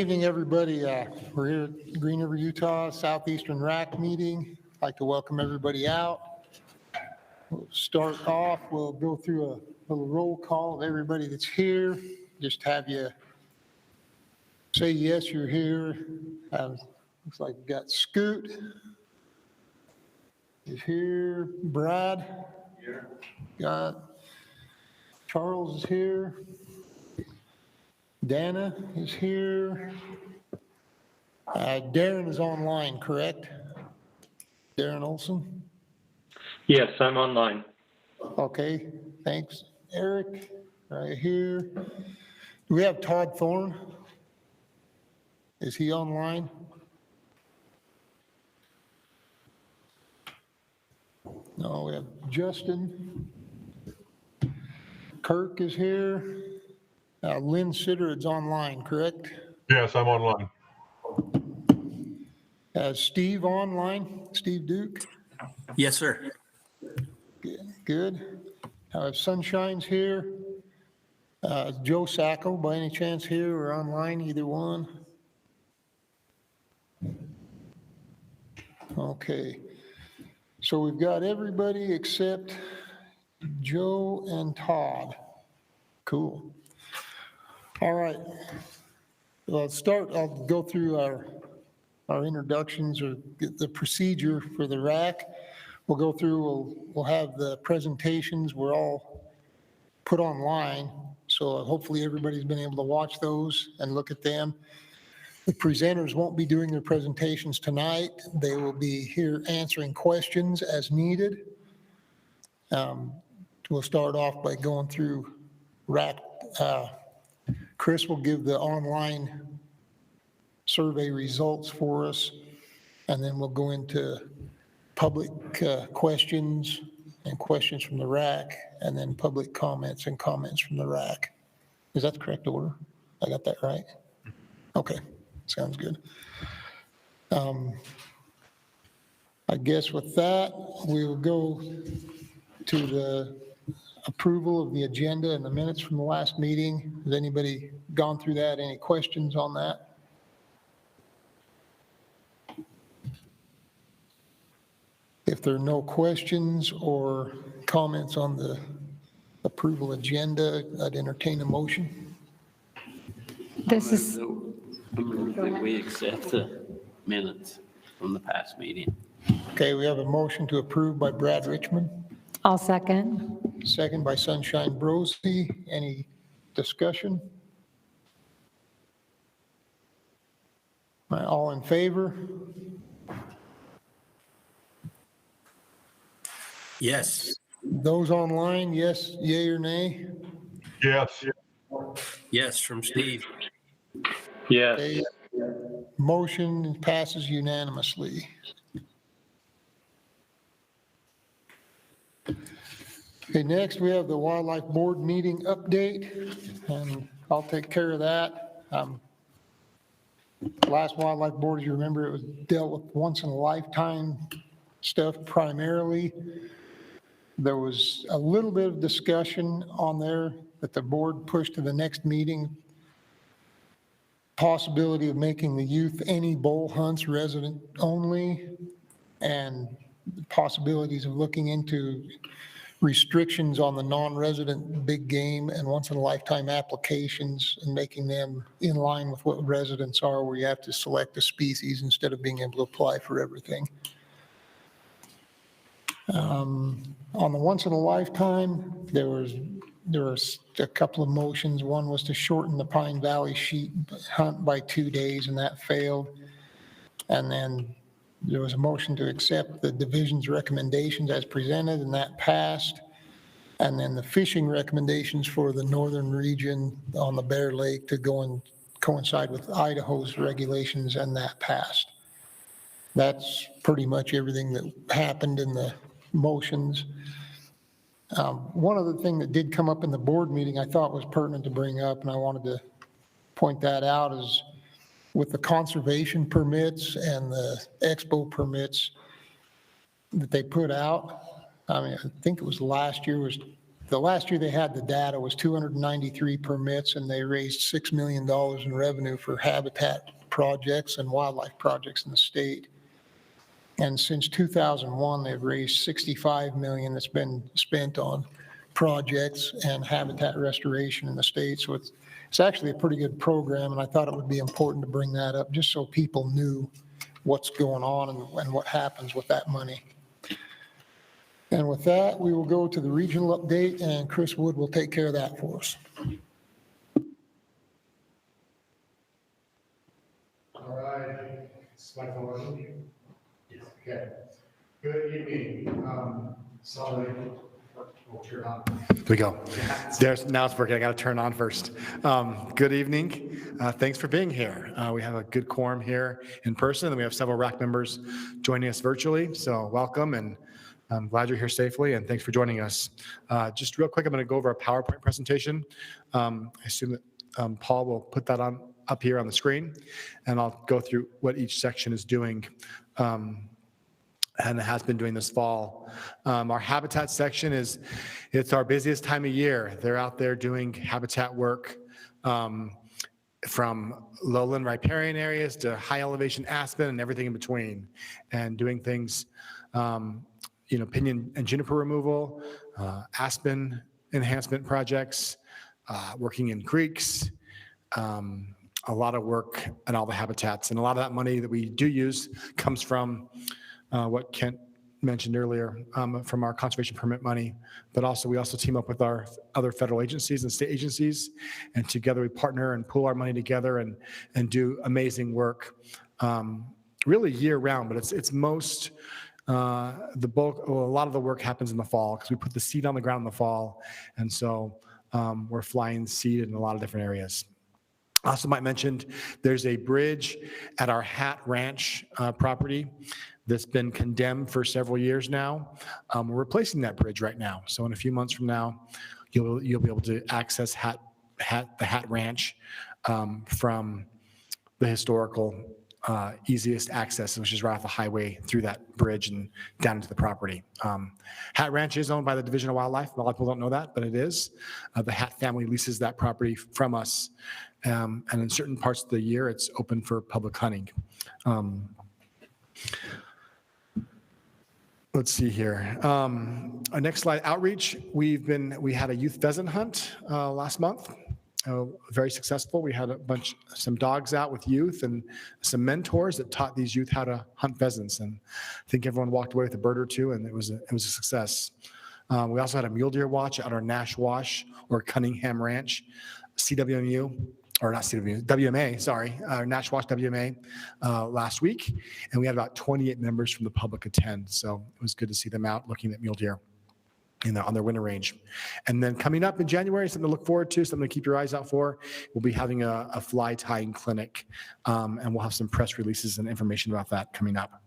Evening, everybody. We're here at Green River, Utah, Southeastern RAC meeting. I'd like to welcome everybody out. We'll start off, we'll go through a little roll call of everybody that's here. Just have you say yes, you're here. Looks like we've got Scoot is here. Brad? Here. Got Charles is here. Dana is here. Darren is online, correct? Darren Olson? Yes, I'm online. Okay, thanks. Eric, right here. Do we have Todd Thorne? Is he online? No, we have Justin. Kirk is here. Lynn Sidderid's online, correct? Yes, I'm online. Steve online, Steve Duke? Yes, sir. Good. Sunshine's here. Joe Sacco, by any chance here or online, either one? Okay. So we've got everybody except Joe and Todd. Cool. All right. I'll go through our introductions or the procedure for the RAC. We'll go through, we'll have the presentations. We're all put online. So hopefully everybody's been able to watch those and look at them. The presenters won't be doing their presentations tonight. They will be here answering questions as needed. We'll start off by going through RAC. Chris will give the online survey results for us, and then we'll go into public questions and questions from the RAC, and then public comments and comments from the RAC. Is that the correct order? I got that right? Okay, sounds good. I guess with that, we will go to the approval of the agenda and the minutes from the last meeting. Has anybody gone through that? Any questions on that? If there are no questions or comments on the approval agenda, I'd entertain a motion. This is. I move that we accept the minutes from the past meeting. Okay, we have a motion to approve by Brad Richmond. I'll second. Second by Sunshine Brosey. Any discussion? All in favor? Yes. Those online, yes, yay or nay? Yes. Yes, from Steve. Yes. Okay. Motion passes unanimously. Okay, next we have the Wildlife Board meeting update, and I'll take care of that. Last Wildlife Board, as you remember, it was dealt with once in a lifetime stuff primarily. There was a little bit of discussion on there that the board pushed to the next meeting. Possibility of making the youth any bull hunts resident only, and possibilities of looking into restrictions on the non-resident big game and once-in-a-lifetime applications and making them in line with what residents are, where you have to select a species instead of being able to apply for everything. On the once-in-a-lifetime, there was a couple of motions. One was to shorten the Pine Valley sheep hunt by 2 days, and that failed. And then there was a motion to accept the division's recommendations as presented, and that passed. And then the fishing recommendations for the northern region on the Bear Lake to go and coincide with Idaho's regulations, and that passed. That's pretty much everything that happened in the motions. One other thing that did come up in the board meeting I thought was pertinent to bring up, and I wanted to point that out, is with the conservation permits and the Expo permits that they put out. I mean, I think it was last year was the last year they had the data was 293 permits, and they raised $6 million in revenue for habitat projects and wildlife projects in the state. And since 2001, they've raised $65 million that's been spent on projects and habitat restoration in the state. So it's actually a pretty good program, and I thought it would be important to bring that up just so people knew what's going on and what happens with that money. And with that, we will go to the regional update, and Chris Wood will take care of that for us. All right. Is my phone working? Yes. Okay. Good evening. Sorry. We'll turn on. Here we go. Now it's working. I got to turn on first. Good evening. Thanks for being here. We have a good quorum here in person, and we have several RAC members joining us virtually. So welcome, and I'm glad you're here safely, and thanks for joining us. Just real quick, I'm going to go over a PowerPoint presentation. I assume that Paul will put that up here on the screen, and I'll go through what each section is doing. And it has been doing this fall. Our habitat section it's our busiest time of year. They're out there doing habitat work from lowland riparian areas to high elevation aspen and everything in between, and doing things, pinyon and juniper removal, aspen enhancement projects, working in creeks, a lot of work and all the habitats. And a lot of that money that we do use comes from what Kent mentioned earlier, from our conservation permit money, but also we also team up with our other federal agencies and state agencies, and together we partner and pool our money together and do amazing work, really year round. But it's most the bulk. Well, a lot of the work happens in the fall because we put the seed on the ground in the fall, and so we're flying seed in a lot of different areas. Also might mention there's a bridge at our Hat Ranch property that's been condemned for several years now. We're replacing that bridge right now. So in a few months from now, you'll be able to access the Hat Ranch from the historical easiest access, which is right off the highway through that bridge and down into the property. Hat Ranch is owned by the Division of Wildlife. A lot of people don't know that, but it is. The Hat family leases that property from us. And in certain parts of the year, it's open for public hunting. Let's see here. Our next slide, outreach. We had a youth pheasant hunt last month. Very successful. We had some dogs out with youth and some mentors that taught these youth how to hunt pheasants. And I think everyone walked away with a bird or two, and it was a success. We also had a mule deer watch at our Nash Wash or Cunningham Ranch, Cwmu. Or not CWMA, WMA, sorry, Nash Wash WMA last week. And we had about 28 members from the public attend. So it was good to see them out looking at mule deer on their winter range. And then coming up in January, something to look forward to, something to keep your eyes out for. We'll be having a fly tying clinic, and we'll have some press releases and information about that coming up.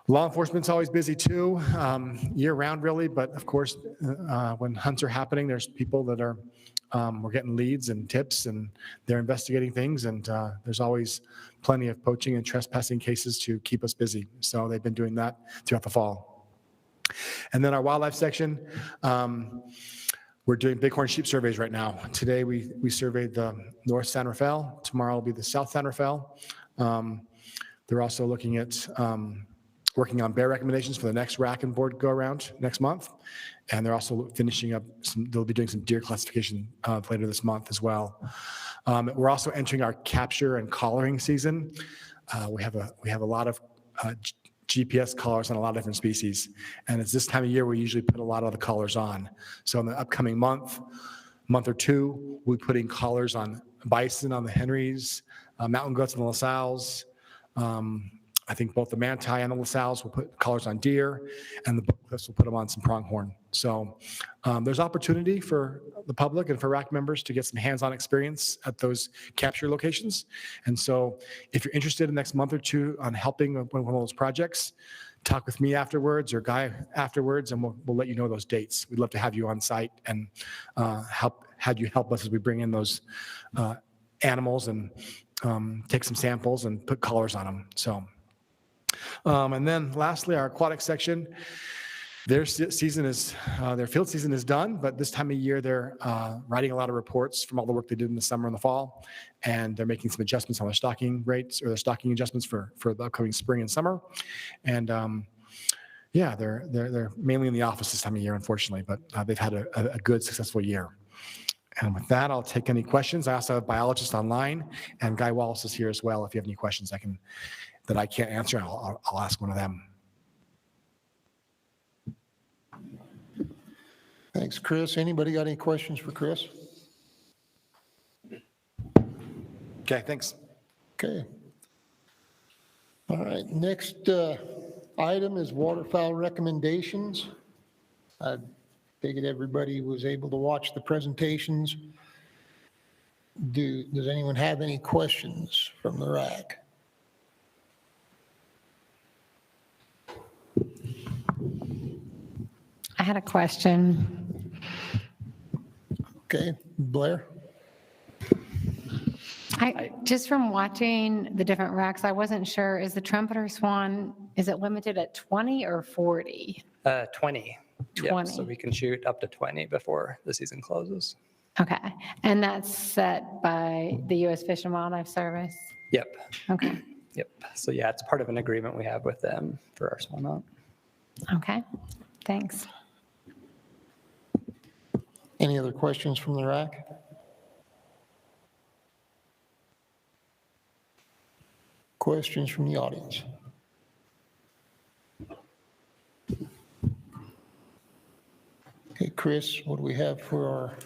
Law enforcement's always busy too, year round really, but of course, when hunts are happening, there's people that are we're getting leads and tips, and they're investigating things, and there's always plenty of poaching and trespassing cases to keep us busy. So they've been doing that throughout the fall. And then our wildlife section, we're doing bighorn sheep surveys right now. Today we surveyed the North San Rafael. Tomorrow will be the South San Rafael. They're also looking at working on bear recommendations for the next RAC and board go around next month. And they're also finishing up they'll be doing some deer classification later this month as well. We're also entering our capture and collaring season. We have a lot of GPS collars on a lot of different species. And it's this time of year we usually put a lot of the collars on. So in the upcoming month or two, we'll be putting collars on bison on the Henrys, mountain goats on the LaSalles. I think both the Manti and the LaSalles will put collars on deer, and the Bookcliffs will put them on some pronghorn. So there's opportunity for the public and for RAC members to get some hands-on experience at those capture locations. And so if you're interested in the next month or two on helping with one of those projects, talk with me afterwards or Guy afterwards, and we'll let you know those dates. We'd love to have you on site and have you help us as we bring in those animals and take some samples and put collars on them. So. And then lastly, our aquatic section. Their season is, their field season is done, but this time of year, they're writing a lot of reports from all the work they did in the summer and the fall, and they're making some adjustments on their stocking rates or their stocking adjustments for the upcoming spring and summer. And yeah, they're mainly in the office this time of year, unfortunately, but they've had a good, successful year. And with that, I'll take any questions. I also have biologists online, and Guy Wallace is here as well. If you have any questions that I can't answer, I'll ask one of them. Thanks, Chris. Anybody got any questions for Chris? Okay, thanks. Okay. All right, next item is Waterfowl Recommendations. I figured everybody was able to watch the presentations. Does anyone have any questions from the RAC? I had a question. Okay, Blair? Just from watching the different racks, I wasn't sure, is the trumpeter swan, is it limited at 20 or 40? 20. Yep, 20. so we can shoot up to 20 before the season closes. Okay, and that's set by the U.S. Fish and Wildlife Service? Yep. Okay, Yep. So yeah, it's part of an agreement we have with them for our swan hunt. okay, thanks. Any other questions from the RAC? Questions from the audience? Okay, Chris, what do we have for our,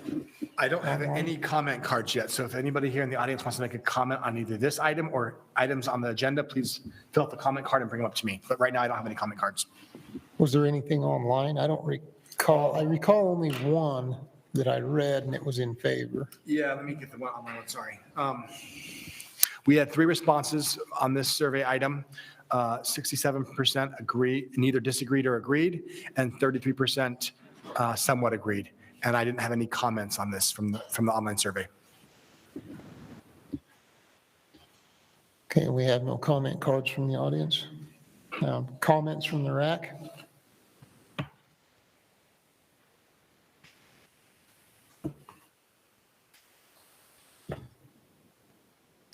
I don't have any comment cards yet, so if anybody here in the audience wants to make a comment on either this item or items on the agenda, please fill out the comment card and bring them up to me. But right now, I don't have any comment cards. was there anything online? I don't recall. I recall only one that I read, and it was in favor. Yeah, let me get the one online one, sorry. We had 3 responses on this survey item. 67% agree, neither disagreed or agreed, and 33% somewhat agreed. And I didn't have any comments on this from the online survey. Okay, we have no comment cards from the audience. Comments from the RAC?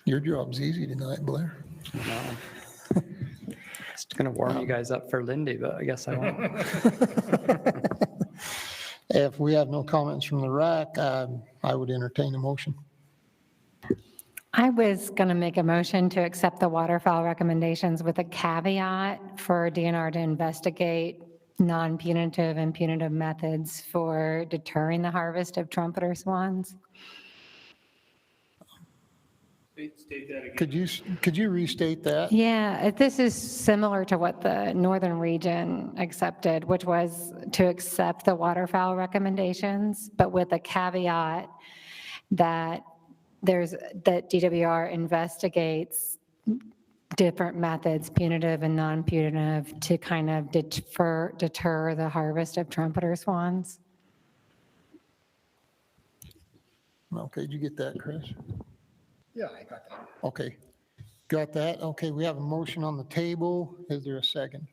Your job's easy tonight, Blair. It's going to warm you guys up for Lindy, but I guess I won't. If we have no comments from the RAC, I would entertain a motion. I was going to make a motion to accept the waterfowl recommendations with a caveat for DNR to investigate non-punitive and punitive methods for deterring the harvest of trumpeter swans. Could you restate that? Yeah, this is similar to what the Northern region accepted, which was to accept the waterfowl recommendations, but with a caveat that that DWR investigates different methods, punitive and non-punitive, to kind of deter the harvest of trumpeter swans. Okay, did you get that, Chris? Yeah, I got that. Okay, got that? Okay, we have a motion on the table. Is there a second?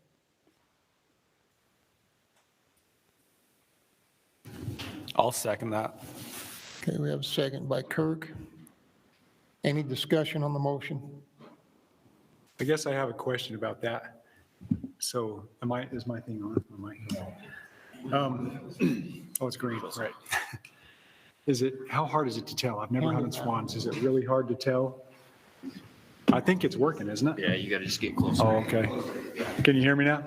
I'll second that. Okay, we have a second by Kirk. Any discussion on the motion? I guess I have a question about that. So is my thing on? Oh, it's green, right. How hard is it to tell? I've never hunted swans. Is it really hard to tell? I think it's working, isn't it? Yeah, you got to just get closer. Oh, okay. Can you hear me now?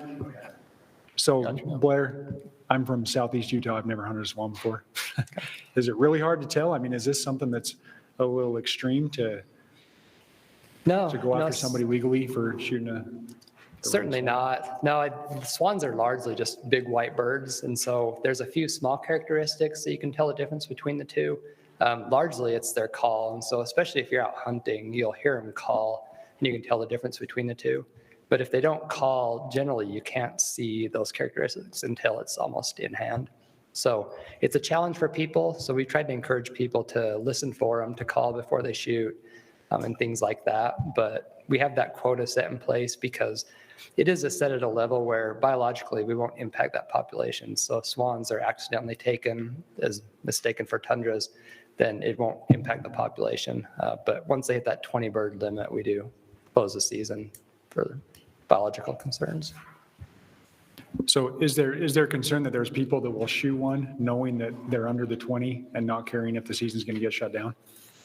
So Blair, I'm from Southeast Utah. I've never hunted a swan before. Is it really hard to tell? I mean, is this something that's a little extreme to go after somebody legally for shooting a? Certainly not. No, swans are largely just big white birds, and so there's a few small characteristics that you can tell the difference between the two. Largely, it's their call, and so especially if you're out hunting, you'll hear them call, and you can tell the difference between the two. But if they don't call, generally you can't see those characteristics until it's almost in hand. So it's a challenge for people. So we tried to encourage people to listen for them, to call before they shoot. and things like that. But we have that quota set in place because it is set at a level where biologically we won't impact that population. So if swans are accidentally taken as mistaken for tundras, then it won't impact the population. But once they hit that 20 bird limit, we do close the season for biological concerns. So is there concern that there's people that will shoot one knowing that they're under the 20 and not caring if the season's going to get shut down?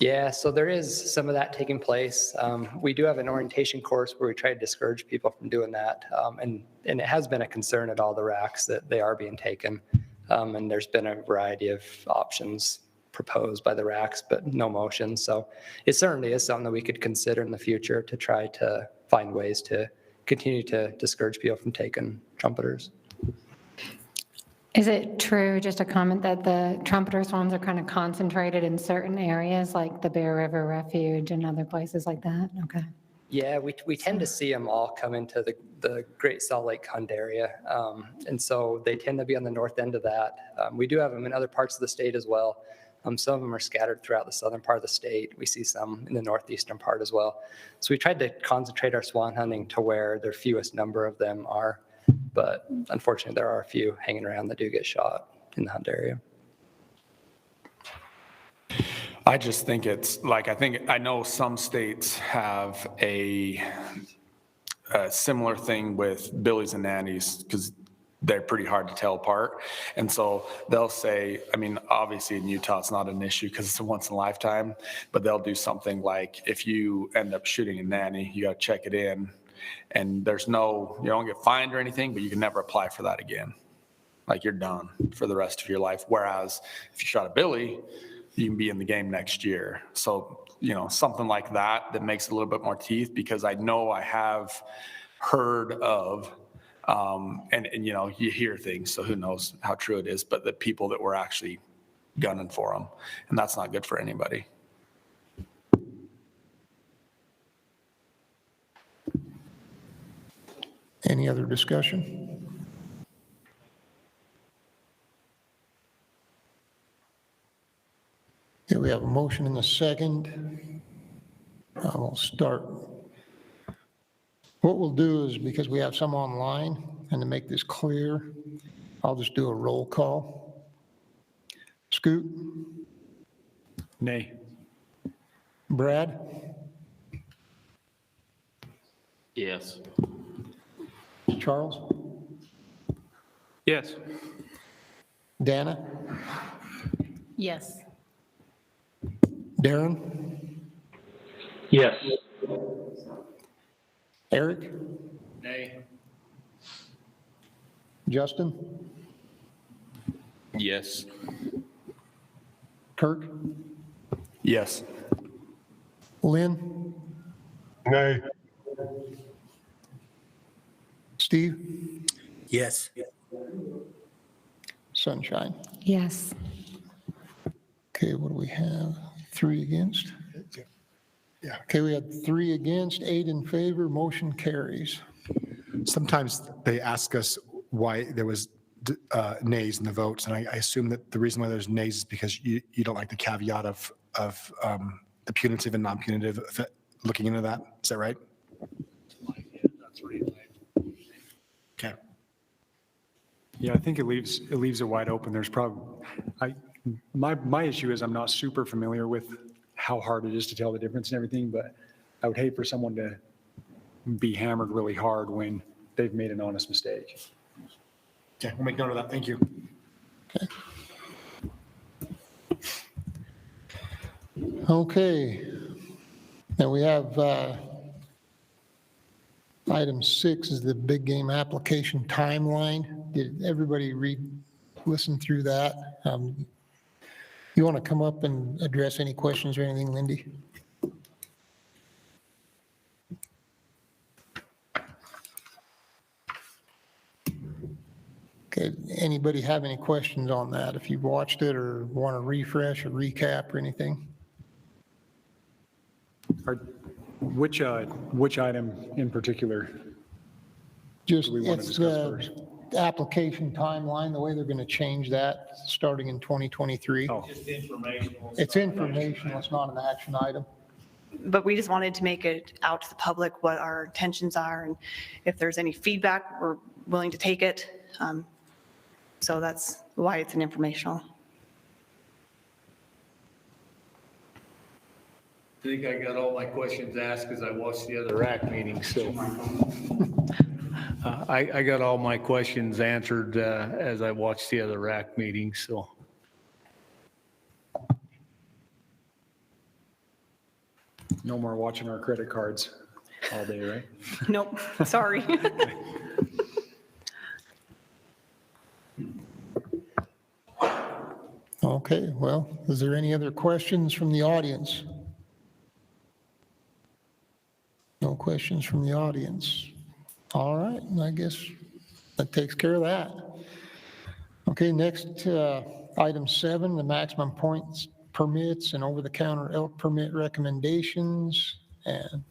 Yeah, so there is some of that taking place. We do have an orientation course where we try to discourage people from doing that. And it has been a concern at all the RACs that they are being taken. And there's been a variety of options proposed by the RACs, but no motion. So it certainly is something that we could consider in the future to try to find ways to continue to discourage people from taking trumpeters. Is it true, just a comment, that the trumpeter swans are kind of concentrated in certain areas like the Bear River Refuge and other places like that? Okay. Yeah, we tend to see them all come into the Great Salt Lake Hunt area. And so they tend to be on the north end of that. We do have them in other parts of the state as well. Some of them are scattered throughout the southern part of the state. We see some in the northeastern part as well. So we tried to concentrate our swan hunting to where the fewest number of them are. But unfortunately, there are a few hanging around that do get shot in the hunt area. I just think it's like, I know some states have a similar thing with billies and nannies because they're pretty hard to tell apart. And so they'll say, I mean, obviously in Utah, it's not an issue because it's a once in a lifetime, but they'll do something like if you end up shooting a nanny, you got to check it in. And you don't get fined or anything, but you can never apply for that again. Like you're done for the rest of your life. Whereas if you shot a billy, you can be in the game next year. So, something like that makes it a little bit more teeth because I know I have heard of, and you hear things, so who knows how true it is, but the people that were actually gunning for them, and that's not good for anybody. Any other discussion? Okay, we have a motion and a second. We'll start. What we'll do is, because we have some online, and to make this clear, I'll just do a roll call. Scoot? Nay. Brad? Yes. Charles? Yes. Dana? Yes. Darren? Yes. Eric? Nay. Justin? Yes. Kirk? Yes. Lynn? Nay. Steve? Yes. Sunshine. Yes. Okay, what do we have? 3 against? Yeah. Okay, we had 3 against, 8 in favor, motion carries. Sometimes they ask us why there was nays in the votes, and I assume that the reason why there's nays is because you don't like the caveat of the punitive and non-punitive effect, looking into that. Is that right? That's right. Okay. Yeah, I think it leaves it wide open. There's probably, my issue is I'm not super familiar with how hard it is to tell the difference and everything, but I would hate for someone to be hammered really hard when they've made an honest mistake. Okay, we'll make note of that. Thank you. Okay. Now we have item 6 is the big game application timeline. Did everybody listen through that? You want to come up and address any questions or anything, Lindy? Okay, anybody have any questions on that? If you've watched it or want to refresh or recap or anything? Which item in particular? Just, we want to it's discuss the first? application timeline, the way they're going to change that starting in 2023. Oh, Just informational. It's informational, it's not an action item. But we just wanted to make it out to the public what our intentions are, and if there's any feedback, we're willing to take it. So that's why it's an informational. I think I got all my questions asked because I watched the other RAC meeting, so. I got all my questions answered as I watched the other RAC meeting, so. No more watching our credit cards all day, right? Nope, sorry. Okay, well, is there any other questions from the audience? No questions from the audience. All right, I guess that takes care of that. Okay, next, item 7, the maximum points permits and over-the-counter elk permit recommendations. And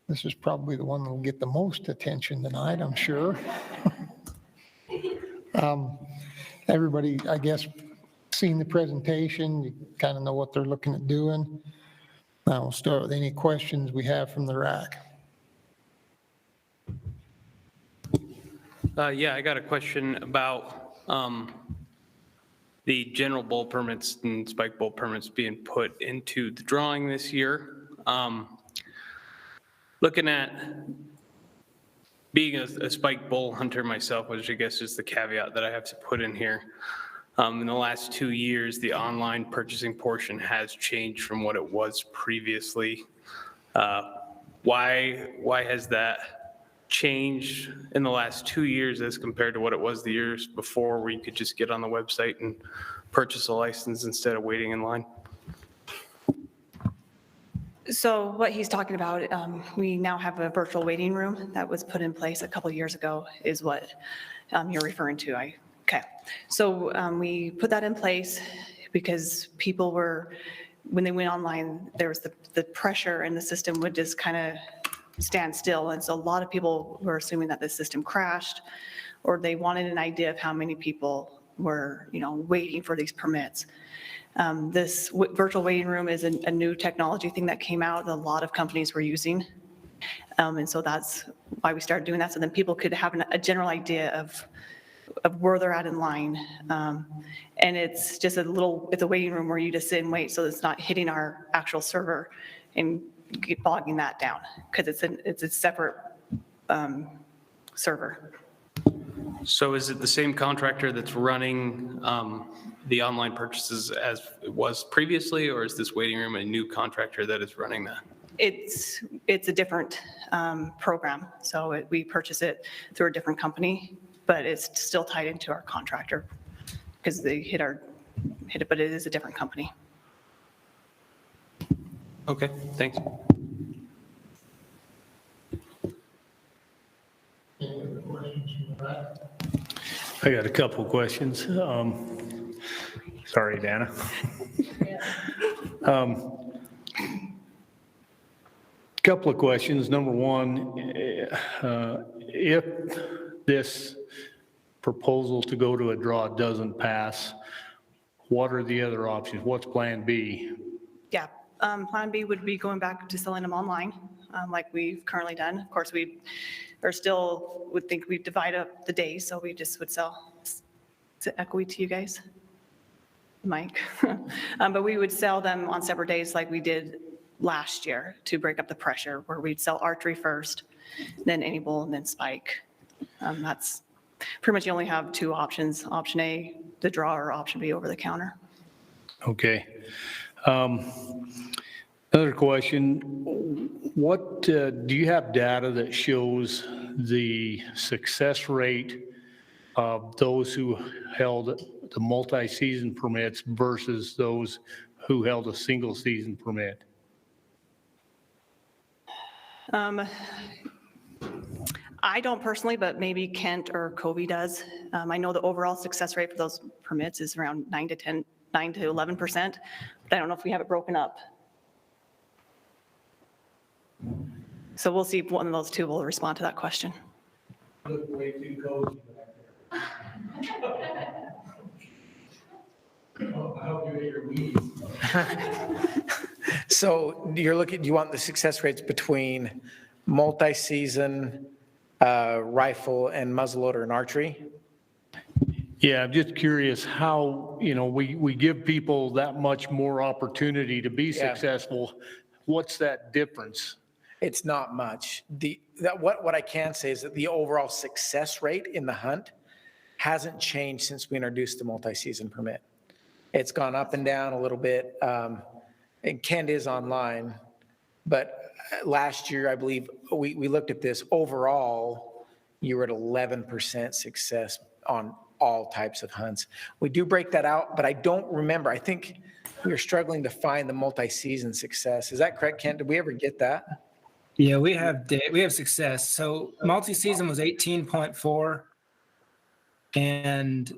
this is probably the one that will get the most attention tonight, I'm sure. Everybody, I guess, seen the presentation, you kind of know what they're looking at doing. Now we'll start with any questions we have from the RAC. Yeah, I got a question about the general bull permits and spike bull permits being put into the drawing this year. Looking at being a spike bull hunter myself, which I guess is the caveat that I have to put in here. In the last 2 years, the online purchasing portion has changed from what it was previously. Why has that changed in the last 2 years as compared to what it was the years before, where you could just get on the website and purchase a license instead of waiting in line? So what he's talking about, we now have a virtual waiting room that was put in place a couple of years ago, is what you're referring to. Okay. So we put that in place because people were, when they went online, there was the pressure and the system would just kind of stand still. And so a lot of people were assuming that the system crashed, or they wanted an idea of how many people were, waiting for these permits. This virtual waiting room is a new technology thing that came out that a lot of companies were using. And so that's why we started doing that. So then people could have a general idea of where they're at in line. And it's just it's a waiting room where you just sit and wait. So it's not hitting our actual server and bogging that down, because it's a separate server. So is it the same contractor that's running the online purchases as it was previously, or is this waiting room a new contractor that is running that? It's a different program. So we purchase it through a different company, but it's still tied into our contractor because they hit it, but it is a different company. Okay, thanks. Any other questions from the RAC? I got a couple questions. Sorry, Dana. Couple of questions. Number one, if this proposal to go to a draw doesn't pass, what are the other options? What's plan B? Yeah, plan B would be going back to selling them online, like we've currently done. Of course, we are still would think we'd divide up the days, so we just would sell. Is it echoey to you guys? Mike? But we would sell them on separate days like we did last year to break up the pressure, where we'd sell archery first, then any bull, and then spike. That's pretty much, you only have two options, option A, the draw, or option B, over the counter. Okay. Another question, what, do you have data that shows the success rate of those who held the multi-season permits versus those who held a single season permit? I don't personally, but maybe Kent or Kobe does. I know the overall success rate for those permits is around 9 to 11%, but I don't know if we have it broken up. So we'll see if one of those two will respond to that question. Look way too cozy back there. I hope you ate your weeds. So you want the success rates between multi-season, rifle and muzzleloader and archery? Yeah, I'm just curious how, we give people that much more opportunity to be Yeah. successful. What's that difference? It's not much. What I can say is that the overall success rate in the hunt hasn't changed since we introduced the multi-season permit. It's gone up and down a little bit. And Kent is online, but last year, I believe, we looked at this. Overall, you were at 11% success on all types of hunts. We do break that out, but I don't remember. I think we were struggling to find the multi-season success. Is that correct, Kent? Did we ever get that? Yeah, we have success. So multi-season was 18.4, and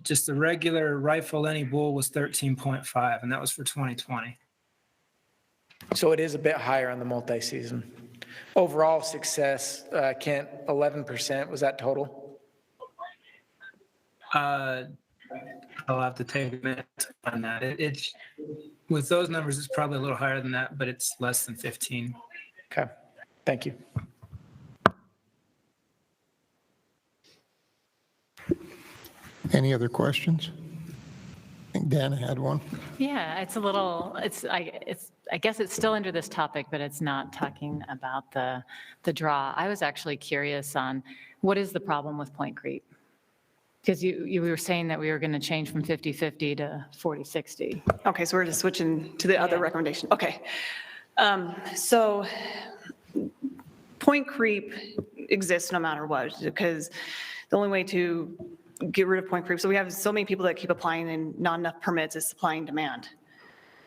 just the regular rifle any bull was 13.5, and that was for 2020. So it is a bit higher on the multi-season. Overall success, Kent, 11%, was that total? I'll have to take a minute to find that. It's with those numbers, it's probably a little higher than that, but it's less than 15. Okay, thank you. Any other questions? I think Dana had one. Yeah, it's a little, I guess it's still under this topic, but it's not talking about the draw. I was actually curious on what is the problem with point creep? Because you were saying that we were going to change from 50-50 to 40-60. Okay, so we're just switching to the other recommendation. Okay. So point creep exists no matter what, because the only way to get rid of point creep, so we have so many people that keep applying and not enough permits is supply and demand.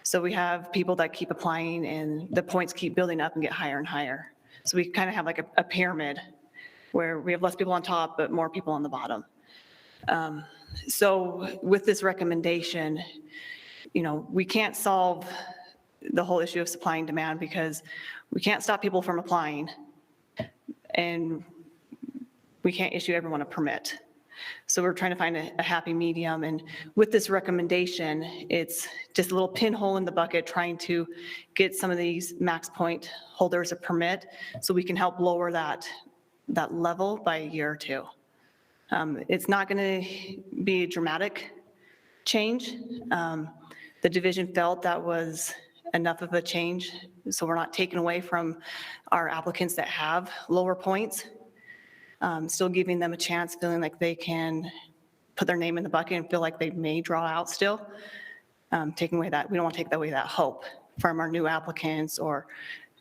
So we have people that keep applying and the points keep building up and get higher and higher. So we kind of have like a pyramid where we have less people on top, but more people on the bottom. So with this recommendation, we can't solve the whole issue of supply and demand because we can't stop people from applying and we can't issue everyone a permit. So we're trying to find a happy medium. And with this recommendation, it's just a little pinhole in the bucket trying to get some of these max point holders a permit so we can help lower that level by a year or two. It's not going to be a dramatic change. The division felt that was enough of a change, so we're not taking away from our applicants that have lower points, still giving them a chance, feeling like they can put their name in the bucket and feel like they may draw out still. Taking away that, we don't want to take away that hope from our new applicants or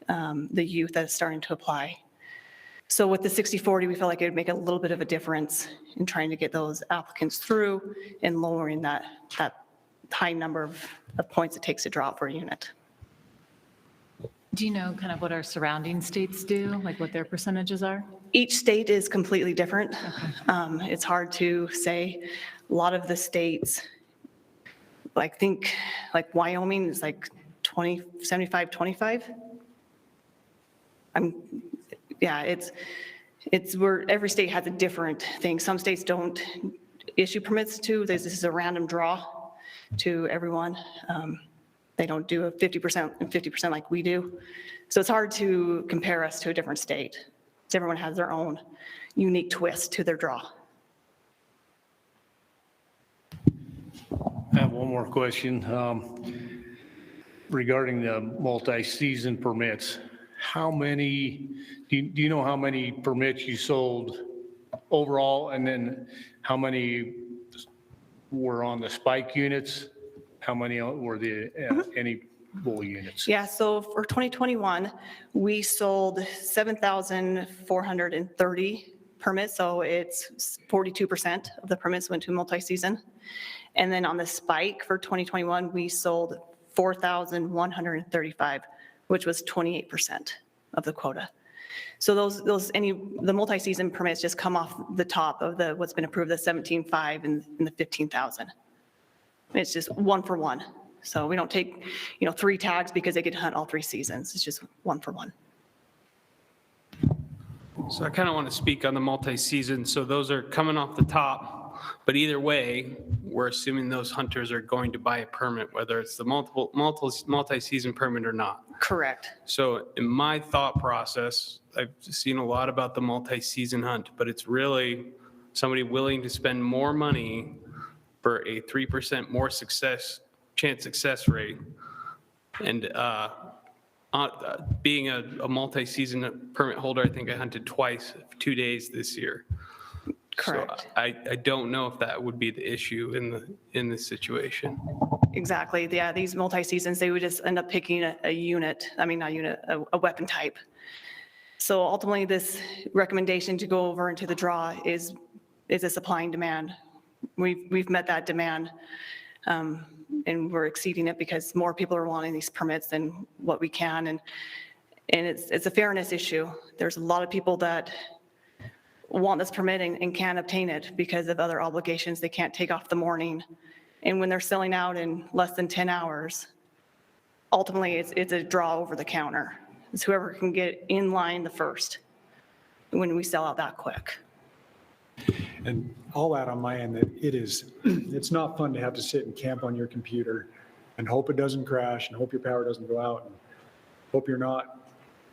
the youth that's starting to apply. So with the 60-40, we feel like it would make a little bit of a difference in trying to get those applicants through and lowering that high number of points it takes to draw out for a unit. Do you know kind of what our surrounding states do, like what their percentages are? Each state is completely different. Okay. It's hard to say. A lot of the states, like Wyoming is like 20, 75, 25. It's where every state has a different thing. Some states don't issue permits to. This is a random draw to everyone. They don't do a 50% and 50% like we do. So it's hard to compare us to a different state. So everyone has their own unique twist to their draw. I have one more question regarding the multi-season permits. How many, do you know how many permits you sold overall, and then how many were on the spike units? How many were the any bull units? Yeah, so for 2021, we sold 7,430 permits, so it's 42% of the permits went to multi-season. And then on the spike for 2021, we sold 4,135, which was 28% of the quota. So the multi-season permits just come off the top of what's been approved, the 17.5 and the 15,000. It's just one for one. So we don't take, 3 tags because they get to hunt all 3 seasons. It's just one for one. So I kind of want to speak on the multi-season. So those are coming off the top. But either way, we're assuming those hunters are going to buy a permit, whether it's the multi-season permit or not. Correct. So in my thought process, I've seen a lot about the multi-season hunt, but it's really somebody willing to spend more money for a 3% more chance success rate. And being a multi-season permit holder, I think I hunted twice, 2 days this year. Correct. So I don't know if that would be the issue in this situation. Exactly. Yeah, these multi-seasons, they would just end up picking a weapon type. So ultimately, this recommendation to go over into the draw is a supply and demand. We've met that demand, and we're exceeding it because more people are wanting these permits than what we can, and it's a fairness issue. There's a lot of people that want this permit and can't obtain it because of other obligations. They can't take off the morning. And when they're selling out in less than 10 hours, ultimately it's a draw over the counter. It's whoever can get in line the first when we sell out that quick. And I'll add on my end that it's not fun to have to sit and camp on your computer and hope it doesn't crash and hope your power doesn't go out and hope you're not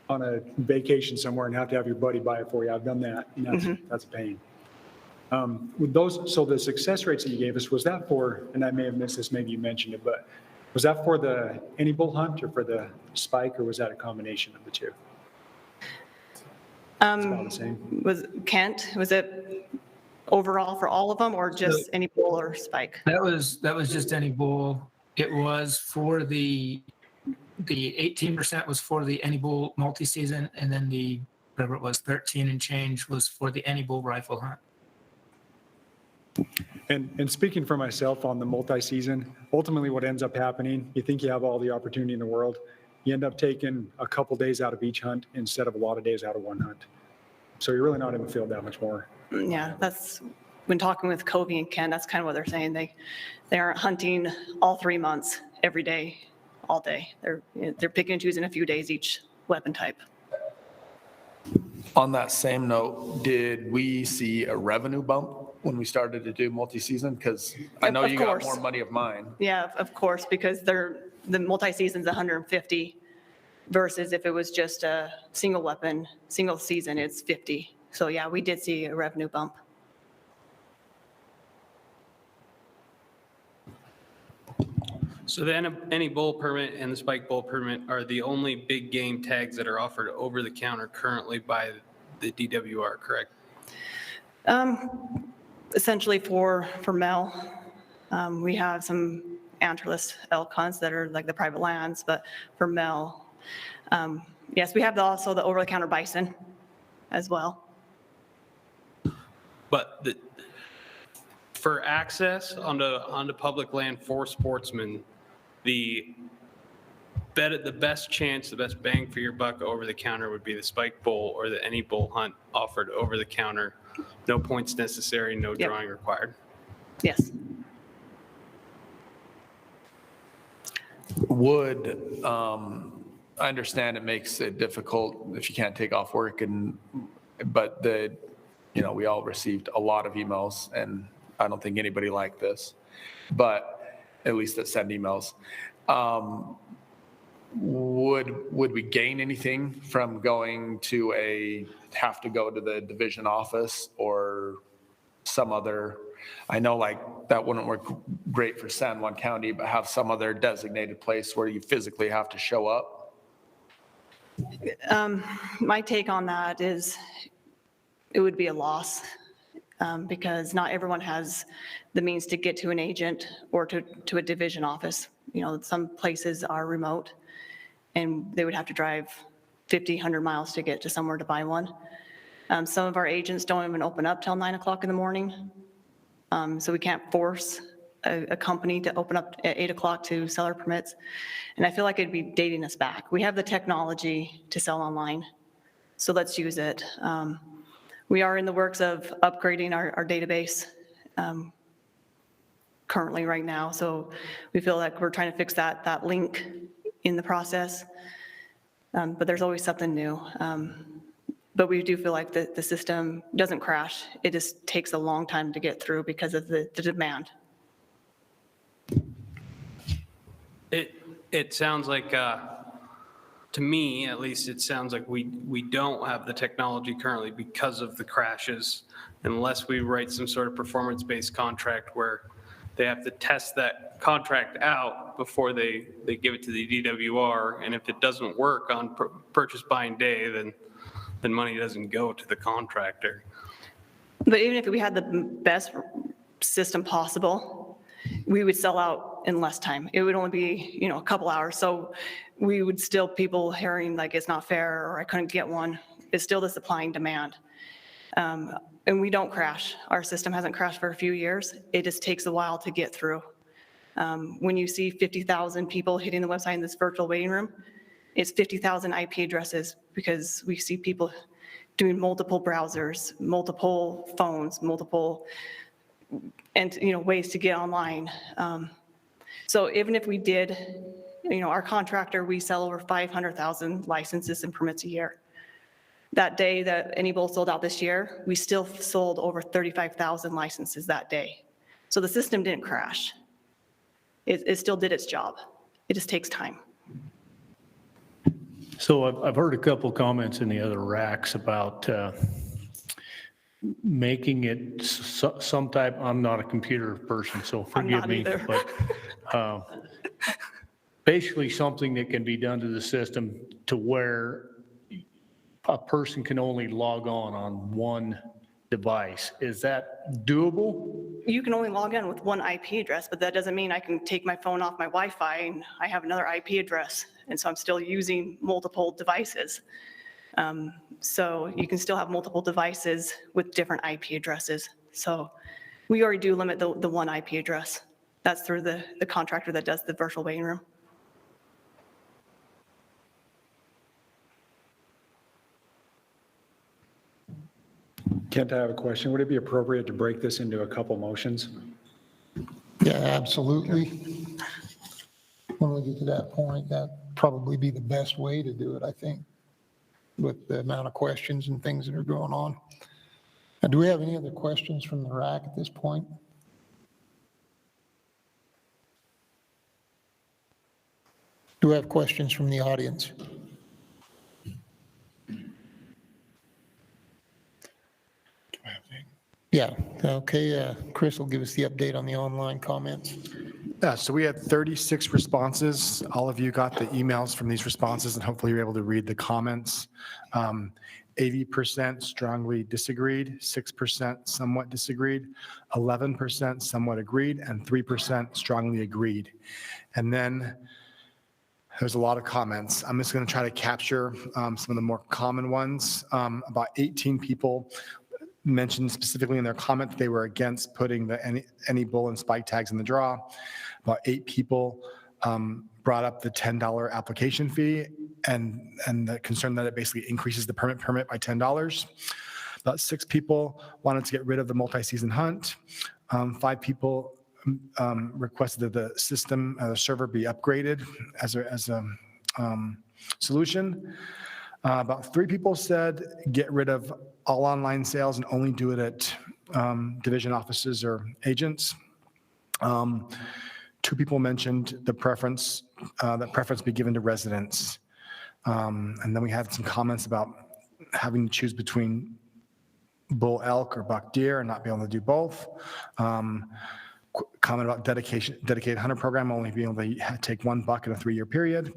on a vacation somewhere and have to have your buddy buy it for you. I've done that, and that's a pain. With those, so the success rates that you gave us, was that for, and I may have missed this, maybe you mentioned it, but was that for the any bull hunt or for the spike, or was that a combination of the two? It's about the same. Was it overall for all of them, or just any bull or spike? That was just any bull. It was for the 18% was for the any bull multi-season, and then the whatever it was 13 and change was for the any bull rifle hunt. And speaking for myself on the multi-season, ultimately what ends up happening, you think you have all the opportunity in the world, you end up taking a couple days out of each hunt instead of a lot of days out of one hunt. So you're really not in the field that much more. Yeah, that's, when talking with Covey and Ken, that's kind of what they're saying. They aren't hunting all 3 months, every day, all day. They're picking and choosing a few days each weapon type. On that same note, did we see a revenue bump when we started to do multi-season? Because I know Of you got course. more money of mine. Yeah, of course, because the multi-season's 150 versus if it was just a single weapon, single season, it's 50. So yeah, we did see a revenue bump. So the any bull permit and the spike bull permit are the only big game tags that are offered over the counter currently by the DWR, correct? Essentially for Mel, we have some antlerless elk hunts that are like the private lands, but for Mel, yes, we have also the over-the-counter bison as well. But for access onto public land for sportsmen, the best chance, the best bang for your buck over the counter would be the spike bull or the any bull hunt offered over the counter. No points necessary, no drawing required. Yes. Would, I understand it makes it difficult if you can't take off work but we all received a lot of emails, and I don't think anybody liked this, but at least that send emails. Would we gain anything from going to have to go to the division office or some other, I know like that wouldn't work great for San Juan County, but have some other designated place where you physically have to show up? My take on that is it would be a loss because not everyone has the means to get to an agent or to a division office. Some places are remote and they would have to drive 50, 100 miles to get to somewhere to buy one. Some of our agents don't even open up till 9 o'clock in the morning. So we can't force a company to open up at 8 o'clock to sell our permits. And I feel like it'd be dating us back. We have the technology to sell online, so let's use it. We are in the works of upgrading our database currently right now. So we feel like we're trying to fix that link in the process. But there's always something new. But we do feel like the system doesn't crash. It just takes a long time to get through because of the demand. It sounds like, to me, at least, it sounds like we don't have the technology currently because of the crashes, unless we write some sort of performance-based contract where they have to test that contract out before they give it to the DWR. And if it doesn't work on purchase buying day, then money doesn't go to the contractor. But even if we had the best system possible, we would sell out in less time. It would only be, a couple hours. So we would still, people hearing like it's not fair or I couldn't get one. It's still the supply and demand. And we don't crash. Our system hasn't crashed for a few years. It just takes a while to get through. When you see 50,000 people hitting the website in this virtual waiting room, it's 50,000 IP addresses because we see people doing multiple browsers, multiple phones, multiple ways to get online. So even if we did, our contractor, we sell over 500,000 licenses and permits a year. That day that AnyBull sold out this year, we still sold over 35,000 licenses that day. So the system didn't crash. It still did its job. It just takes time. So I've heard a couple comments in the other racks about making it some type, I'm not a computer person, so forgive me, but basically something that can be done to the system to where a person can only log on one device. Is that doable? You can only log in with one IP address, but that doesn't mean I can take my phone off my Wi-Fi and I have another IP address. And so I'm still using multiple devices. So you can still have multiple devices with different IP addresses. So we already do limit the one IP address. That's through the contractor that does the virtual waiting room. Kent, I have a question. Would it be appropriate to break this into a couple motions? Yeah, absolutely. When we get to that point, that'd probably be the best way to do it, I think, with the amount of questions and things that are going on. Do we have any other questions from the RAC at this point? Do we have questions from the audience? Yeah, okay, Chris will give us the update on the online comments. Yeah, so we had 36 responses. All of you got the emails from these responses, and hopefully you're able to read the comments. 80% strongly disagreed, 6% somewhat disagreed, 11% somewhat agreed, and 3% strongly agreed. And then there's a lot of comments. I'm just going to try to capture some of the more common ones. About 18 people mentioned specifically in their comment that they were against putting the any bull and spike tags in the draw. About 8 people brought up the $10 application fee and the concern that it basically increases the permit by $10. About 6 people wanted to get rid of the multi-season hunt. 5 people requested that the system, the server be upgraded as a solution. About 3 people said get rid of all online sales and only do it at division offices or agents. 2 people mentioned the preference, that preference be given to residents. And then we had some comments about having to choose between bull elk or buck deer and not be able to do both. Comment about dedicated hunter program, only being able to take 1 buck in a 3-year period.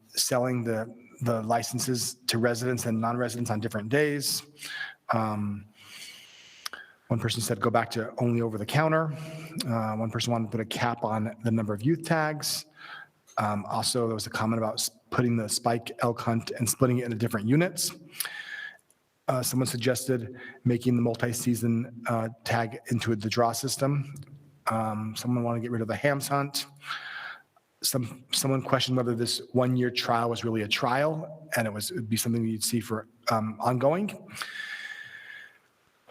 Selling the licenses to residents and non-residents on different days. One person said go back to only over the counter. One person wanted to put a cap on the number of youth tags. Also, there was a comment about putting the spike elk hunt and splitting it into different units. Someone suggested making the multi-season tag into the draw system. Someone wanted to get rid of the hams hunt. Someone questioned whether this 1-year trial was really a trial, and it would be something you'd see for ongoing.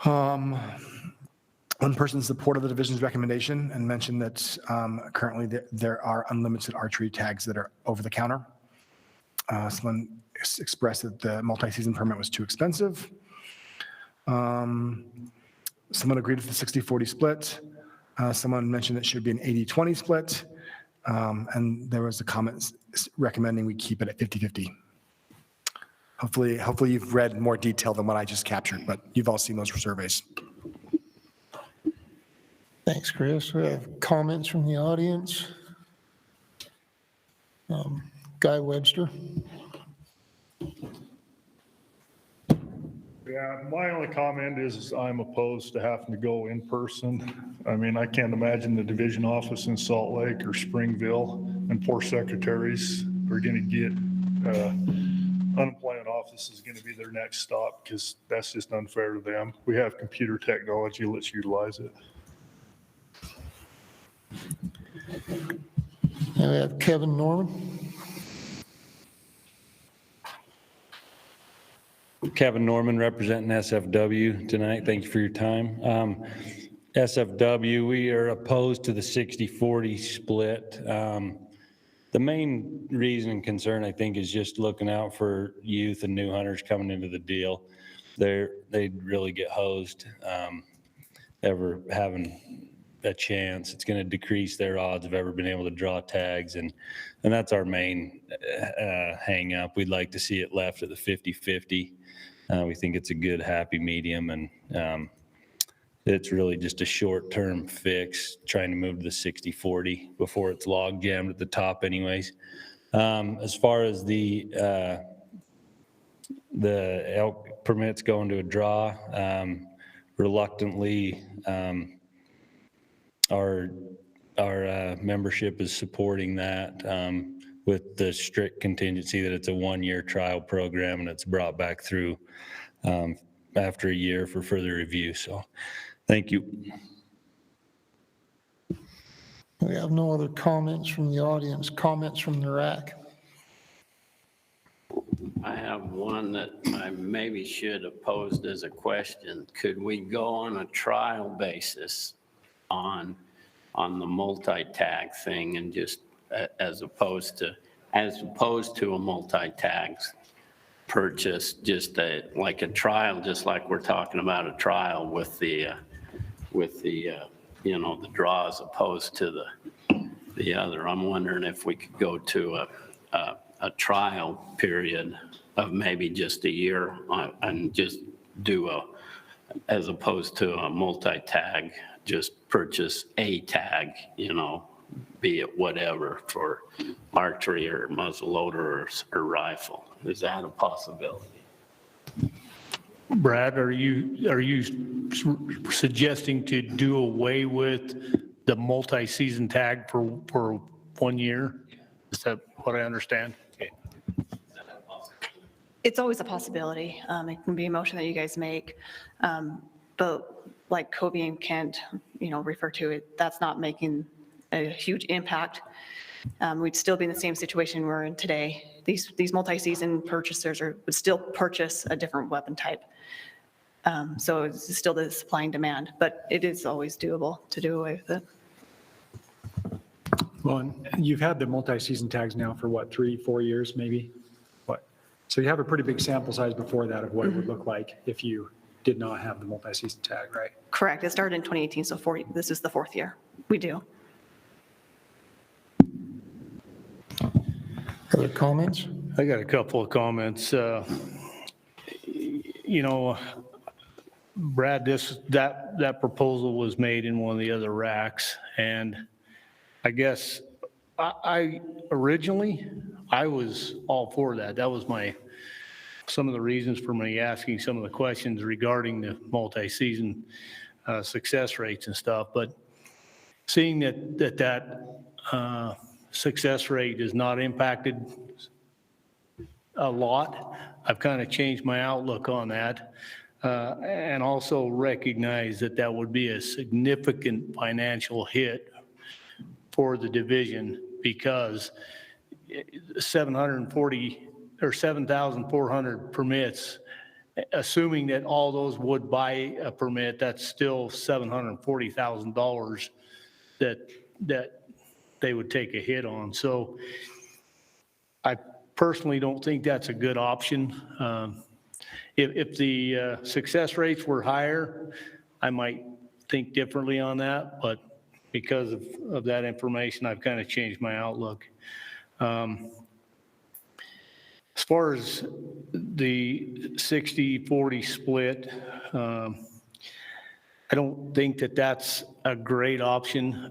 One person supported the division's recommendation and mentioned that currently there are unlimited archery tags that are over the counter. Someone expressed that the multi-season permit was too expensive. Someone agreed with the 60-40 split. Someone mentioned it should be an 80-20 split. And there was a comment recommending we keep it at 50-50. Hopefully you've read more detail than what I just captured, but you've all seen those surveys. Thanks, Chris. We have comments from the audience. Guy Webster. Yeah, my only comment is I'm opposed to having to go in person. I mean, I can't imagine the division office in Salt Lake or Springville and poor secretaries are going to get, unemployment office is going to be their next stop because that's just unfair to them. We have computer technology, let's utilize it. And we have Kevin Norman. Kevin Norman representing SFW tonight. Thank you for your time. SFW, we are opposed to the 60-40 split. The main reason and concern, I think, is just looking out for youth and new hunters coming into the deal. They really get hosed ever having a chance. It's going to decrease their odds of ever being able to draw tags, and that's our main hang up. We'd like to see it left at the 50-50. We think it's a good happy medium, and it's really just a short-term fix, trying to move to the 60-40 before it's log jammed at the top anyways. As far as the elk permits going to a draw, reluctantly, our membership is supporting that with the strict contingency that it's a one-year trial program and it's brought back through after a year for further review. So thank you. We have no other comments from the audience. Comments from the RAC. I have one that I maybe should have posed as a question. Could we go on a trial basis on the multi-tag thing and just as opposed to a multi-tags purchase, just like a trial, just like we're talking about a trial with the the draw as opposed to the other. I'm wondering if we could go to a trial period of maybe just a year and just do as opposed to a multi-tag, just purchase a tag, be it whatever for archery or muzzleloader or rifle. Is that a possibility? Brad, are you suggesting to do away with the multi-season tag for 1 year? Is that what I understand? Okay. It's always a possibility. It can be a motion that you guys make. But like Kobe and Kent, refer to it, that's not making a huge impact. We'd still be in the same situation we're in today. These multi-season purchasers would still purchase a different weapon type. So it's still the supply and demand, but it is always doable to do away with it. Well, and you've had the multi-season tags now for what, 3-4 years maybe? What? So you have a pretty big sample size before that of what it would look like if you did not have the multi-season tag, right? Correct. It started in 2018, so this is the 4th year. We do. Other comments? I got a couple of comments. Brad, that proposal was made in one of the other RACs, and I guess I originally was all for that. That was some of the reasons for me asking some of the questions regarding the multi-season success rates and stuff. But seeing that success rate is not impacted a lot, I've kind of changed my outlook on that. And also recognize that would be a significant financial hit for the division because 740 or 7,400 permits, assuming that all those would buy a permit, that's still $740,000 that they would take a hit on. So I personally don't think that's a good option. If the success rates were higher, I might think differently on that, but because of that information, I've kind of changed my outlook. As far as the 60-40 split, I don't think that that's a great option.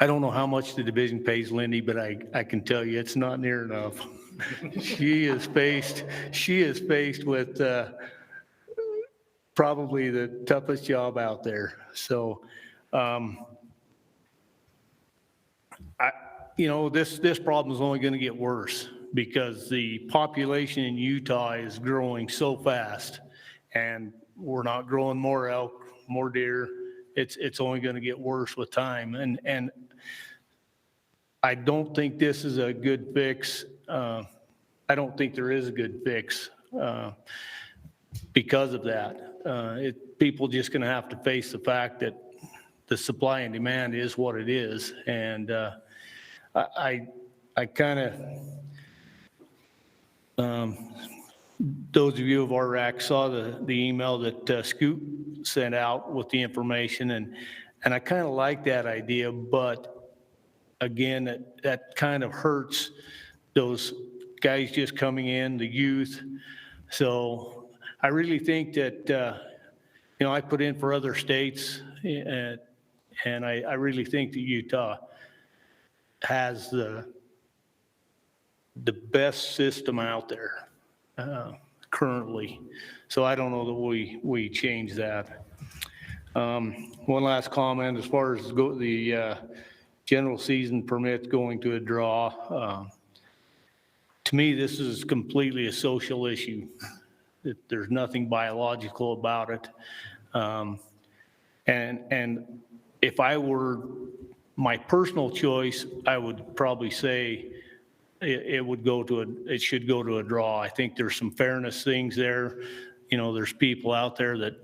I don't know how much the division pays Lindy, but I can tell you it's not near enough. She is faced with probably the toughest job out there. So, this problem is only going to get worse because the population in Utah is growing so fast, and we're not growing more elk, more deer. It's only going to get worse with time, and I don't think this is a good fix. I don't think there is a good fix because of that. People just going to have to face the fact that the supply and demand is what it is, and I kind of, those of you of our RAC saw the email that Scoot sent out with the information, and I kind of like that idea, but again, that kind of hurts those guys just coming in, the youth. So I really think that, I put in for other states, and I really think that Utah has the best system out there currently. So I don't know that we change that. One last comment as far as the general season permits going to a draw. To me, this is completely a social issue. There's nothing biological about it. And if I were my personal choice, I would probably say it should go to a draw. I think there's some fairness things there. There's people out there that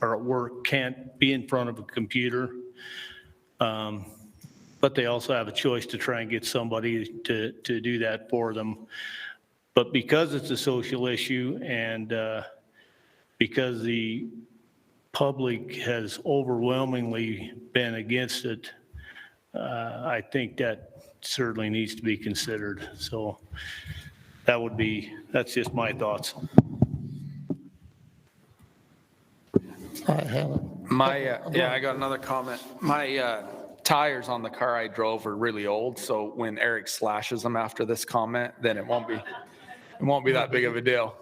are at work, can't be in front of a computer. But they also have a choice to try and get somebody to do that for them. But because it's a social issue and because the public has overwhelmingly been against it, I think that certainly needs to be considered. So that's just my thoughts. I have I got another comment. My tires on the car I drove are really old, so when Eric slashes them after this comment, then it won't be that big of a deal.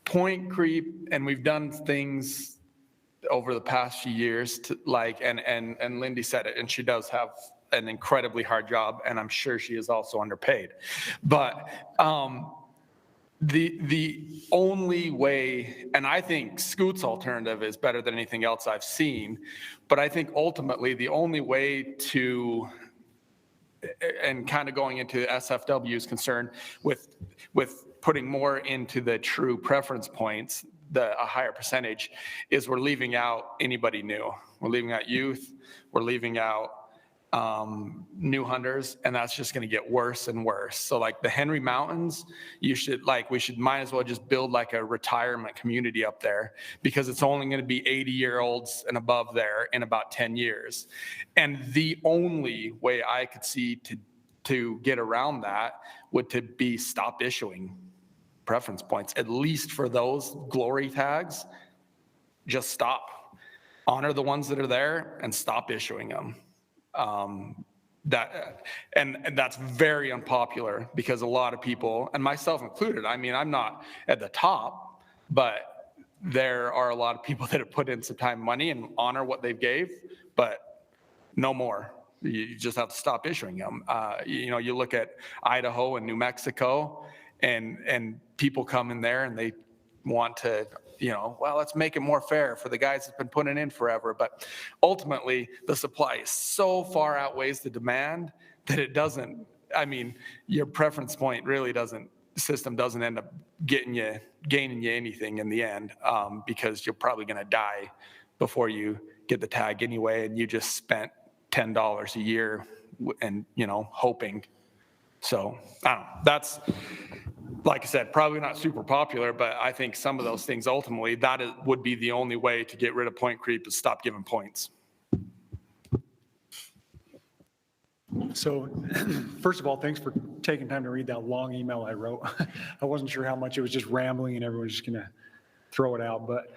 Point creep, and we've done things over the past few years to and Lindy said it, and she does have an incredibly hard job, and I'm sure she is also underpaid. But the only way, and I think Scoot's alternative is better than anything else I've seen, but I think ultimately the only way to, and kind of going into SFW's concern with putting more into the true preference points, a higher percentage, is we're leaving out anybody new. We're leaving out youth, we're leaving out new hunters, and that's just going to get worse and worse. So like the Henry Mountains, might as well just build like a retirement community up there, because it's only going to be 80-year-olds and above there in about 10 years. And the only way I could see to get around that would to be stop issuing preference points, at least for those glory tags. Just stop, honor the ones that are there and stop issuing them. That's very unpopular because a lot of people, and myself included, I mean, I'm not at the top, but there are a lot of people that have put in some time and money and honor what they gave, but no more. You just have to stop issuing them. You look at Idaho and New Mexico, and people come in there and they want to, let's make it more fair for the guys that's been putting in forever. But ultimately, the supply so far outweighs the demand that it doesn't, your preference point really system doesn't end up gaining you anything in the end, because you're probably going to die before you get the tag anyway, and you just spent $10 a year and, hoping. So I don't know. That's, like I said, probably not super popular, but I think some of those things ultimately, would be the only way to get rid of point creep is stop giving points. So first of all, thanks for taking time to read that long email I wrote. I wasn't sure how much it was just rambling and everyone's just going to throw it out. But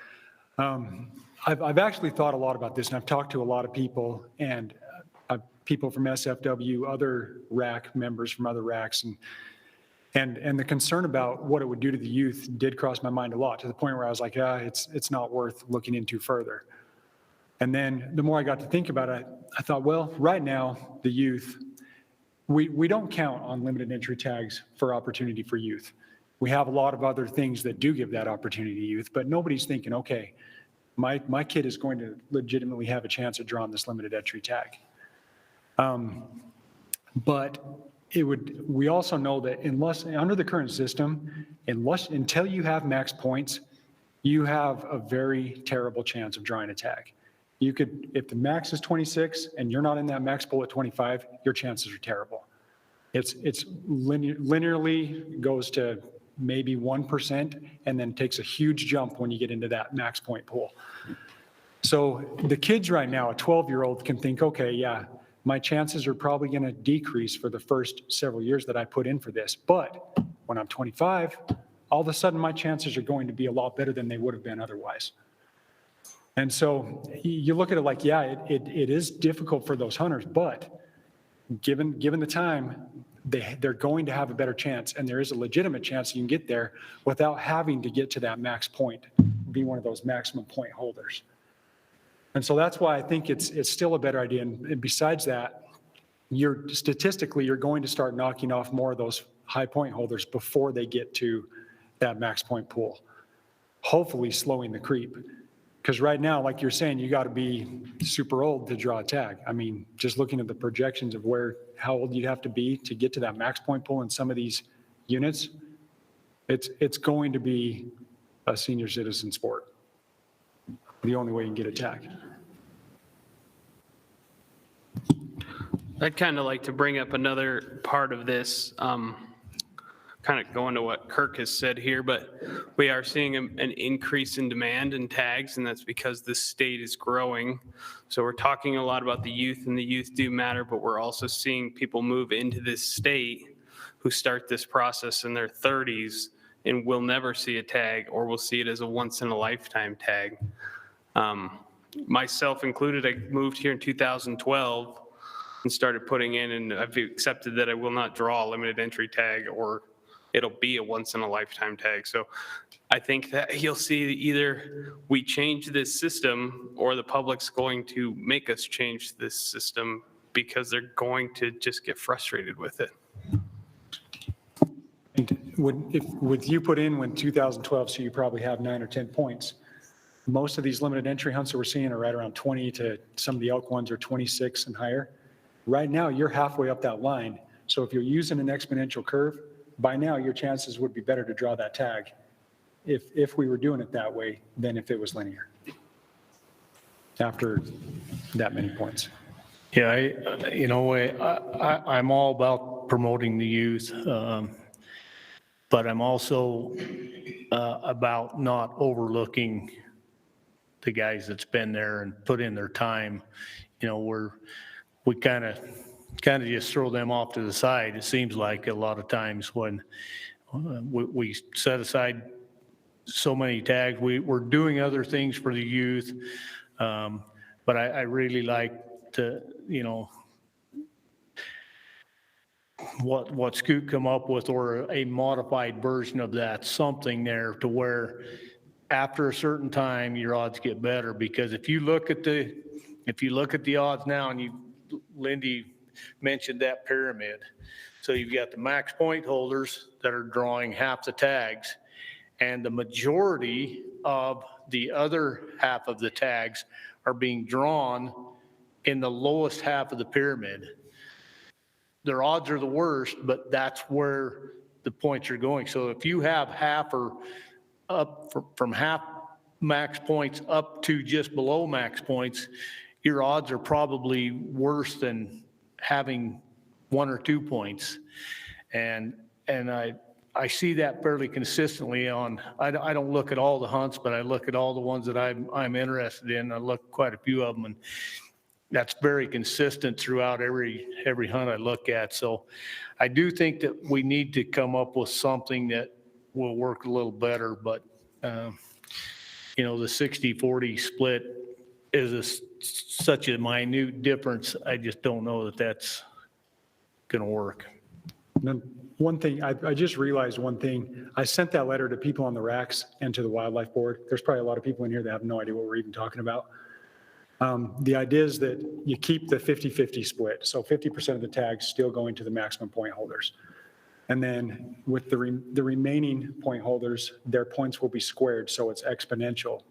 I've actually thought a lot about this, and I've talked to a lot of people, and people from SFW, other RAC members from other RACs, and the concern about what it would do to the youth did cross my mind a lot, to the point where I was like, it's not worth looking into further. And then the more I got to think about it, I thought, well, right now, the youth, we don't count on limited entry tags for opportunity for youth. We have a lot of other things that do give that opportunity to youth, but nobody's thinking, okay, my kid is going to legitimately have a chance at drawing this limited entry tag. But we also know that under the current system, until you have max points, you have a very terrible chance of drawing a tag. If the max is 26 and you're not in that max pool at 25, your chances are terrible. It's linearly goes to maybe 1% and then takes a huge jump when you get into that max point pool. So the kids right now, a 12-year-old can think, okay, yeah, my chances are probably going to decrease for the first several years that I put in for this. But when I'm 25, all of a sudden my chances are going to be a lot better than they would have been otherwise. And so you look at it like, yeah, it is difficult for those hunters, but given the time, they're going to have a better chance, and there is a legitimate chance you can get there without having to get to that max point, be one of those maximum point holders. And so that's why I think it's still a better idea. And besides that, statistically, you're going to start knocking off more of those high point holders before they get to that max point pool, hopefully slowing the creep. Because right now, like you're saying, you got to be super old to draw a tag. I mean, just looking at the projections of how old you'd have to be to get to that max point pool in some of these units, it's going to be a senior citizen sport. The only way you can get a tag. I'd kind of like to bring up another part of this, kind of going to what Kirk has said here, but we are seeing an increase in demand in tags, and that's because the state is growing. So we're talking a lot about the youth, and the youth do matter, but we're also seeing people move into this state who start this process in their 30s and will never see a tag, or will see it as a once-in-a-lifetime tag. Myself included, I moved here in 2012 and started putting in, and I've accepted that I will not draw a limited entry tag, or it'll be a once-in-a-lifetime tag. So I think that you'll see either we change this system, or the public's going to make us change this system, because they're going to just get frustrated with it. And with you put in when 2012, so you probably have 9 or 10 points. Most of these limited entry hunts that we're seeing are right around 20 to some of the elk ones are 26 and higher. Right now, you're halfway up that line. So if you're using an exponential curve, by now your chances would be better to draw that tag if we were doing it that way than if it was linear after that many points. Yeah, I'm all about promoting the youth, but I'm also about not overlooking the guys that's been there and put in their time. We kind of just throw them off to the side. It seems like a lot of times when we set aside so many tags, we're doing other things for the youth. But I really like to, what Scoot come up with, or a modified version of that, something there to where after a certain time, your odds get better. Because if you look at the odds now, and Lindy mentioned that pyramid. So you've got the max point holders that are drawing half the tags, and the majority of the other half of the tags are being drawn in the lowest half of the pyramid. Their odds are the worst, but that's where the points are going. So if you have half or up from half max points up to just below max points, your odds are probably worse than having 1 or 2 points. And I see that fairly consistently on, I don't look at all the hunts, but I look at all the ones that I'm interested in. I look quite a few of them, and that's very consistent throughout every hunt I look at. So I do think that we need to come up with something that will work a little better, but the 60-40 split is such a minute difference. I just don't know that that's going to work. And then one thing, I just realized one thing. I sent that letter to people on the RACs and to the Wildlife Board. There's probably a lot of people in here that have no idea what we're even talking about. The idea is that you keep the 50-50 split. So 50% of the tags still going to the maximum point holders. And then with the remaining point holders, their points will be squared, so it's exponential.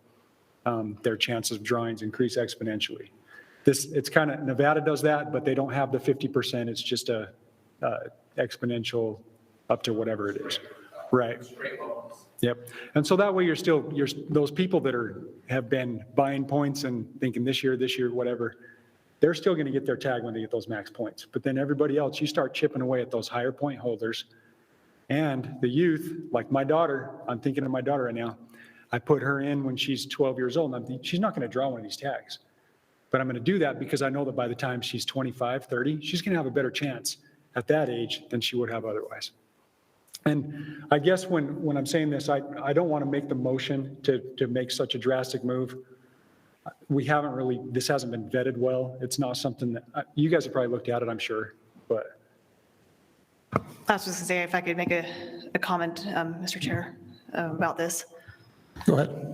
Their chances of drawings increase exponentially. It's kind of, Nevada does that, but they don't have the 50%. It's just a exponential up to whatever it is. Right. Yep. And so that way you're those people that have been buying points and thinking this year, whatever, they're still going to get their tag when they get those max points. But then everybody else, you start chipping away at those higher point holders. And the youth, like my daughter, I'm thinking of my daughter right now. I put her in when she's 12 years old, and I'm thinking, she's not going to draw one of these tags. But I'm going to do that because I know that by the time she's 25, 30, she's going to have a better chance at that age than she would have otherwise. And I guess when I'm saying this, I don't want to make the motion to make such a drastic move. This hasn't been vetted well. It's not something that, you guys have probably looked at it, I'm sure, but. I was just going to say, if I could make a comment, Mr. Chair, about this. Go ahead.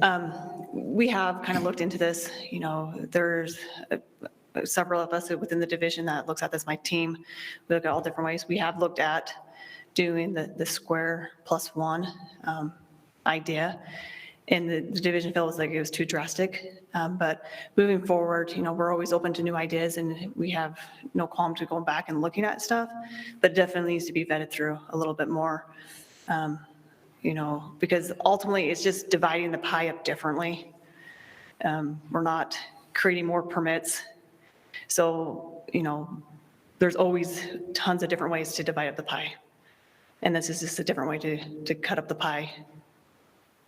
We have kind of looked into this. There's several of us within the division that looks at this. My team, we look at all different ways. We have looked at doing the square +1 idea. And the division feels like it was too drastic. But moving forward, we're always open to new ideas, and we have no qualm to going back and looking at stuff, but it definitely needs to be vetted through a little bit more. Because ultimately it's just dividing the pie up differently. We're not creating more permits. So, there's always tons of different ways to divide up the pie. And this is just a different way to cut up the pie,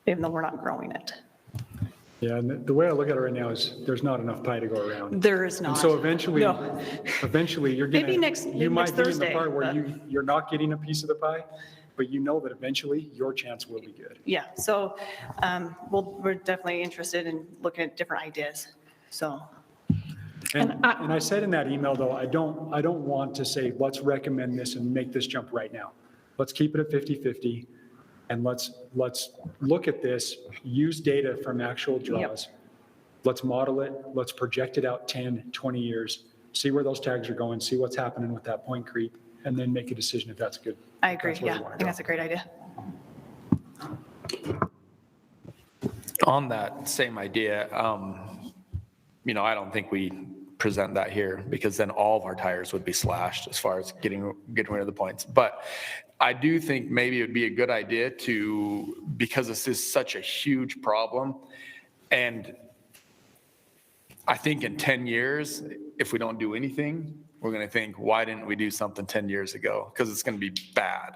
even though we're not growing it. Yeah, and the way I look at it right now is there's not enough pie to go around. There is not. And so eventually you're going to, you might be in the Thursday, part where you're not getting a piece of the pie, but you know that eventually your chance will be good. Yeah, so we're definitely interested in looking at different ideas, so. And I said in that email, though, I don't want to say, let's recommend this and make this jump right now. Let's keep it at 50-50, and let's look at this, use data from actual draws. Yep. Let's model it. Let's project it out 10, 20 years, see where those tags are going, see what's happening with that point creep, and then make a decision if that's good. I agree. Yeah, I think that's a great idea. On that same idea, I don't think we present that here because then all of our tires would be slashed as far as getting rid of the points. But I do think maybe it would be a good idea because this is such a huge problem. And I think in 10 years, if we don't do anything, we're going to think, why didn't we do something 10 years ago? Because it's going to be bad.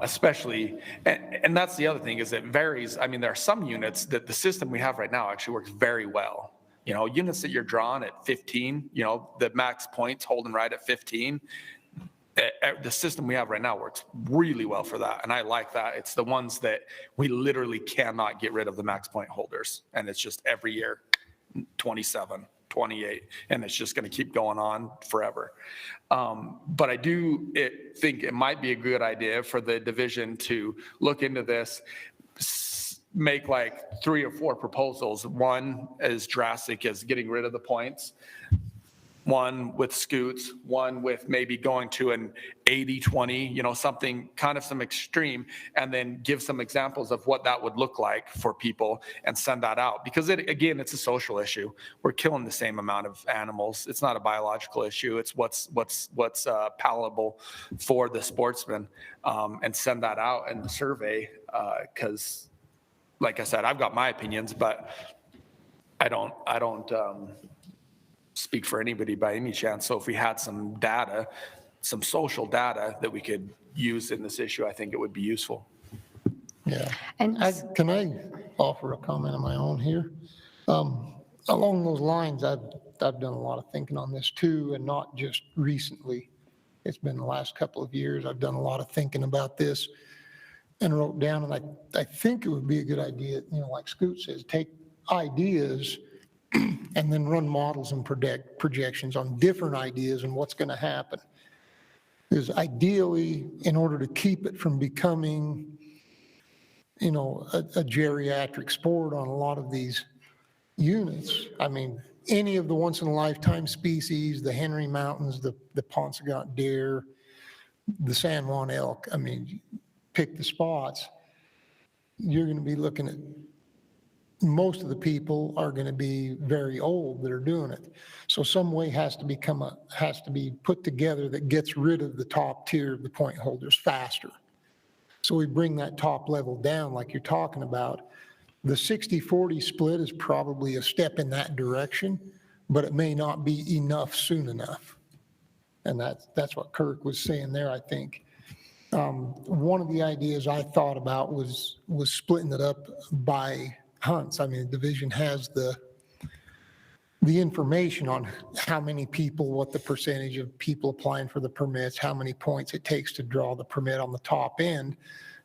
Especially, and that's the other thing is it varies. I mean, there are some units that the system we have right now actually works very well. Units that you're drawing at 15, the max points holding right at 15, the system we have right now works really well for that. And I like that. It's the ones that we literally cannot get rid of the max point holders. And it's just every year, 27, 28, and it's just going to keep going on forever. But I do think it might be a good idea for the division to look into this, make like 3 or 4 proposals. One as drastic as getting rid of the points, one with scoots, one with maybe going to an 80-20, something kind of some extreme, and then give some examples of what that would look like for people and send that out. Because again, it's a social issue. We're killing the same amount of animals. It's not a biological issue. It's what's palatable for the sportsman, and send that out in the survey. Because like I said, I've got my opinions, but I don't speak for anybody by any chance. So if we had some data, some social data that we could use in this issue, I think it would be useful. Yeah. And Can I offer a comment of my own here? Along those lines, I've done a lot of thinking on this too, and not just recently. It's been the last couple of years. I've done a lot of thinking about this and wrote down, and I think it would be a good idea, like Scoot says, take ideas and then run models and projections on different ideas and what's going to happen. Because ideally, in order to keep it from becoming a geriatric sport on a lot of these units. I mean, any of the once-in-a-lifetime species, the Henry Mountains, the Paunsaugunt deer, the San Juan elk, I mean, pick the spots, you're going to be looking at, most of the people are going to be very old that are doing it. So some way has to be put together that gets rid of the top tier of the point holders faster. So we bring that top level down like you're talking about. The 60-40 split is probably a step in that direction, but it may not be enough soon enough. And that's what Kirk was saying there, I think. One of the ideas I thought about was splitting it up by hunts. I mean, the division has the information on how many people, what the percentage of people applying for the permits, how many points it takes to draw the permit on the top end.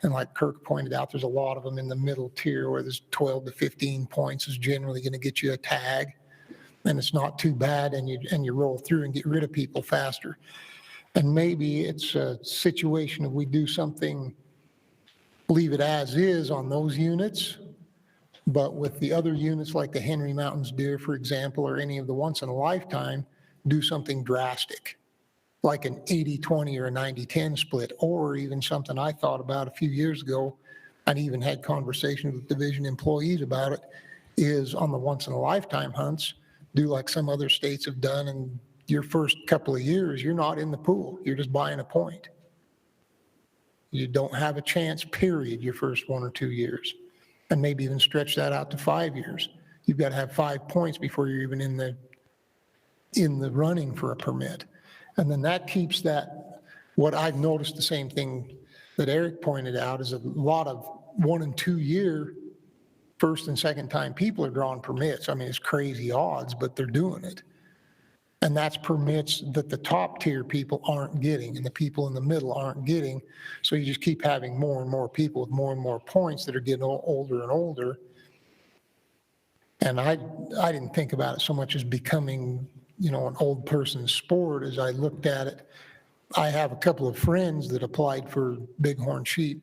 And like Kirk pointed out, there's a lot of them in the middle tier where there's 12 to 15 points is generally going to get you a tag. And it's not too bad, and you roll through and get rid of people faster. And maybe it's a situation if we do something, leave it as is on those units, but with the other units like the Henry Mountains deer, for example, or any of the once in a lifetime, do something drastic, like an 80-20 or a 90-10 split, or even something I thought about a few years ago, and even had conversations with division employees about it, is on the once in a lifetime hunts, do like some other states have done, and your first couple of years, you're not in the pool, you're just buying a point. You don't have a chance, period, your first 1 or 2 years. And maybe even stretch that out to 5 years. You've got to have 5 points before you're even in the running for a permit. And then that keeps that, what I've noticed, the same thing that Eric pointed out, is a lot of 1 and 2 year first and second time people are drawing permits. I mean, it's crazy odds, but they're doing it. And that's permits that the top tier people aren't getting and the people in the middle aren't getting. So you just keep having more and more people with more and more points that are getting older and older. And I didn't think about it so much as becoming, an old person's sport as I looked at it. I have a couple of friends that applied for bighorn sheep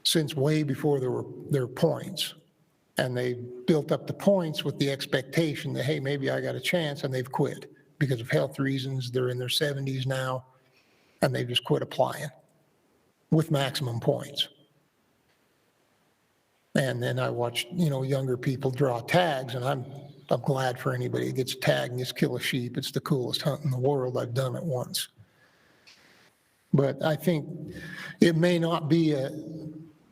since way before there were points. And they built up the points with the expectation that, hey, maybe I got a chance, and they've quit because of health reasons. They're in their 70s now, and they've just quit applying with maximum points. And then I watched, younger people draw tags, and I'm glad for anybody that gets tagged and gets kill a sheep. It's the coolest hunt in the world. I've done it once. But I think it may not be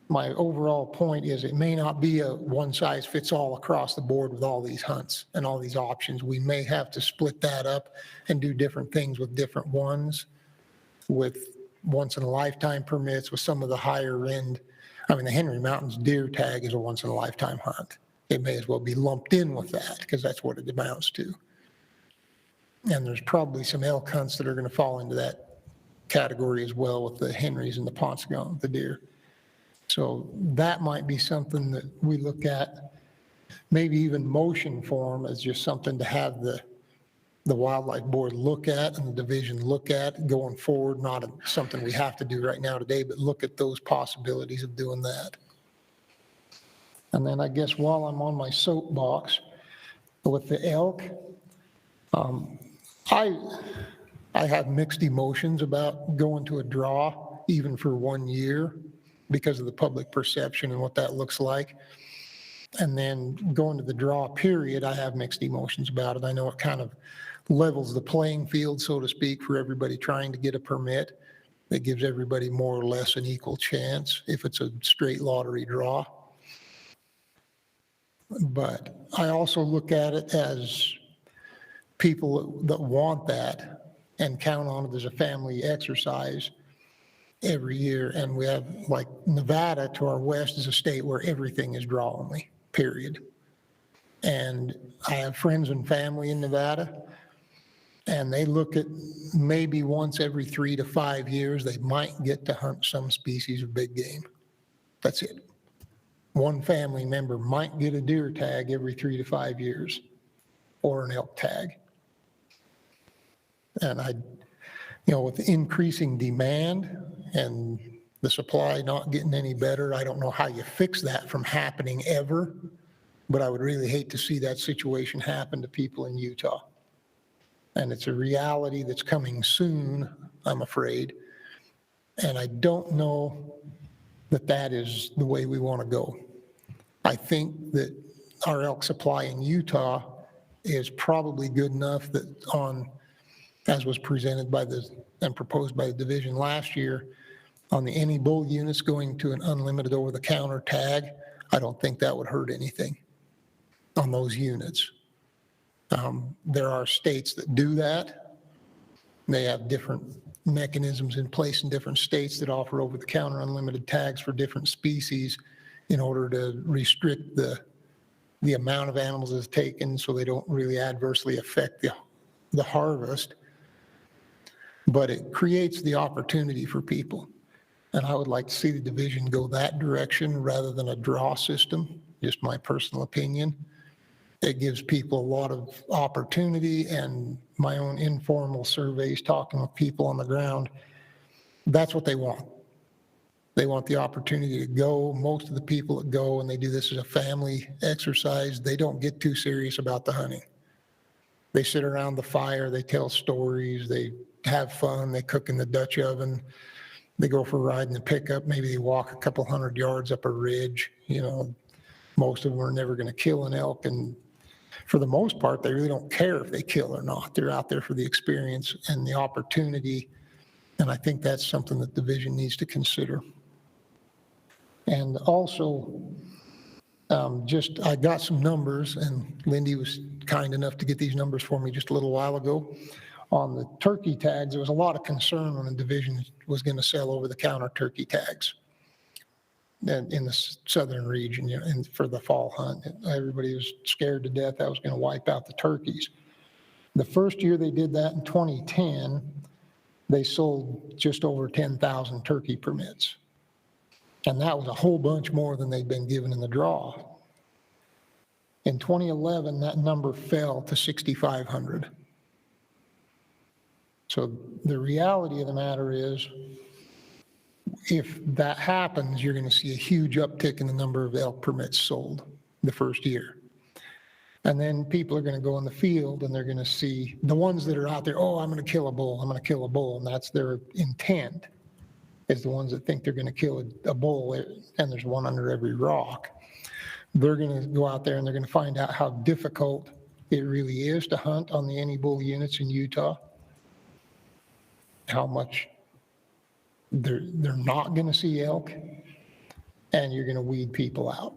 my overall point is it may not be a one size fits all across the board with all these hunts and all these options. We may have to split that up and do different things with different ones, with once in a lifetime permits, with some of the higher end. I mean, the Henry Mountains deer tag is a once in a lifetime hunt. It may as well be lumped in with that because that's what it amounts to. And there's probably some elk hunts that are going to fall into that category as well with the Henrys and the Paunsaugunt, the deer. So that might be something that we look at, maybe even motion form as just something to have the wildlife board look at and the division look at going forward, not something we have to do right now today, but look at those possibilities of doing that. And then I guess while I'm on my soapbox with the elk, I have mixed emotions about going to a draw even for 1 year, because of the public perception and what that looks like. And then going to the draw period, I have mixed emotions about it. I know it kind of levels the playing field, so to speak, for everybody trying to get a permit. It gives everybody more or less an equal chance if it's a straight lottery draw. But I also look at it as people that want that and count on it as a family exercise every year. And we have, like, Nevada to our west is a state where everything is draw only, period. And I have friends and family in Nevada, and they look at maybe once every 3 to 5 years, they might get to hunt some species of big game. That's it. One family member might get a deer tag every 3 to 5 years, or an elk tag. And with the increasing demand and the supply not getting any better, I don't know how you fix that from happening ever, but I would really hate to see that situation happen to people in Utah. And it's a reality that's coming soon, I'm afraid. And I don't know that that is the way we want to go. I think that our elk supply in Utah is probably good enough that as was presented and proposed by the division last year, on the any bull units going to an unlimited over-the-counter tag, I don't think that would hurt anything on those units. There are states that do that. They have different mechanisms in place in different states that offer over-the-counter unlimited tags for different species in order to restrict the amount of animals that's taken so they don't really adversely affect the harvest. But it creates the opportunity for people. And I would like to see the division go that direction rather than a draw system, just my personal opinion. It gives people a lot of opportunity, and my own informal surveys talking with people on the ground, that's what they want. They want the opportunity to go. Most of the people that go and they do this as a family exercise, they don't get too serious about the hunting. They sit around the fire, they tell stories, they have fun, they cook in the Dutch oven, they go for a ride in the pickup, maybe they walk a couple 100 yards up a ridge. Most of them are never going to kill an elk, and for the most part, they really don't care if they kill or not. They're out there for the experience and the opportunity, and I think that's something that the division needs to consider. And also, I got some numbers, and Lindy was kind enough to get these numbers for me just a little while ago. On the turkey tags, there was a lot of concern when the division was going to sell over-the-counter turkey tags in the southern region, and for the fall hunt. Everybody was scared to death that was going to wipe out the turkeys. The first year they did that in 2010, they sold just over 10,000 turkey permits. And that was a whole bunch more than they'd been given in the draw. In 2011, that number fell to 6,500. So the reality of the matter is, if that happens, you're going to see a huge uptick in the number of elk permits sold the first year. And then people are going to go in the field and they're going to see the ones that are out there, oh, I'm going to kill a bull, I'm going to kill a bull. And that's their intent, is the ones that think they're going to kill a bull, and there's one under every rock. They're going to go out there and they're going to find out how difficult it really is to hunt on the any bull units in Utah, how much they're not going to see elk, and you're going to weed people out.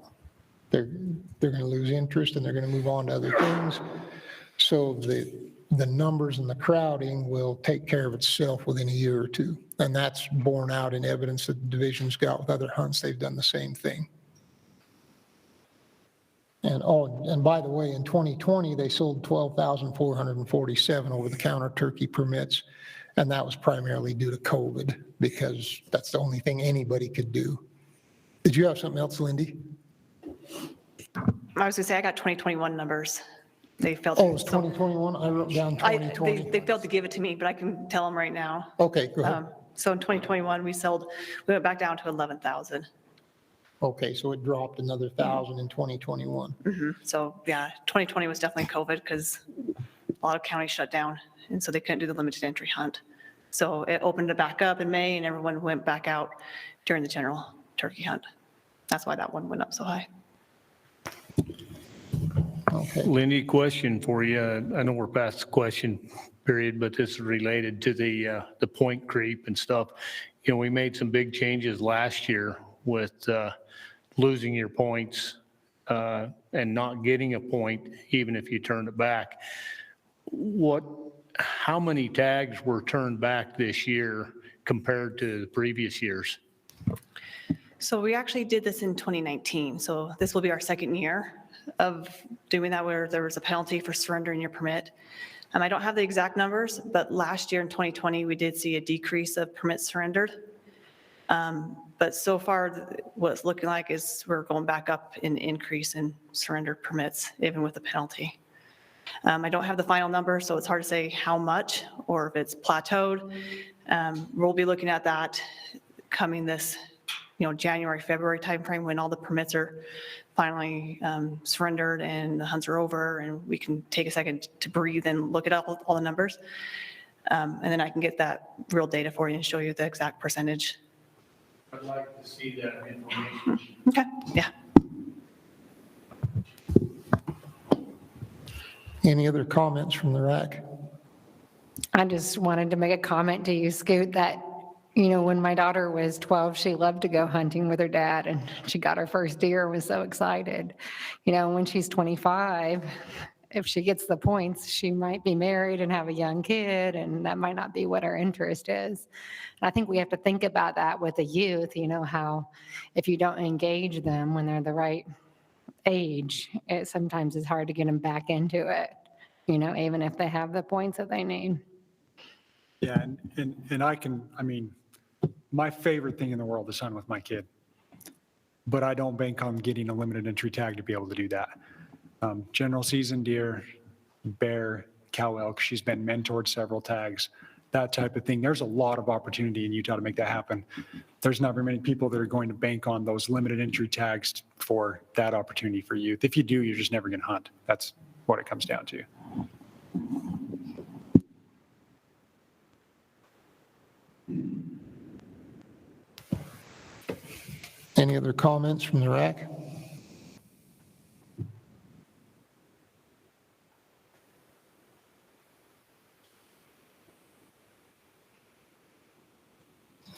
They're going to lose interest and they're going to move on to other things. So the numbers and the crowding will take care of itself within a year or two. And that's borne out in evidence that the division's got with other hunts. They've done the same thing. And by the way, in 2020, they sold 12,447 over-the-counter turkey permits. And that was primarily due to COVID, because that's the only thing anybody could do. Did you have something else, Lindy? I was going to say, I got 2021 numbers. They failed. Oh, it was 2021? I wrote down 2020. They failed to give it to me, but I can tell them right now. Okay, go ahead. So in 2021, we went back down to 11,000. Okay, so it dropped another 1,000 in 2021. So yeah, 2020 was definitely COVID, because a lot of counties shut down, and so they couldn't do the limited entry hunt. So it opened it back up in May, and everyone went back out during the general turkey hunt. That's why that one went up so high. Okay. Lindy, question for you. I know we're past the question period, but this is related to the point creep and stuff. We made some big changes last year with losing your points and not getting a point, even if you turned it back. how many tags were turned back this year compared to the previous years? So we actually did this in 2019, so this will be our second year of doing that, where there was a penalty for surrendering your permit. I don't have the exact numbers, but last year in 2020, we did see a decrease of permits surrendered. But so far, what it's looking like is we're going back up in increase in surrendered permits, even with the penalty. I don't have the final number, so it's hard to say how much or if it's plateaued. We'll be looking at that coming this, January, February timeframe, when all the permits are finally surrendered and the hunts are over, and we can take a second to breathe and look at all the numbers. And then I can get that real data for you and show you the exact percentage. I'd like to see that information. Okay, yeah. Any other comments from the RAC? I just wanted to make a comment to you, Scoot, that, when my daughter was 12, she loved to go hunting with her dad, and she got her first deer and was so excited. When she's 25, if she gets the points, she might be married and have a young kid, and that might not be what her interest is. And I think we have to think about that with the youth, how if you don't engage them when they're the right age, it sometimes is hard to get them back into it, even if they have the points that they need. Yeah, and my favorite thing in the world is hunting with my kid, but I don't bank on getting a limited entry tag to be able to do that. General season deer, bear, cow elk, she's been mentored several tags, that type of thing. There's a lot of opportunity in Utah to make that happen. There's not very many people that are going to bank on those limited entry tags for that opportunity for youth. If you do, you're just never going to hunt. That's what it comes down to. Any other comments from the RAC?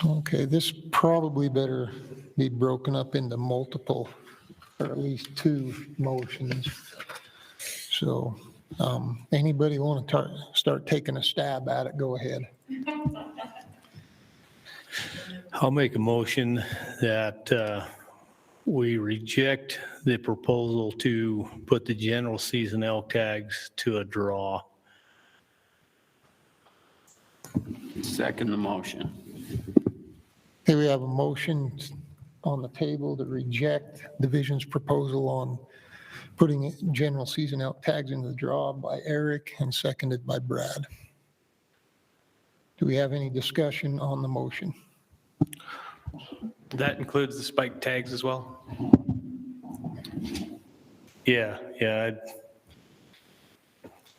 Okay, this probably better be broken up into multiple, or at least two motions. So anybody want to start taking a stab at it, go ahead. I'll make a motion that we reject the proposal to put the general season elk tags to a draw. Second the motion. Okay, we have a motion on the table to reject division's proposal on putting general season elk tags into the draw by Eric and seconded by Brad. Do we have any discussion on the motion? That includes the spike tags as well? Yeah.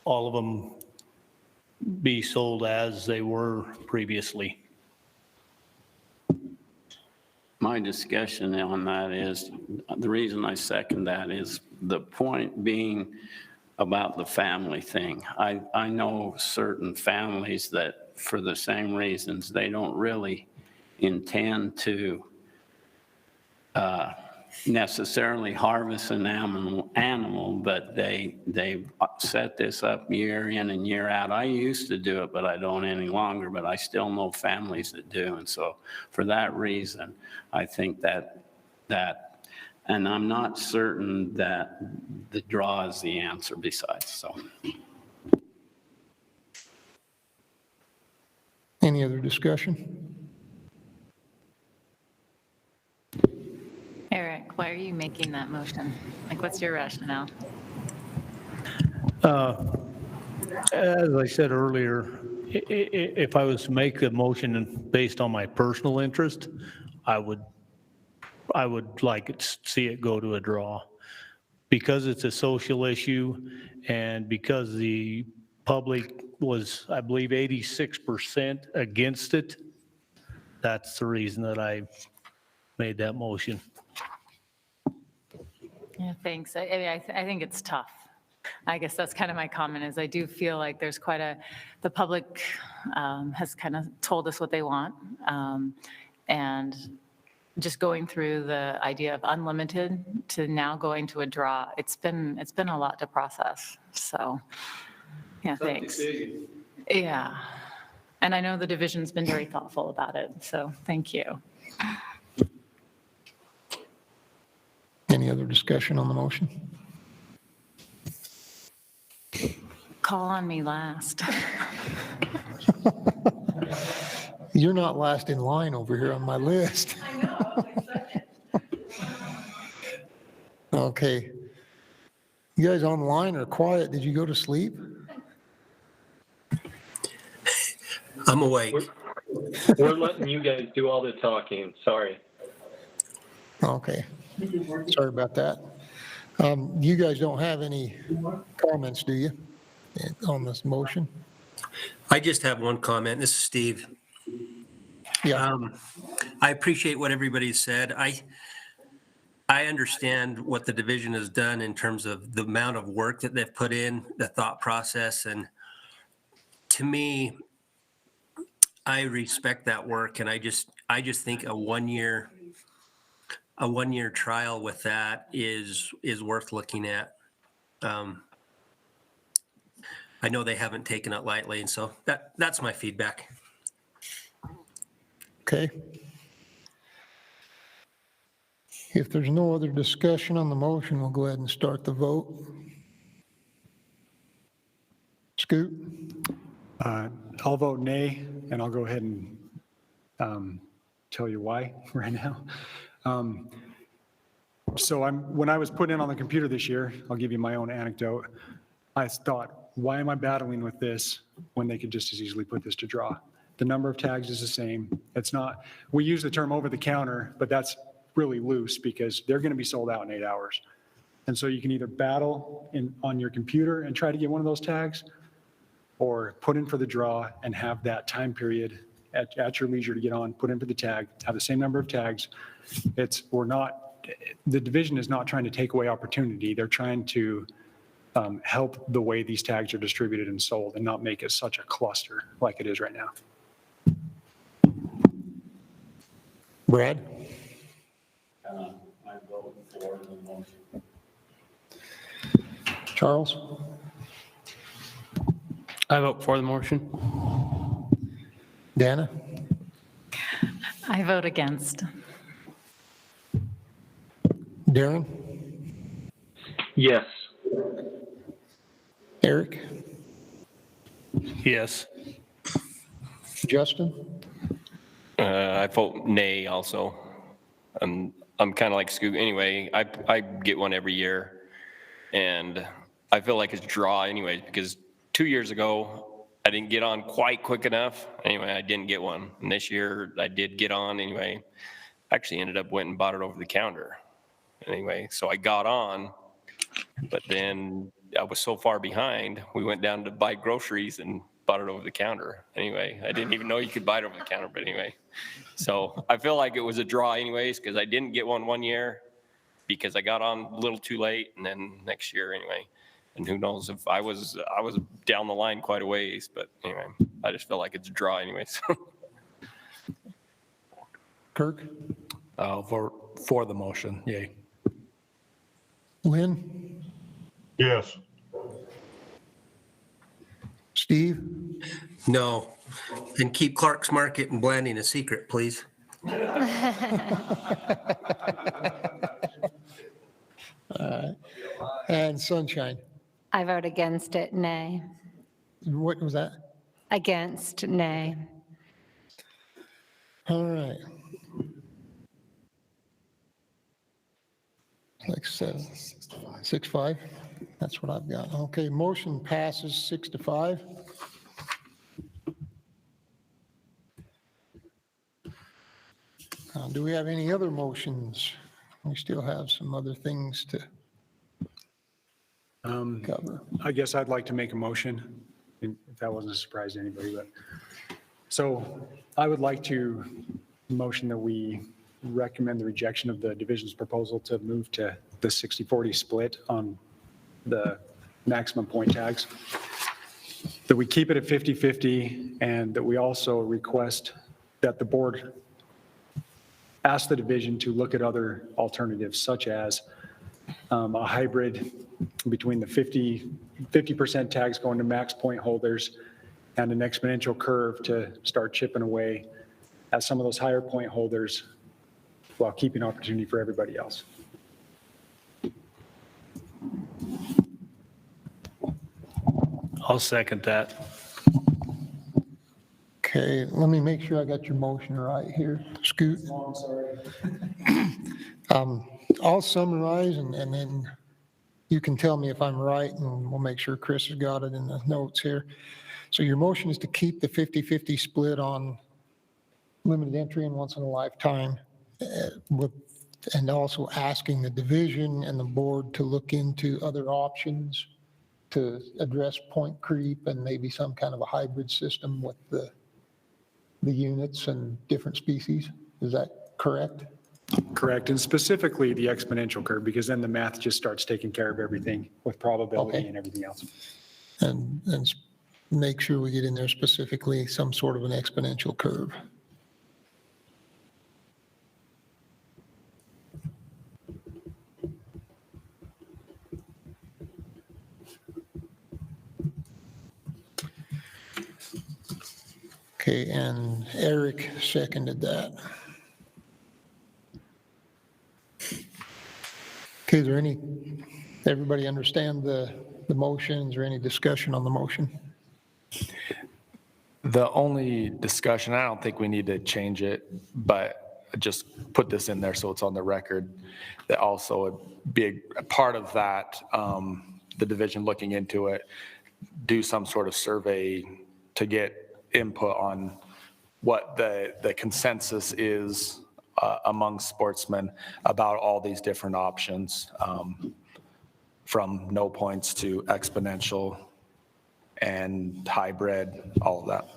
All of them be sold as they were previously. My discussion on that is, the reason I second that is the point being about the family thing. I know certain families that, for the same reasons, they don't really intend to necessarily harvest an animal, but they set this up year in and year out. I used to do it, but I don't any longer, but I still know families that do. And so for that reason, I think that, and I'm not certain that the draw is the answer besides, so. Any other discussion? Eric, why are you making that motion? What's your rationale? As I said earlier, if I was to make the motion based on my personal interest, I would like to see it go to a draw. Because it's a social issue and because the public was, I believe, 86% against it, that's the reason that I made that motion. Yeah, thanks. I think it's tough. I guess that's kind of my comment, is I do feel like there's the public has kind of told us what they want. And just going through the idea of unlimited to now going to a draw, it's been a lot to process. So Yeah, thanks. Yeah. And I know the division's been very thoughtful about it, so thank you. Any other discussion on the motion? Call on me last. You're not last in line over here on my list. I know. Okay. You guys online are quiet. Did you go to sleep? I'm awake. We're letting you guys do all the talking. Sorry. Okay. Sorry about that. You guys don't have any comments, do you, on this motion? I just have one comment. This is Steve. Yeah. I appreciate what everybody said. I understand what the division has done in terms of the amount of work that they've put in, the thought process, and to me, I respect that work, and I just think a one-year trial with that is worth looking at. I know they haven't taken it lightly, and so that's my feedback. Okay. If there's no other discussion on the motion, we'll go ahead and start the vote. Scoot? I'll vote nay, and I'll go ahead and tell you why right now. So when I was put in on the computer this year, I'll give you my own anecdote. I thought, why am I battling with this when they could just as easily put this to draw? The number of tags is the same. It's not, we use the term over the counter, but that's really loose because they're going to be sold out in 8 hours. And so you can either battle on your computer and try to get one of those tags, or put in for the draw and have that time period at your leisure to get on, put in for the tag, have the same number of tags. The division is not trying to take away opportunity. They're trying to help the way these tags are distributed and sold and not make it such a cluster like it is right now. Brad? I vote for the motion. Charles? I vote for the motion. Dana? I vote against. Darren? Yes. Eric? Yes. Justin? I vote nay also. I'm kind of like Scoot. Anyway, I get one every year, and I feel like it's a draw anyways, because 2 years ago, I didn't get on quite quick enough. Anyway, I didn't get one. And this year, I did get on anyway. Actually ended up went and bought it over the counter. Anyway, so I got on, but then I was so far behind, we went down to buy groceries and bought it over the counter. Anyway, I didn't even know you could buy it over the counter, but anyway. So I feel like it was a draw anyways, because I didn't get one year because I got on a little too late, and then next year anyway. And who knows if I was down the line quite a ways, but anyway, I just feel like it's a draw anyways. Kirk? I'll vote for the motion. Yay. Lynn? Yes. Steve? No. And keep Clark's Market and Blanding a secret, please. And Sunshine? I vote against it, nay. What was that? Against, nay. All right. Like 6-5. That's what I've got. Okay, motion passes 6-5. Do we have any other motions? We still have some other things to cover. I guess I'd like to make a motion, if that wasn't a surprise to anybody, but. So I would like to motion that we recommend the rejection of the division's proposal to move to the 60-40 split on the maximum point tags, that we keep it at 50-50, and that we also request that the board ask the division to look at other alternatives, such as a hybrid between the 50% tags going to max point holders and an exponential curve to start chipping away at some of those higher point holders while keeping opportunity for everybody else. I'll second that. Okay, let me make sure I got your motion right here. Scoot. Oh, I'm sorry. I'll summarize and then you can tell me if I'm right and we'll make sure Chris has got it in the notes here. So your motion is to keep the 50-50 split on limited entry and once in a lifetime, and also asking the division and the board to look into other options to address point creep and maybe some kind of a hybrid system with the units and different species. Is that correct? Correct, and specifically the exponential curve, because then the math just starts taking care of everything with probability Okay. and everything else. And make sure we get in there specifically some sort of an exponential curve. Okay, and Eric seconded that. Okay, is there any, everybody understand the motion? Is there any discussion on the motion? The only discussion, I don't think we need to change it, but just put this in there so it's on the record, that also a big part of that, the division looking into it, do some sort of survey to get input on what the consensus is among sportsmen about all these different options, from no points to exponential and hybrid, all of that.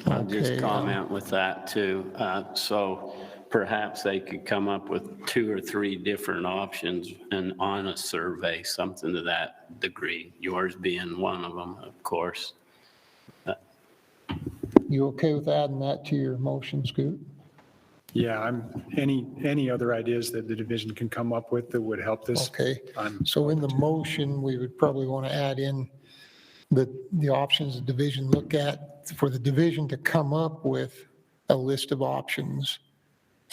I'll just Okay, comment with that too. So perhaps they could come up with 2 or 3 different options and on a survey, something to that degree, yours being one of them, of course. You okay with adding that to your motion, Scoot? Yeah, any other ideas that the division can come up with that would help this? Okay, so in the motion, we would probably want to add in the options the division look at, for the division to come up with a list of options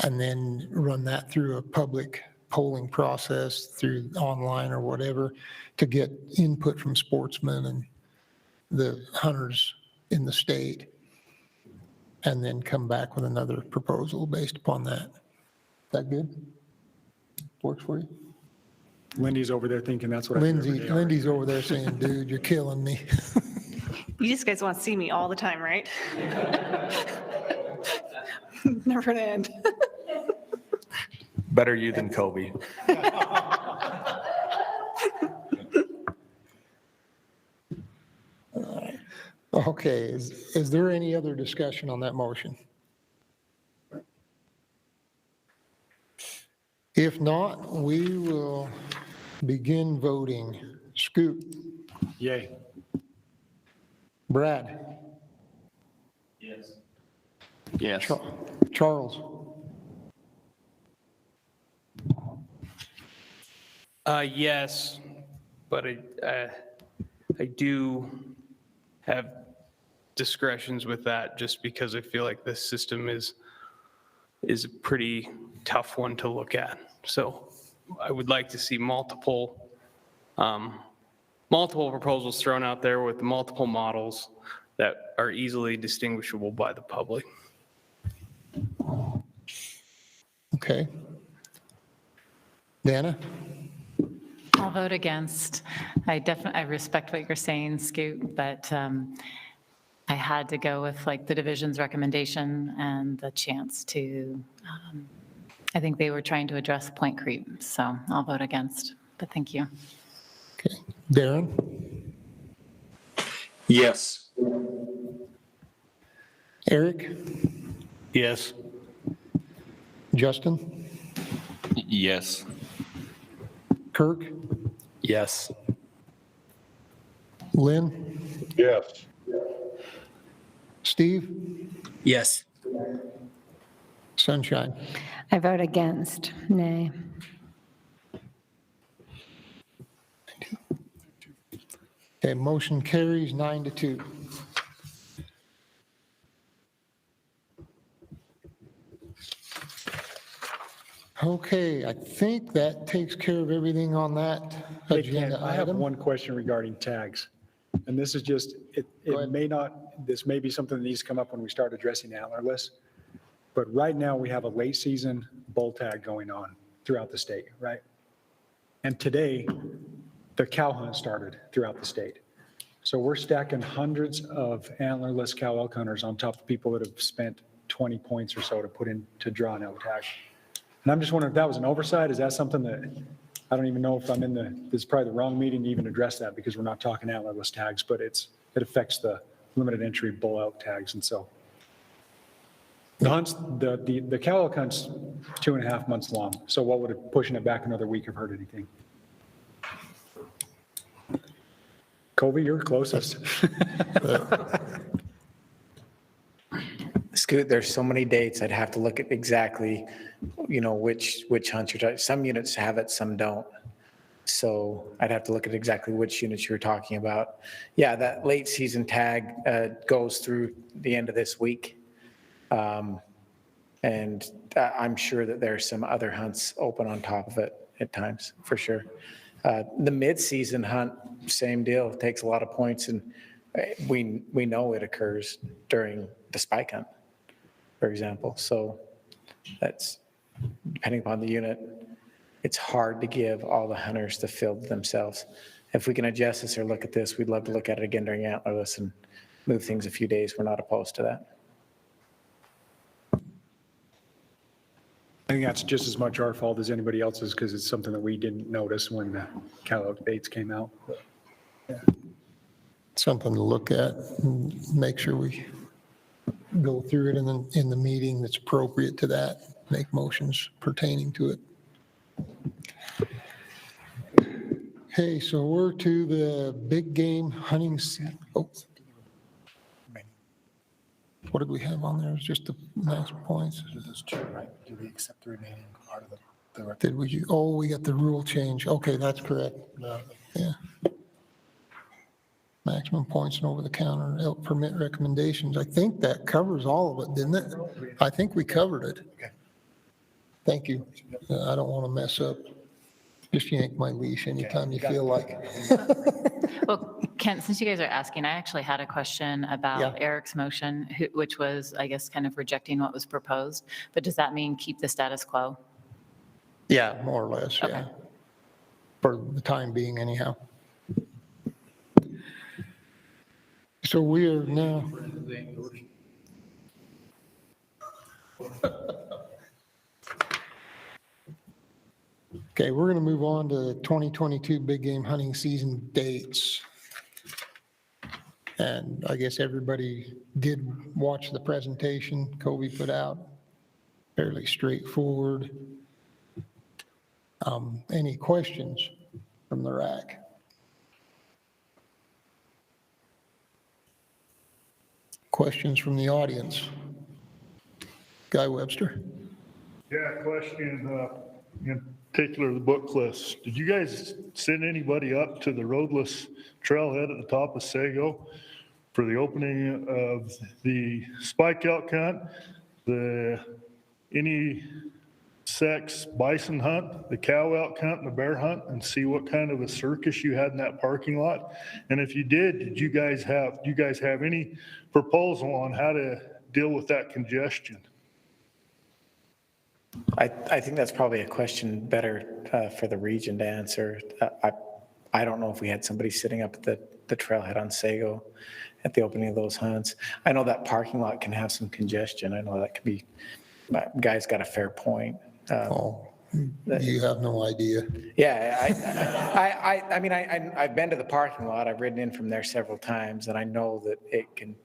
and then run that through a public polling process through online or whatever to get input from sportsmen and the hunters in the state, and then come back with another proposal based upon that. Is that good? Works for you? Lindy's over there thinking that's what I do every day already. Lindy's over there saying, dude, you're killing me. You just guys want to see me all the time, right? Never gonna end. Better you than Kobe. Okay, is there any other discussion on that motion? If not, we will begin voting. Scoot, Yay. Brad, Yes. Yes. Charles, Yes, but I do have discretions with that just because I feel like this system is a pretty tough one to look at. So I would like to see multiple proposals thrown out there with multiple models that are easily distinguishable by the public. okay. Dana? I'll vote against. I respect what you're saying, Scoot, but I had to go with like the division's recommendation and the chance to, I think they were trying to address point creep, so I'll vote against, but thank you. Okay. Darren? Yes. Eric? Yes. Justin? Yes. Kirk? Yes. Lynn? Yes. Steve? Yes. Sunshine. I vote against, nay. Okay, motion carries 9-2. Okay, I think that takes care of everything on that Hey, Ken, agenda I have item. one question regarding tags. And this is just, it may not, this may be something that needs to come up when we start addressing antlerless. But right now, we have a late season bull tag going on throughout the state, right? And today, the cow hunt started throughout the state. So we're stacking hundreds of antlerless cow elk hunters on top of people that have spent 20 points or so to put in to draw an elk tag. And I'm just wondering if that was an oversight. Is that something that, I don't even know if I'm in the, this is probably the wrong meeting to even address that because we're not talking antlerless tags, but it affects the limited entry bull elk tags. And so the hunts, the cow elk hunt's 2.5 months long. So what would it, pushing it back another week have hurt anything? Kobe, you're closest. Scoot, there's so many dates, I'd have to look at exactly, which hunts you're talking. Some units have it, some don't. So I'd have to look at exactly which units you're talking about. Yeah, that late season tag goes through the end of this week. And I'm sure that there's some other hunts open on top of it at times, for sure. The mid-season hunt, same deal. It takes a lot of points, and we know it occurs during the spike hunt, for example. So that's, depending upon the unit, it's hard to give all the hunters the field themselves. If we can adjust this or look at this, we'd love to look at it again during antlerless and move things a few days. We're not opposed to that. I think that's just as much our fault as anybody else's because it's something that we didn't notice when the cow elk dates came out. Yeah. Something to look at and make sure we go through it in the meeting that's appropriate to that, make motions pertaining to it. Okay, so we're to the big game hunting. Oh. What did we have on there? It was just the max points. Those two, right? Do we accept the remaining part of the Did we, oh, we got the rule change. Okay, that's correct. Yeah. Maximum points and over-the-counter elk permit recommendations. I think that covers all of it, didn't it? I think we covered it. Okay. Thank you. I don't want to mess up. Just yank my leash anytime you feel like it. Well, Kent, since you guys are asking, I actually had a question about Eric's motion, which was, I guess, kind of rejecting what was proposed. But does that mean keep the status quo? Yeah, more or less, yeah. Okay. For the time being anyhow. So we are now. Okay, we're going to move on to 2022 big game hunting season dates. And I guess everybody did watch the presentation Kobe put out. Fairly straightforward. Any questions from the RAC? Questions from the audience? Guy Webster. Yeah, question, in particular, the book list. Did you guys send anybody up to the roadless trailhead at the top of Sago for the opening of the spike elk hunt, any sex bison hunt, the cow elk hunt, and the bear hunt, and see what kind of a circus you had in that parking lot? And if you did you guys have any proposal on how to deal with that congestion? I think that's probably a question better for the region to answer. I don't know if we had somebody sitting up at the trailhead on Sago at the opening of those hunts. I know that parking lot can have some congestion. I know that could be, Guy's got a fair point. You have no idea. Yeah, I mean, I've been to the parking lot. I've ridden in from there several times, and I know that it can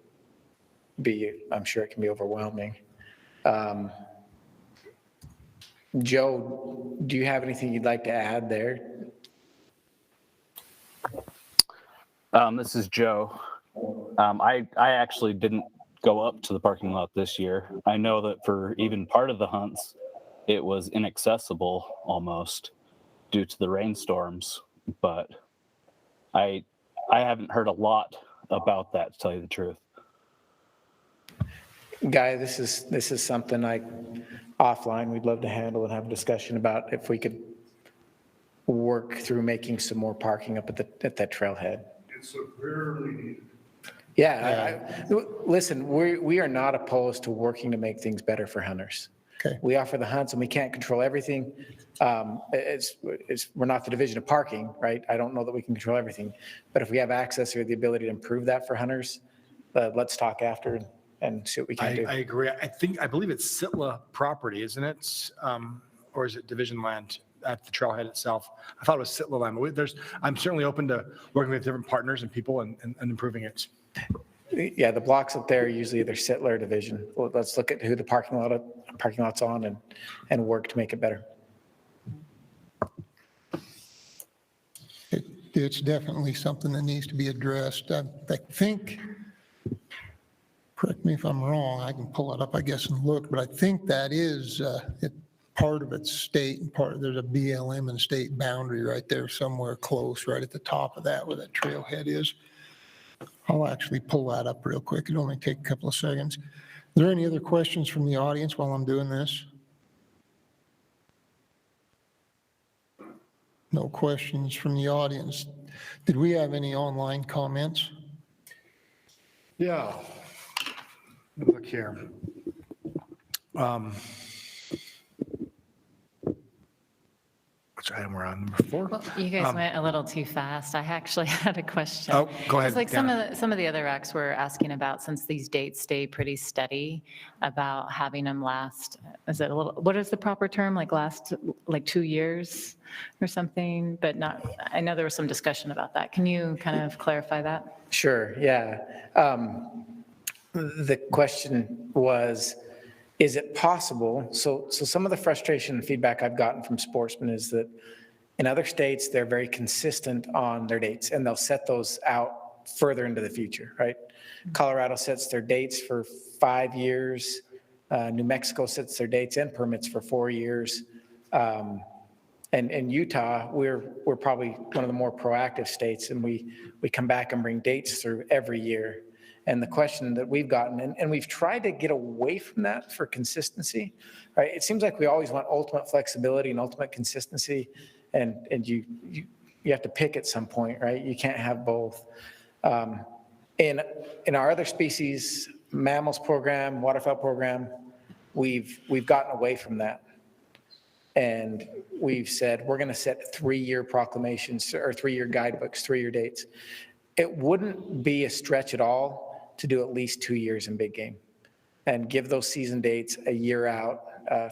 be, I'm sure it can be overwhelming. Joe, do you have anything you'd like to add there? This is Joe. I actually didn't go up to the parking lot this year. I know that for even part of the hunts, it was inaccessible almost due to the rainstorms, but I haven't heard a lot about that, to tell you the truth. Guy, this is something offline we'd love to handle and have a discussion about if we could work through making some more parking up at that trailhead. It's severely needed. Yeah, listen, we are not opposed to working to make things better for hunters. Okay. We offer the hunts and we can't control everything. We're not the division of parking, right? I don't know that we can control everything, but if we have access or the ability to improve that for hunters, let's talk after and see what we can do. I agree. I believe it's Sitla property, isn't it? Or is it division land at the trailhead itself? I thought it was Sitla land. But I'm certainly open to working with different partners and people and improving it. Yeah, the blocks up there are usually either Sitla or division. Well, let's look at who the parking lot's on and work to make it better. It's definitely something that needs to be addressed. I think, correct me if I'm wrong, I can pull it up, I guess, and look, but I think that is part of it's state and there's a BLM and state boundary right there somewhere close, right at the top of that where that trailhead is. I'll actually pull that up real quick. It'll only take a couple of seconds. Are there any other questions from the audience while I'm doing this? No questions from the audience. Did we have any online comments? Yeah. Look here. Which item we're on, number 4? Well, you guys went a little too fast. I actually had a question. Oh, go ahead. It's like some of the other RACs were asking about, since these dates stay pretty steady, about having them last, what is the proper term? Last 2 years or something, but not, I know there was some discussion about that. Can you kind of clarify that? Sure, yeah. The question was, is it possible? So some of the frustration and feedback I've gotten from sportsmen is that in other states, they're very consistent on their dates and they'll set those out further into the future, right? Colorado sets their dates for 5 years. New Mexico sets their dates and permits for 4 years. And Utah, we're probably one of the more proactive states, and we come back and bring dates through every year. And the question that we've gotten, and we've tried to get away from that for consistency, right? It seems like we always want ultimate flexibility and ultimate consistency, and you have to pick at some point, right? You can't have both. In our other species, mammals program, waterfowl program, we've gotten away from that. And we've said, we're going to set 3-year proclamations or 3-year guidebooks, 3-year dates. It wouldn't be a stretch at all to do at least 2 years in big game and give those season dates a year out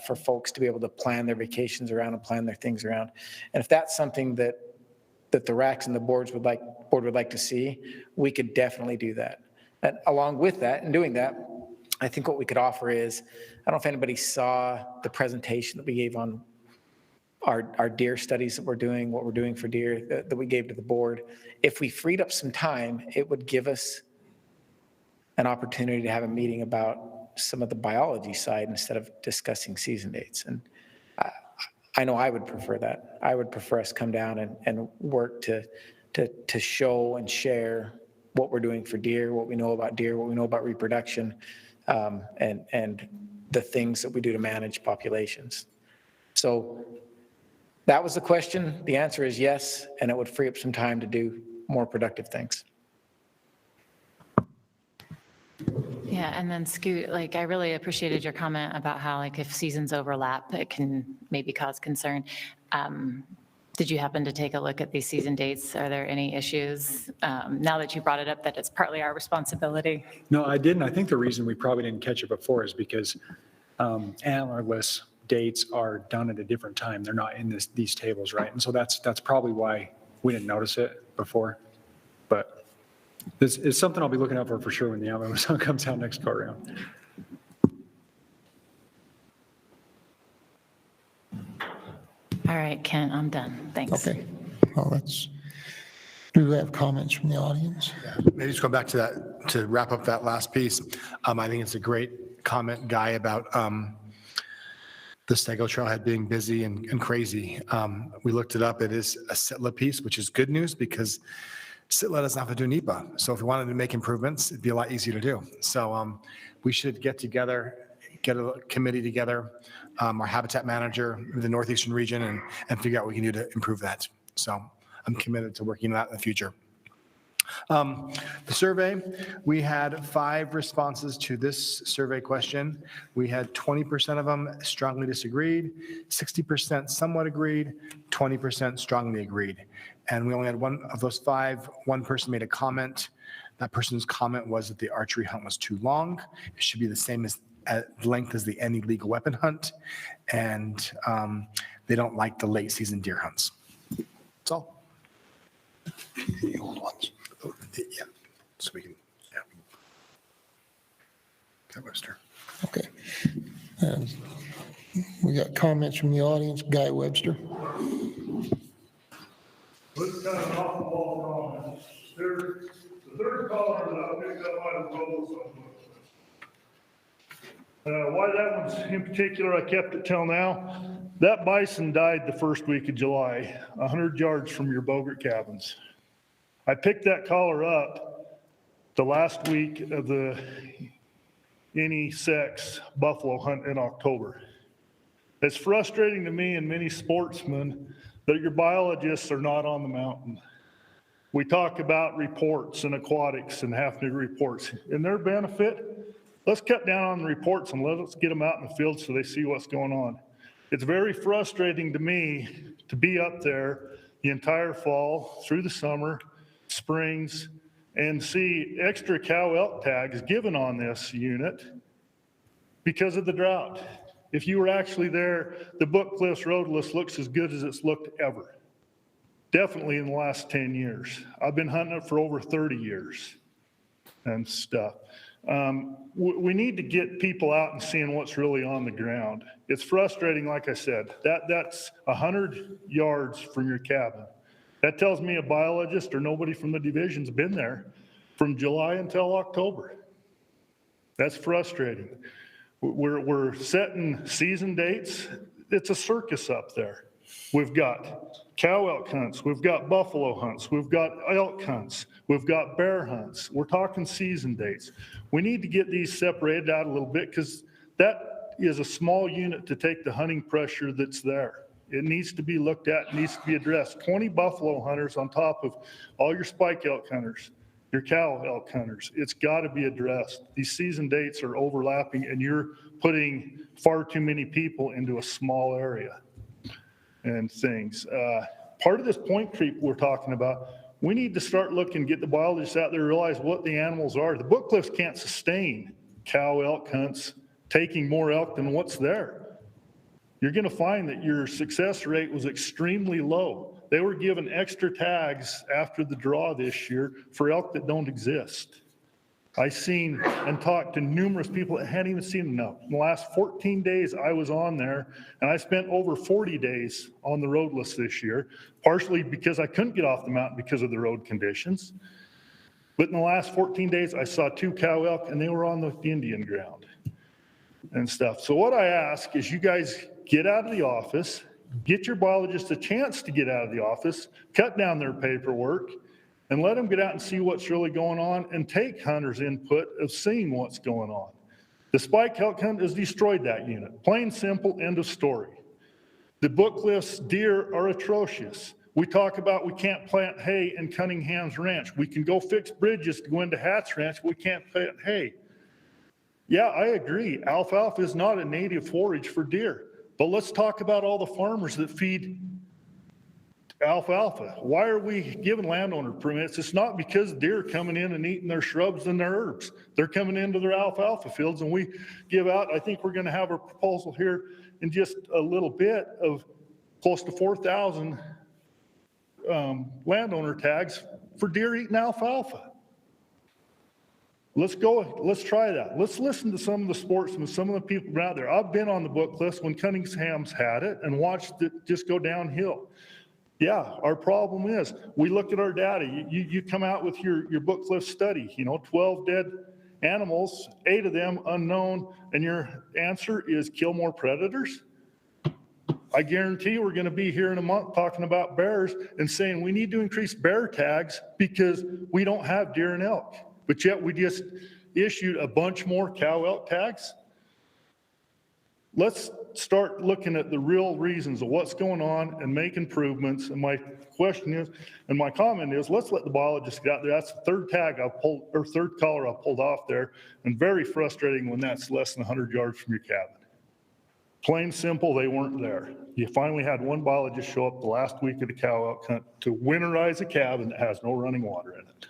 for folks to be able to plan their vacations around and plan their things around. And if that's something that the RACs and the board would like to see, we could definitely do that. And along with that and doing that, I think what we could offer is, I don't know if anybody saw the presentation that we gave on our deer studies that we're doing, what we're doing for deer that we gave to the board. If we freed up some time, it would give us an opportunity to have a meeting about some of the biology side instead of discussing season dates. And I know I would prefer that. I would prefer us come down and work to show and share what we're doing for deer, what we know about deer, what we know about reproduction, and the things that we do to manage populations. So that was the question. The answer is yes, and it would free up some time to do more productive things. Yeah, and then Scoot, I really appreciated your comment about how if seasons overlap, it can maybe cause concern. Did you happen to take a look at these season dates? Are there any issues now that you brought it up that it's partly our responsibility? No, I didn't. I think the reason we probably didn't catch it before is because antlerless dates are done at a different time. They're not in these tables, right? And so that's probably why we didn't notice it before. But this is something I'll be looking out for sure when the antler sun comes out next go around. All right, Kent, I'm done. Thanks. Okay. Well, do we have comments from the audience? Maybe just go back to that to wrap up that last piece, I think it's a great comment, Guy, about the Stego Trailhead being busy and crazy. We looked it up. It is a SITLA piece, which is good news because SITLA doesn't have to do NEPA. So if we wanted to make improvements, it'd be a lot easier to do. So we should get together, get a committee together, our habitat manager, the Northeastern region, and figure out what we can do to improve that. So I'm committed to working on that in the future. The survey, we had 5 responses to this survey question. We had 20% of them strongly disagreed, 60% somewhat agreed, 20% strongly agreed. And we only had one of those 5. One person made a comment. That person's comment was that the archery hunt was too long. It should be the same as length as any legal weapon hunt. And they don't like the late season deer hunts. That's all. The old ones. Yeah, so we can, yeah. Okay, Webster. Okay. We got comments from the audience. Guy Webster. Let's kind of off the wall comments. The third caller that I picked up might have rolled something. Why that one's in particular, I kept it till now. That bison died the first week of July, 100 yards from your Bogart cabins. I picked that caller up the last week of the any sex buffalo hunt in October. It's frustrating to me and many sportsmen that your biologists are not on the mountain. We talk about reports and aquatics and have to do reports. In their benefit, let's cut down on the reports and let's get them out in the field so they see what's going on. It's very frustrating to me to be up there the entire fall, through the summer, springs, and see extra cow elk tags given on this unit because of the drought. If you were actually there, the Book Cliffs road list looks as good as it's looked ever. Definitely in the last 10 years. I've been hunting it for over 30 years and stuff. We need to get people out and seeing what's really on the ground. It's frustrating, like I said, that's 100 yards from your cabin. That tells me a biologist or nobody from the division's been there from July until October. That's frustrating. We're setting season dates. It's a circus up there. We've got cow elk hunts. We've got buffalo hunts. We've got elk hunts. We've got bear hunts. We're talking season dates. We need to get these separated out a little bit because that is a small unit to take the hunting pressure that's there. It needs to be looked at, needs to be addressed. 20 buffalo hunters on top of all your spike elk hunters, your cow elk hunters. It's got to be addressed. These season dates are overlapping and you're putting far too many people into a small area and things. Part of this point creep we're talking about, we need to start looking, get the biologists out there, realize what the animals are. The Book Cliffs can't sustain cow elk hunts, taking more elk than what's there. You're going to find that your success rate was extremely low. They were given extra tags after the draw this year for elk that don't exist. I seen and talked to numerous people that hadn't even seen them now. In the last 14 days I was on there, and I spent over 40 days on the road list this year, partially because I couldn't get off the mountain because of the road conditions. But in the last 14 days, I saw 2 cow elk, and they were on the Indian ground and stuff. So what I ask is you guys get out of the office, get your biologist a chance to get out of the office, cut down their paperwork, and let them get out and see what's really going on and take hunters' input of seeing what's going on. The spike elk hunt has destroyed that unit. Plain simple, end of story. The Book Cliffs deer are atrocious. We talk about we can't plant hay in Cunningham's ranch. We can go fix bridges to go into Hat's ranch, but we can't plant hay. Yeah, I agree. Alfalfa is not a native forage for deer. But let's talk about all the farmers that feed alfalfa. Why are we giving landowner permits? It's not because deer are coming in and eating their shrubs and their herbs. They're coming into their alfalfa fields, and we give out, I think we're going to have a proposal here in just a little bit of close to 4,000 landowner tags for deer eating alfalfa. Let's go, let's try that. Let's listen to some of the sportsmen, some of the people out there. I've been on the Book Cliffs when Cunningham's had it and watched it just go downhill. Yeah, our problem is, we look at our data, you come out with your Bookcliff study, 12 dead animals, 8 of them unknown, and your answer is kill more predators? I guarantee we're gonna be here in a month talking about bears and saying we need to increase bear tags because we don't have deer and elk. But yet we just issued a bunch more cow elk tags. Let's start looking at the real reasons of what's going on and make improvements. And my question is, and my comment is, let's let the biologists get out there. That's the third tag I've pulled, or third collar I've pulled off there, and very frustrating when that's less than 100 yards from your cabin. Plain simple, they weren't there. You finally had one biologist show up the last week of the cow elk hunt to winterize a cabin that has no running water in it.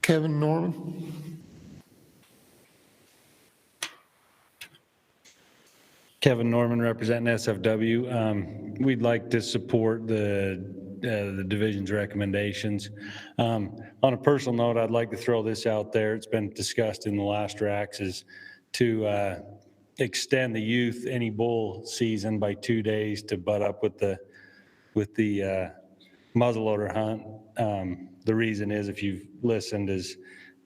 Kevin Norman. Kevin Norman, representing SFW. We'd like to support the division's recommendations. On a personal note, I'd like to throw this out there. It's been discussed in the last RACs, is to extend the youth any bull season by 2 days to butt up with the muzzleloader hunt. The reason is, if you've listened, is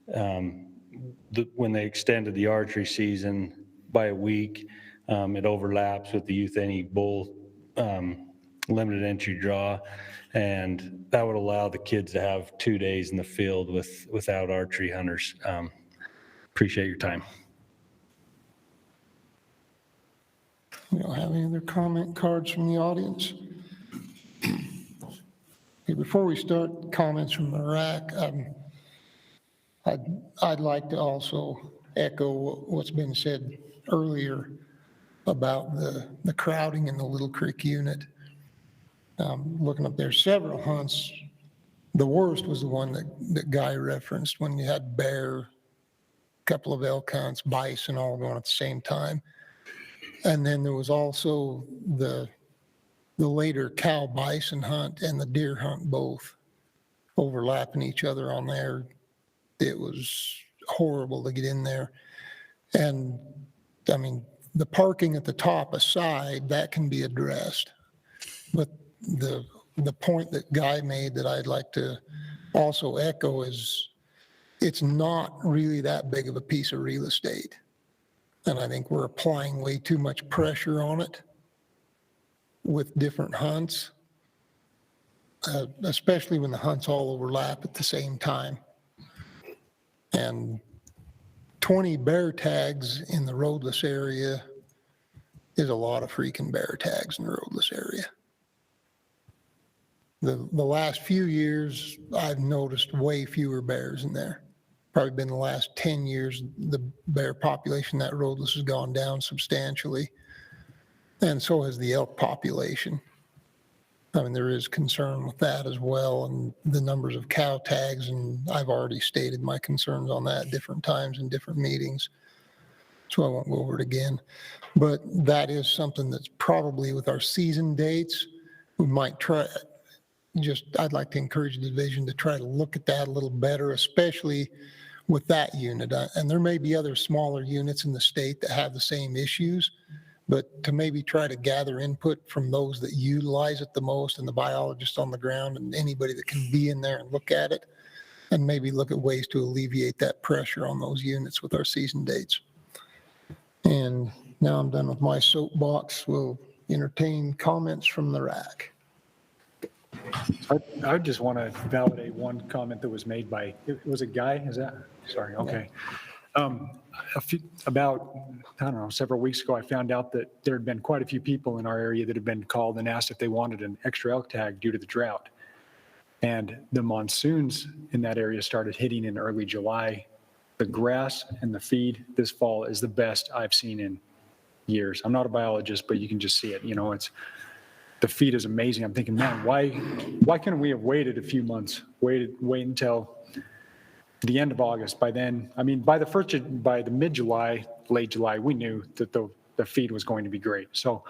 when they extended the archery season by a week, it overlaps with the youth any bull limited entry draw, and that would allow the kids to have 2 days in the field without archery hunters. Appreciate your time. We don't have any other comment cards from the audience. Okay, before we start comments from the RAC, I'd like to also echo what's been said earlier about the crowding in the Little Creek unit. Looking up there, several hunts. The worst was the one that Guy referenced, when you had bear, couple of elk hunts, bison, all going at the same time. And then there was also the later cow bison hunt and the deer hunt, both overlapping each other on there. It was horrible to get in there. And I mean, the parking at the top aside, that can be addressed. But the point that Guy made that I'd like to also echo is, it's not really that big of a piece of real estate. And I think we're applying way too much pressure on it with different hunts, especially when the hunts all overlap at the same time. And 20 bear tags in the roadless area is a lot of freaking bear tags in the roadless area. The last few years, I've noticed way fewer bears in there. Probably been the last 10 years, the bear population, that roadless, has gone down substantially. And so has the elk population. I mean, there is concern with that as well, and the numbers of cow tags, and I've already stated my concerns on that different times in different meetings, so I won't go over it again. But that is something that's probably, with our season dates, we might try. I'd like to encourage the division to try to look at that a little better, especially with that unit. And there may be other smaller units in the state that have the same issues, but to maybe try to gather input from those that utilize it the most, and the biologists on the ground, and anybody that can be in there and look at it, and maybe look at ways to alleviate that pressure on those units with our season dates. And now I'm done with my soapbox. We'll entertain comments from the RAC. I just want to validate one comment that was made by, was it Guy? Is that? Sorry, okay. About, I don't know, several weeks ago, I found out that there had been quite a few people in our area that had been called and asked if they wanted an extra elk tag due to the drought. And the monsoons in that area started hitting in early July. The grass and the feed this fall is the best I've seen in years. I'm not a biologist, but you can just see it. You know, the feed is amazing. I'm thinking, man, why couldn't we have waited a few months, wait until the end of August? By then, I mean, by the mid-July, late July, we knew that the feed was going to be great. So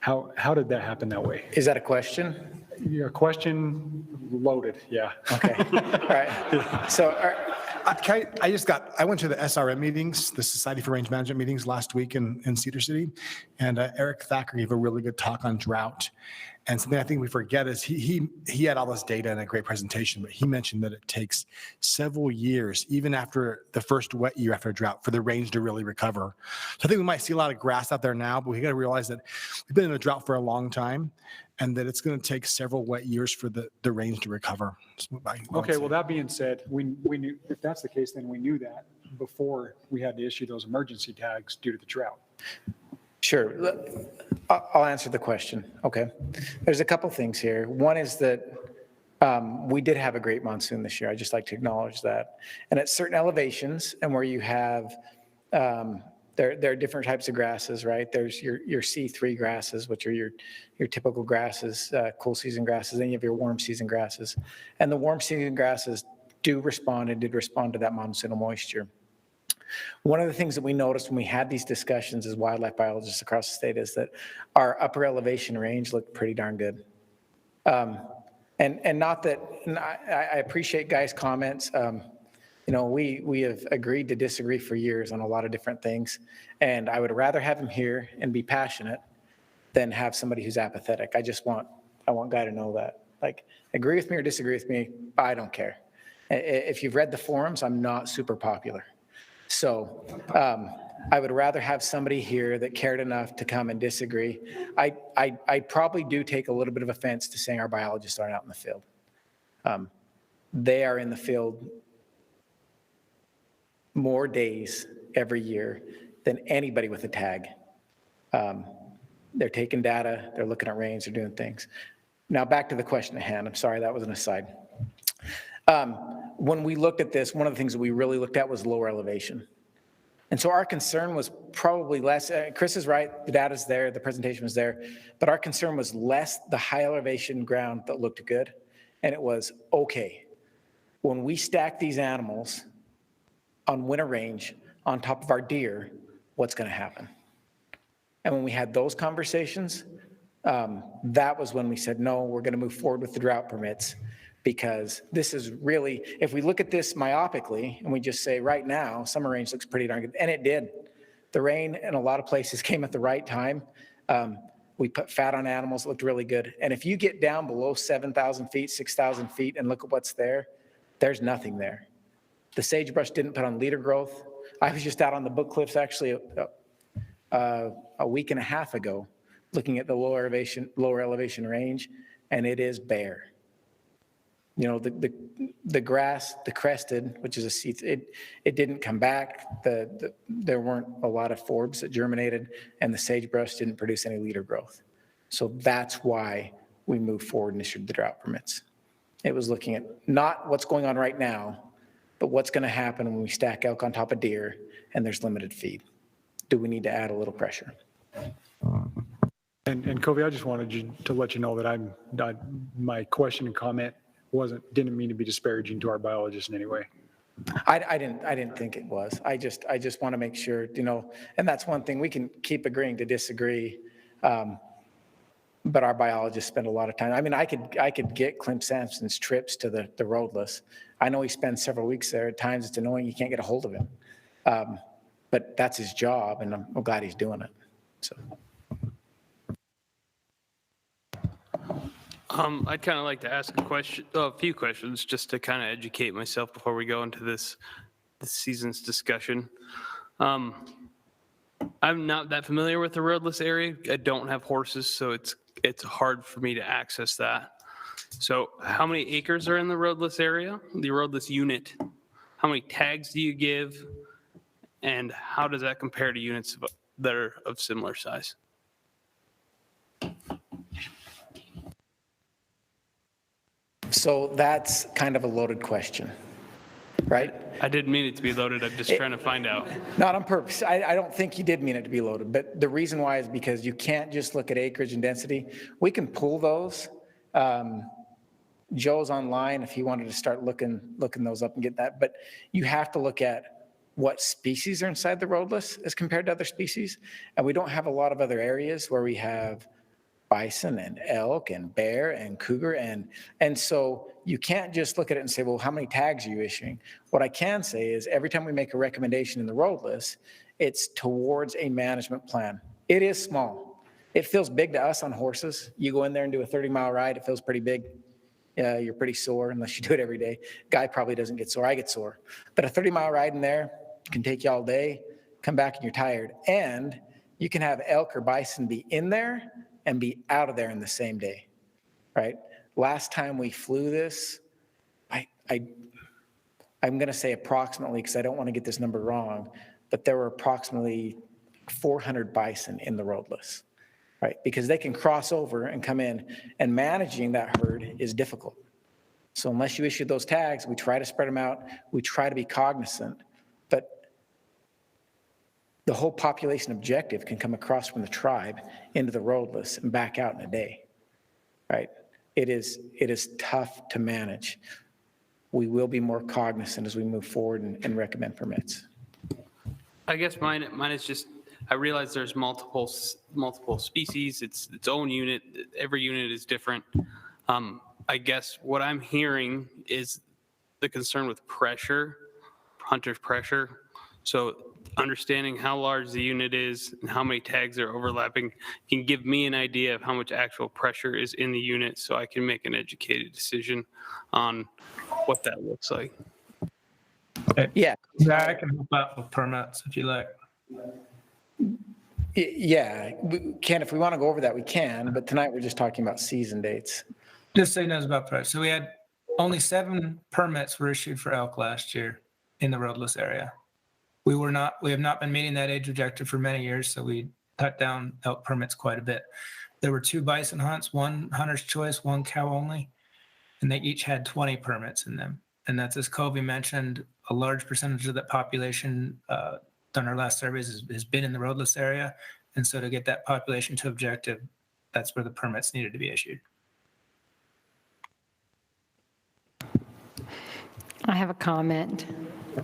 how did that happen that way? Is that a question? Yeah, question loaded, yeah. Okay, all right. So I went to the SRM meetings, the Society for Range Management meetings last week in Cedar City, and Eric Thacker gave a really good talk on drought. And something I think we forget is he had all this data in a great presentation, but he mentioned that it takes several years, even after the first wet year after a drought, for the range to really recover. So I think we might see a lot of grass out there now, but we got to realize that we've been in a drought for a long time, and that it's going to take several wet years for the range to recover. Okay, well, that being said, we knew, if that's the case, then we knew that before we had to issue those emergency tags due to the drought. Sure. I'll answer the question. Okay. There's a couple things here. One is that we did have a great monsoon this year. I just like to acknowledge that. And at certain elevations and where you have, there are different types of grasses, right? There's your C3 grasses, which are your typical grasses, cool season grasses. Then you have your warm season grasses. And the warm season grasses did respond to that monsoonal moisture. One of the things that we noticed when we had these discussions as wildlife biologists across the state is that our upper elevation range looked pretty darn good. And not that, and I appreciate Guy's comments. We have agreed to disagree for years on a lot of different things. And I would rather have him here and be passionate than have somebody who's apathetic. I want Guy to know that. Like, agree with me or disagree with me, I don't care. If you've read the forums, I'm not super popular. So I would rather have somebody here that cared enough to come and disagree. I probably do take a little bit of offense to saying our biologists aren't out in the field. They are in the field more days every year than anybody with a tag. They're taking data, they're looking at range, they're doing things. Now back to the question at hand. I'm sorry, that was an aside. When we looked at this, one of the things that we really looked at was lower elevation. And so our concern was probably less, Chris is right, the data's there, the presentation was there, but our concern was less the high elevation ground that looked good. And it was, okay, when we stack these animals on winter range on top of our deer, what's gonna happen? And when we had those conversations, that was when we said, no, we're gonna move forward with the drought permits. Because this is really, if we look at this myopically and we just say right now, summer range looks pretty darn good, and it did. The rain in a lot of places came at the right time. We put fat on animals, it looked really good. And if you get down below 7,000 feet, 6,000 feet and look at what's there, there's nothing there. The sagebrush didn't put on leader growth. I was just out on the Book Cliffs actually a week and a half ago, looking at the lower elevation range, and it is bare. You know, the grass, the crested, which is a seed, it didn't come back. There weren't a lot of forbs that germinated, and the sagebrush didn't produce any leader growth. So that's why we moved forward and issued the drought permits. It was looking at not what's going on right now, but what's going to happen when we stack elk on top of deer and there's limited feed. Do we need to add a little pressure? And Covey, I just wanted to let you know that my question and comment didn't mean to be disparaging to our biologists in any way. I didn't think it was. I just want to make sure, and that's one thing, we can keep agreeing to disagree. But our biologists spend a lot of time. I mean, I could get Clint Sampson's trips to the roadless. I know he spends several weeks there. At times it's annoying, you can't get a hold of him. But that's his job, and I'm glad he's doing it. So. I'd kind of like to ask a few questions just to kind of educate myself before we go into this season's discussion. I'm not that familiar with the roadless area. I don't have horses, so it's hard for me to access that. So how many acres are in the roadless area, the roadless unit? How many tags do you give? And how does that compare to units that are of similar size? So that's kind of a loaded question, right? I didn't mean it to be loaded. I'm just trying to find out. Not on purpose. I don't think you did mean it to be loaded, but the reason why is because you can't just look at acreage and density. We can pull those. Joe's online if he wanted to start looking those up and get that, but you have to look at what species are inside the roadless as compared to other species. And we don't have a lot of other areas where we have bison and elk and bear and cougar. And so you can't just look at it and say, well, how many tags are you issuing? What I can say is every time we make a recommendation in the road list, it's towards a management plan. It is small. It feels big to us on horses. You go in there and do a 30-mile ride, it feels pretty big. You're pretty sore unless you do it every day. Guy probably doesn't get sore. I get sore. But a 30-mile ride in there can take you all day, come back and you're tired. And you can have elk or bison be in there and be out of there in the same day, right? Last time we flew this, I'm going to say approximately, because I don't want to get this number wrong, but there were approximately 400 bison in the road list, right? Because they can cross over and come in, and managing that herd is difficult. So unless you issue those tags, we try to spread them out. We try to be cognizant, but the whole population objective can come across from the tribe into the road list and back out in a day, right? It is tough to manage. We will be more cognizant as we move forward and recommend permits. I guess mine is just, I realize there's multiple species. It's its own unit. Every unit is different. I guess what I'm hearing is the concern with pressure, hunter's pressure. So understanding how large the unit is and how many tags are overlapping can give me an idea of how much actual pressure is in the unit, so I can make an educated decision on what that looks like. Yeah. I can help out with permits if you like. Yeah, we can. If we want to go over that, we can. But tonight we're just talking about season dates. Just so you know about permits. So we had only 7 permits were issued for elk last year in the roadless area. We have not been meeting that age objective for many years, so we cut down elk permits quite a bit. There were 2 bison hunts, 1 hunter's choice, 1 cow only, and they each had 20 permits in them. And that's, as Kobe mentioned, a large percentage of that population done our last surveys has been in the roadless area. And so to get that population to objective, that's where the permits needed to be issued. I have a comment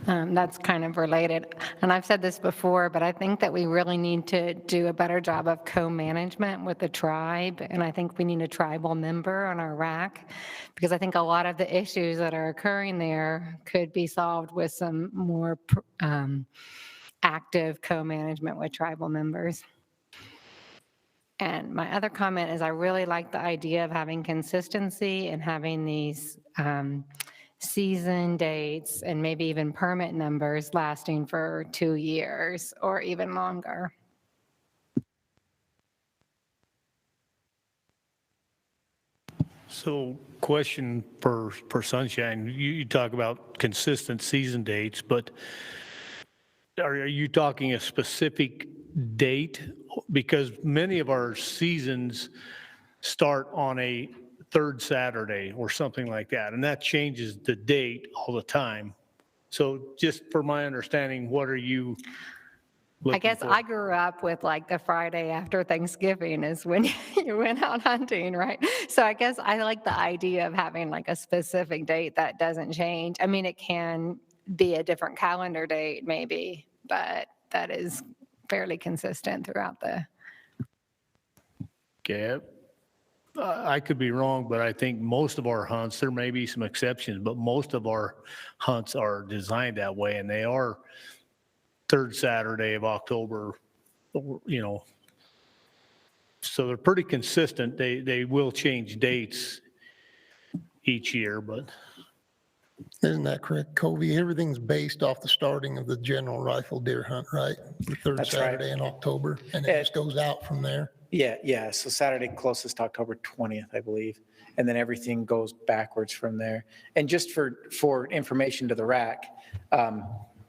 that's kind of related. And I've said this before, but I think that we really need to do a better job of co-management with the tribe. And I think we need a tribal member on our RAC, because I think a lot of the issues that are occurring there could be solved with some more active co-management with tribal members. And my other comment is I really like the idea of having consistency and having these season dates and maybe even permit numbers lasting for 2 years or even longer. So question for Sunshine, you talk about consistent season dates, but are you talking a specific date? Because many of our seasons start on a 3rd Saturday or something like that, and that changes the date all the time. So just for my understanding, what are you looking I guess for? I grew up with like the Friday after Thanksgiving is when you went out hunting, right? So I guess I like the idea of having like a specific date that doesn't change. I mean, it can be a different calendar date maybe, but that is fairly consistent throughout the. Okay. I could be wrong, but I think most of our hunts, there may be some exceptions, but most of our hunts are designed that way, and they are 3rd Saturday of October, you know. So they're pretty consistent. They will change dates each year, but. Isn't that correct, Covey? Everything's based off the starting of the general rifle deer hunt, right? The 3rd That's right. Saturday in October, and it just goes out from there. Yeah. So Saturday closest to October 20th, I believe. And then everything goes backwards from there. And just for information to the RAC,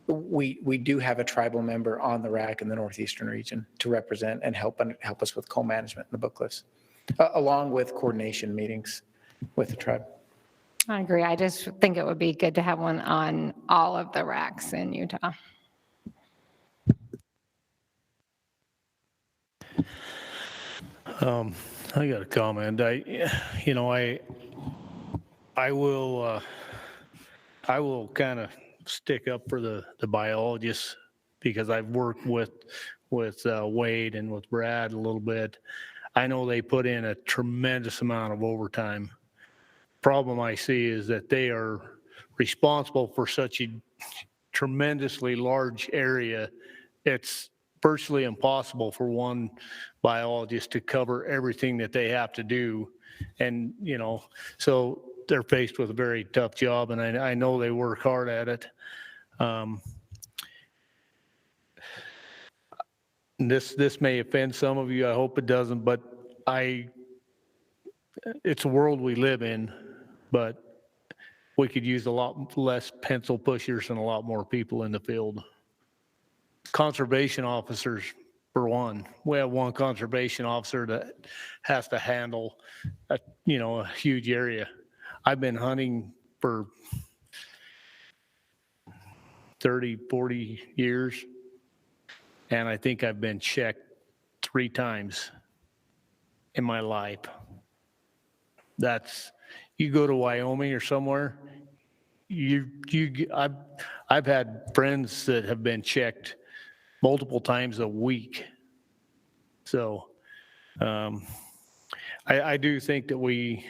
we do have a tribal member on the RAC in the Northeastern region to represent and help us with co-management in the book list, along with coordination meetings with the tribe. I agree. I just think it would be good to have one on all of the RACs in Utah. I got a comment. I will kind of stick up for the biologists, because I've worked with Wade and with Brad a little bit. I know they put in a tremendous amount of overtime. Problem I see is that they are responsible for such a tremendously large area. It's virtually impossible for one biologist to cover everything that they have to do. And, so they're faced with a very tough job, and I know they work hard at it. This may offend some of you. I hope it doesn't, but it's a world we live in, but we could use a lot less pencil pushers and a lot more people in the field. Conservation officers, for one. We have one conservation officer that has to handle a huge area. I've been hunting for 30, 40 years, and I think I've been checked 3 times in my life. You go to Wyoming or somewhere, I've had friends that have been checked multiple times a week. So I do think that we,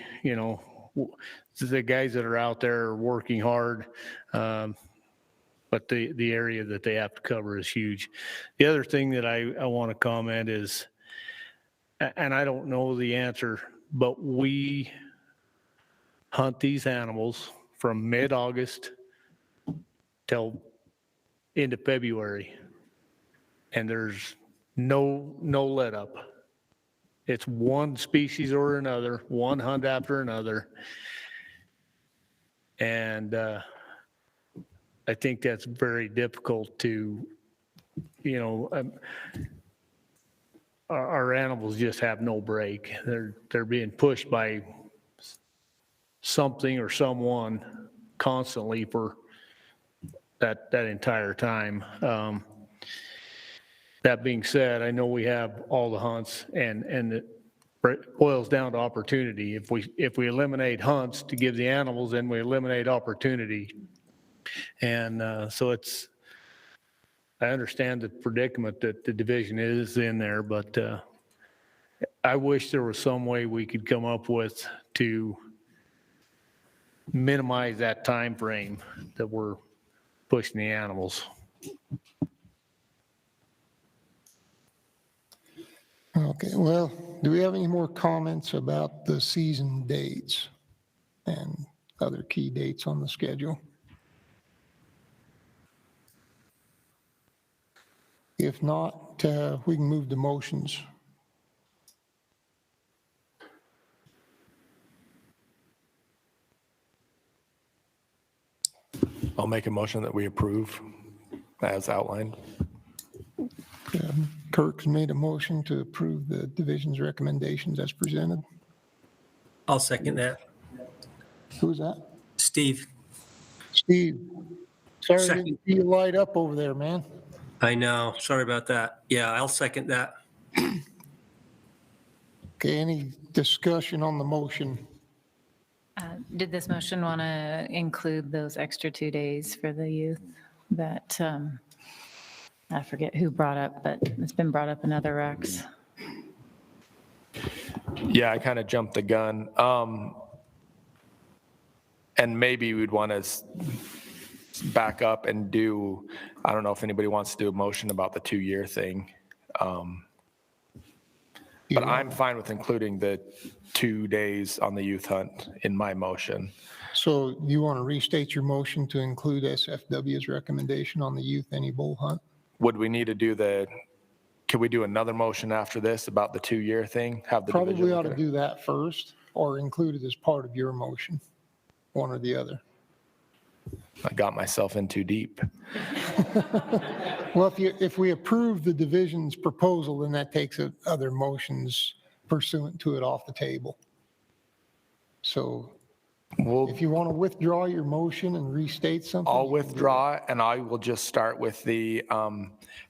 the guys that are out there are working hard, but the area that they have to cover is huge. The other thing that I want to comment is, and I don't know the answer, but we hunt these animals from mid-August till into February, and there's no let up. It's one species or another, one hunt after another. And I think that's very difficult to, our animals just have no break. They're being pushed by something or someone constantly for that entire time. That being said, I know we have all the hunts, and it boils down to opportunity. If we eliminate hunts to give the animals, then we eliminate opportunity. And so I understand the predicament that the division is in there, but I wish there was some way we could come up with to minimize that time frame that we're pushing the animals. Okay, well, do we have any more comments about the season dates and other key dates on the schedule? If not, we can move to motions. I'll make a motion that we approve as outlined. Kirk's made a motion to approve the division's recommendations as presented. I'll second that. Who's that? Steve. Steve. Sorry, I Second. didn't see you light up over there, man. I know. Sorry about that. Yeah, I'll second that. Okay, any discussion on the motion? Did this motion want to include those extra 2 days for the youth that, I forget who brought up, but it's been brought up in other recs. Yeah, I kind of jumped the gun. And maybe we'd want to back up and do, I don't know if anybody wants to do a motion about the 2-year thing. But I'm fine with including the 2 days on the youth hunt in my motion. So you want to restate your motion to include SFW's recommendation on the youth any bull hunt? Would we need to do could we do another motion after this about the 2-year thing? Have the Probably division ought look to at it? do that first or include it as part of your motion, one or the other. I got myself in too deep. Well, if we approve the division's proposal, then that takes other motions pursuant to it off the table. So if you want to withdraw your motion and restate something. I'll withdraw and I will just start with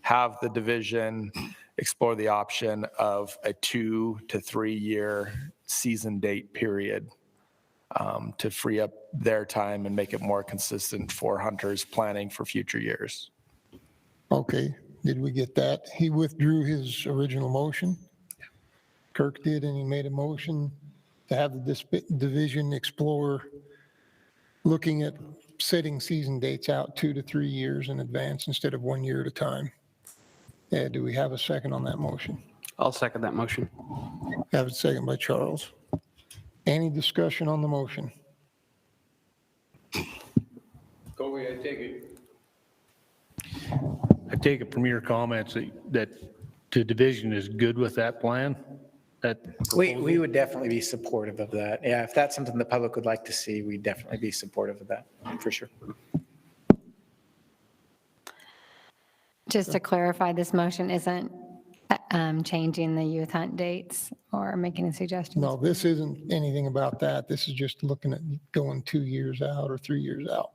have the division explore the option of a 2 to 3 year season date period to free up their time and make it more consistent for hunters planning for future years. Okay, did we get that? He withdrew his original motion? Kirk did, and he made a motion to have the division explore looking at setting season dates out 2 to 3 years in advance instead of 1 year at a time. Do we have a second on that motion? I'll second that motion. Have a second by Charles. Any discussion on the motion? Kobe, I take it from your comments that the division is good with that plan? We would definitely be supportive of that. Yeah, if that's something the public would like to see, we'd definitely be supportive of that, for sure. Just to clarify, this motion isn't changing the youth hunt dates or making any suggestions? No, this isn't anything about that. This is just looking at going 2 years out or 3 years out.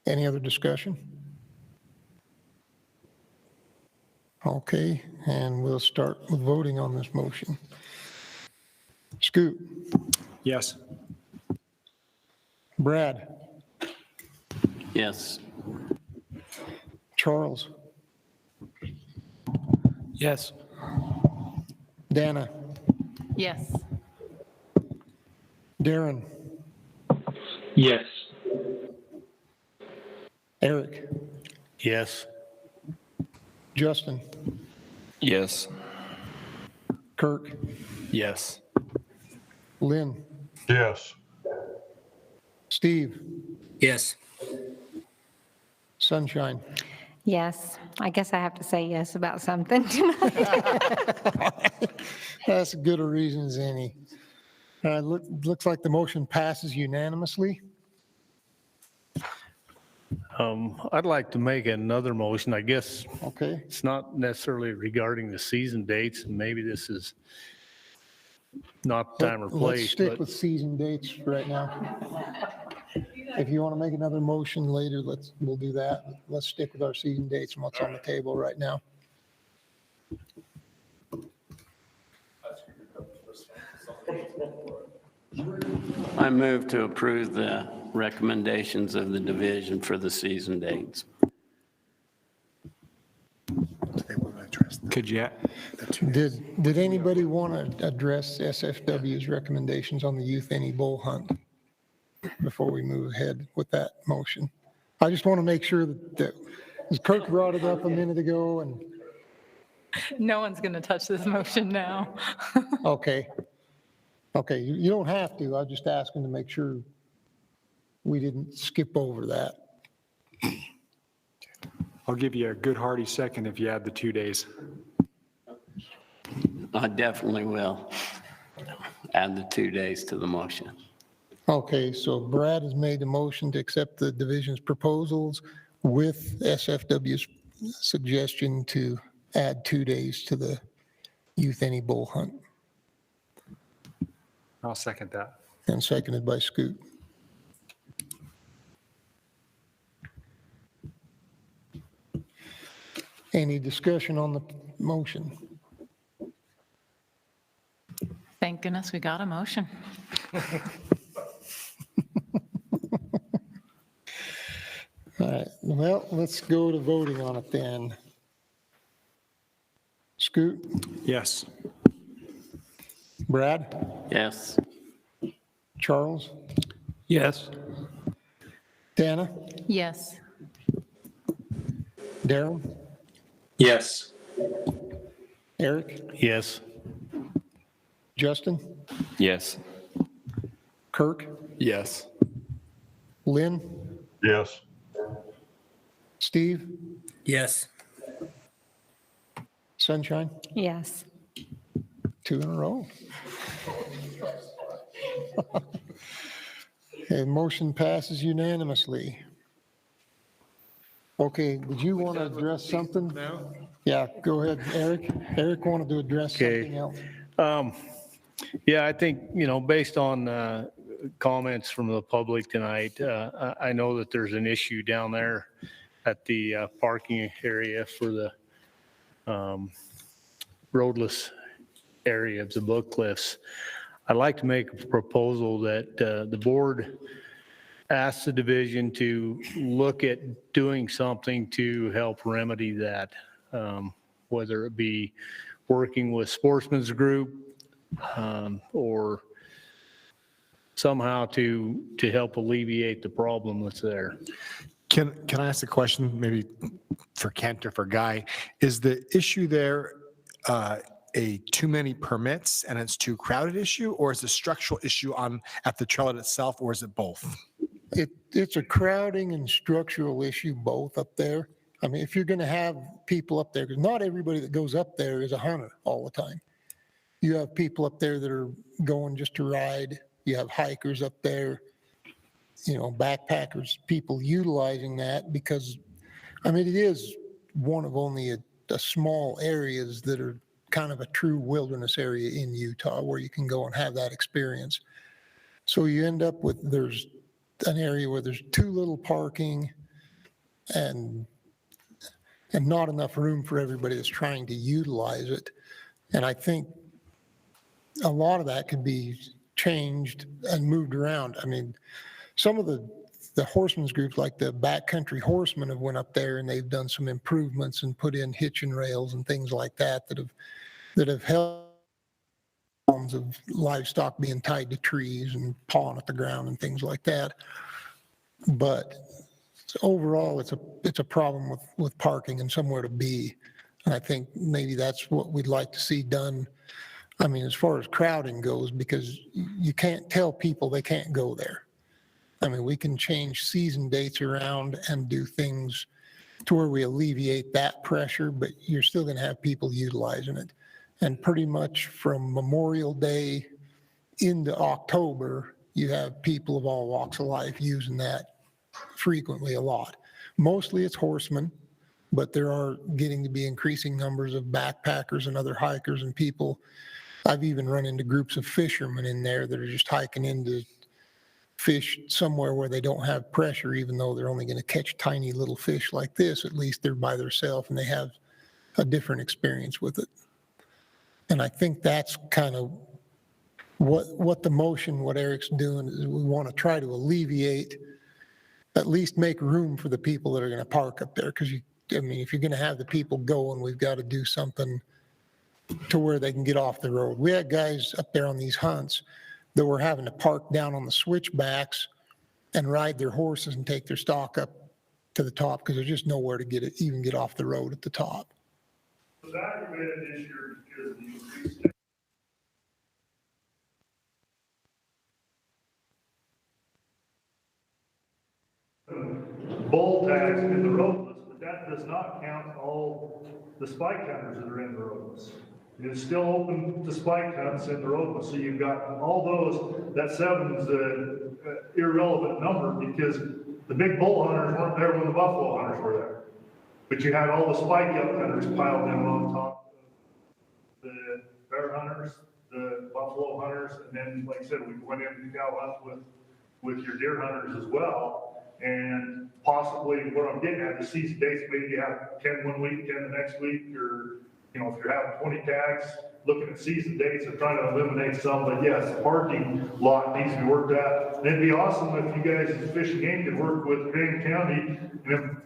Any other discussion? Okay, and we'll start with voting on this motion. Scoot. Yes. Brad. Yes. Charles. Yes. Dana. Yes. Darren. Yes. Eric. Yes. Justin. Yes. Kirk. Yes. Lynn. Yes. Steve. Yes. Sunshine. Yes, I guess I have to say yes about something tonight. That's as good a reason as any. Looks like the motion passes unanimously. I'd like to make another motion, I guess. Okay. It's not necessarily regarding the season dates, and maybe this is not time or place. Let's stick but with season dates right now. If you want to make another motion later, we'll do that. Let's stick with our season dates and what's on the table right now. I move to approve the recommendations of the division for the season dates. Could you? Did anybody want to address SFW's recommendations on the youth any bull hunt before we move ahead with that motion? I just want to make sure that Kirk brought it up a minute ago, and No one's going to touch this motion now. okay. Okay, you don't have to. I'm just asking to make sure we didn't skip over that. I'll give you a good hearty second if you add the 2 days. I definitely will add the 2 days to the motion. Okay, so Brad has made the motion to accept the division's proposals with SFW's suggestion to add 2 days to the youth any bull hunt, I'll second that. and seconded by Scoot. Any discussion on the motion? Thank goodness we got a motion. All right, well, let's go to voting on it then. Scoot? Yes. Brad? Yes. Charles? yes. Dana? Yes. Darren? Yes. Eric? Yes. Justin? Yes. Kirk? Yes. Lynn? Yes. Steve? Yes. Sunshine? Yes. 2 in a row. Okay, motion passes unanimously. Okay, did you want to address something? Yeah, go ahead, Eric. Eric wanted to address something else. Yeah, I think, based on comments from the public tonight, I know that there's an issue down there at the parking area for the roadless area of the Book Cliffs. I'd like to make a proposal that the board ask the division to look at doing something to help remedy that. whether it be working with Sportsman's Group or somehow to help alleviate the problem that's there. Can I ask a question, maybe for Kent or for Guy? Is the issue there a too many permits and it's too crowded issue, or is it a structural issue at the trailhead itself, or is it both? It's a crowding and structural issue both up there. I mean, if you're going to have people up there, because not everybody that goes up there is a hunter all the time. You have people up there that are going just to ride. You have hikers up there, backpackers, people utilizing that because, I mean, it is one of only a small areas that are kind of a true wilderness area in Utah where you can go and have that experience. So you end up with, there's an area where there's too little parking and not enough room for everybody that's trying to utilize it. And I think a lot of that could be changed and moved around. I mean, some of the horsemen's groups like the Backcountry Horsemen have went up there and they've done some improvements and put in hitching rails and things like that that have helped of livestock being tied to trees and pawing at the ground and things like that. But overall, it's a problem with parking and somewhere to be. And I think maybe that's what we'd like to see done. I mean, as far as crowding goes, because you can't tell people they can't go there. I mean, we can change season dates around and do things to where we alleviate that pressure, but you're still going to have people utilizing it. And pretty much from Memorial Day into October, you have people of all walks of life using that frequently a lot. Mostly it's horsemen, but there are getting to be increasing numbers of backpackers and other hikers and people. I've even run into groups of fishermen in there that are just hiking in to fish somewhere where they don't have pressure, even though they're only going to catch tiny little fish like this. At least they're by themselves and they have a different experience with it. And I think that's kind of what the motion, what Eric's doing is we want to try to alleviate, at least make room for the people that are going to park up there. Because if you're going to have the people going, we've got to do something to where they can get off the road. We had guys up there on these hunts that were having to park down on the switchbacks and ride their horses and take their stock up to the top because there's just nowhere to even get off the road at the top. Was aggravated this year because of the increased bull tags in the roadless, but that does not count all the spike hunters that are in the roadless. It's still open to spike hunts in the roadless, so you've got all those. That 7's an irrelevant number because the big bull hunters weren't there when the buffalo hunters were there. But you had all the spike elk hunters piled down on top of the bear hunters, the buffalo hunters, and then, like I said, we went into cow hunts with your deer hunters as well. And possibly what I'm getting at, the season dates, maybe you have 10 one week, 10 the next week, or if you're having 20 tags, looking at season dates and trying to eliminate some. But yes, the parking lot needs to be worked at. And it'd be awesome if you guys as Fish and Game could work with Green County and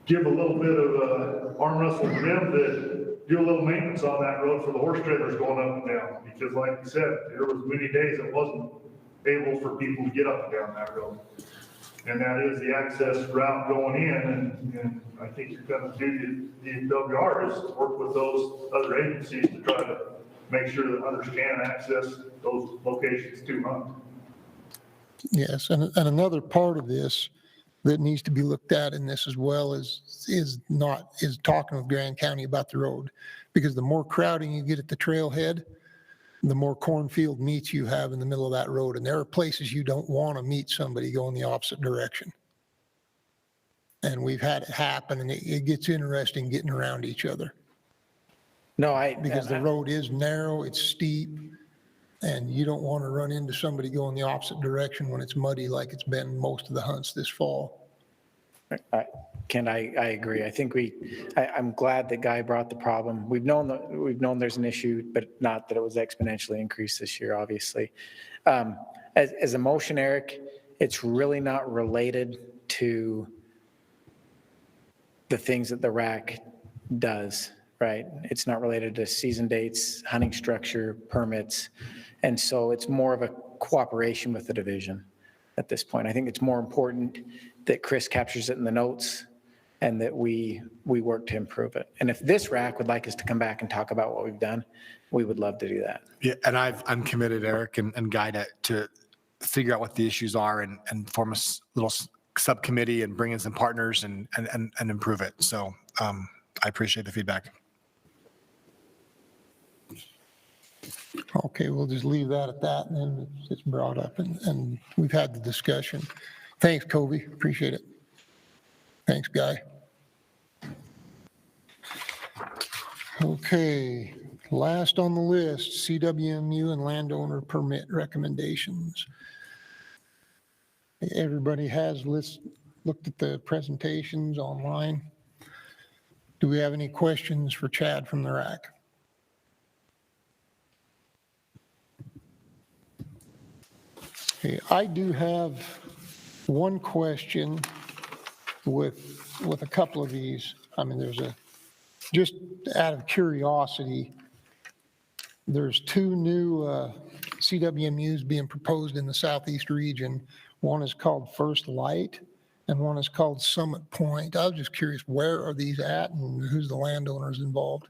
give a little bit of arm wrestle to them to do a little maintenance on that road for the horse trailers going up and down. Because like you said, there was many days it wasn't able for people to get up and down that road. And that is the access route going in, and I think you're going to do the DWR is to work with those other agencies to try to make sure that hunters can access those locations to hunt. Yes, and another part of this that needs to be looked at in this as well is talking with Grand County about the road, because the more crowding you get at the trailhead, the more cornfield meets you have in the middle of that road. And there are places you don't want to meet somebody going the opposite direction. And we've had it happen, and it gets interesting getting around each other. Because the road is narrow, it's steep, and you don't want to run into somebody going the opposite direction when it's muddy like it's been most of the hunts this fall. Ken, I agree. I think I'm glad that Guy brought the problem. We've known there's an issue, but not that it was exponentially increased this year, obviously. As a motion, Eric, it's really not related to the things that the RAC does, right? It's not related to season dates, hunting structure, permits. And so it's more of a cooperation with the division at this point. I think it's more important that Chris captures it in the notes and that we work to improve it. And if this RAC would like us to come back and talk about what we've done, we would love to do that. Yeah, and I'm committed, Eric and Guy, to figure out what the issues are and form a little subcommittee and bring in some partners and improve it. So I appreciate the feedback. Okay, we'll just leave that at that, and then it's brought up, and we've had the discussion. Thanks, Kobe, appreciate it. Thanks, Guy. Okay, last on the list, CWMU and landowner permit recommendations. Everybody has looked at the presentations online. Do we have any questions for Chad from the RAC? Okay, I do have one question with a couple of these. I mean, just out of curiosity, there's two new CWMUs being proposed in the Southeast region. One is called First Light and one is called Summit Point. I was just curious, where are these at and who's the landowners involved?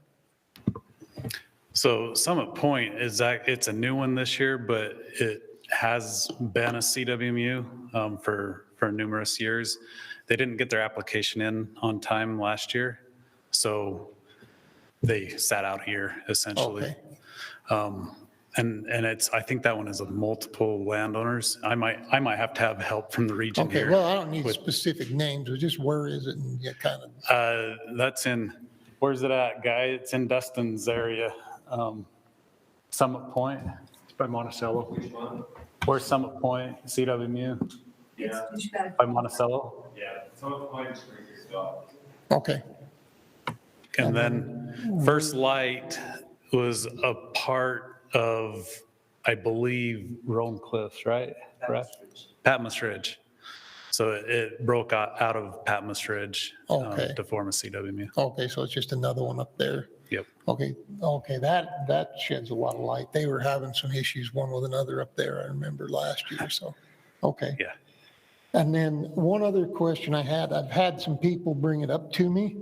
So Summit Point it's a new one this year, but it has been a CWMU for numerous years. They didn't get their application in on time last year, so they sat out here essentially. Okay. And I think that one is of multiple landowners. I might have to have help from the region Okay, here. well, I don't need specific names, but just where is it and yeah, kind of. That's where's it at, Guy? It's in Dustin's area. Summit Point. It's by Monticello. Where's Summit Point, CWMU? Yeah. By Monticello? Yeah. Summit Point is pretty good stuff. Okay. And then First Light was a part of, I believe, Roan Cliffs, right? Patmos Ridge. So it broke out of Patmos Ridge Okay. to form a CWMU. Okay, so it's just another one up there. Yep. Okay, that sheds a lot of light. They were having some issues one with another up there, I remember last year, so, okay. Yeah. And then one other question I had, I've had some people bring it up to me,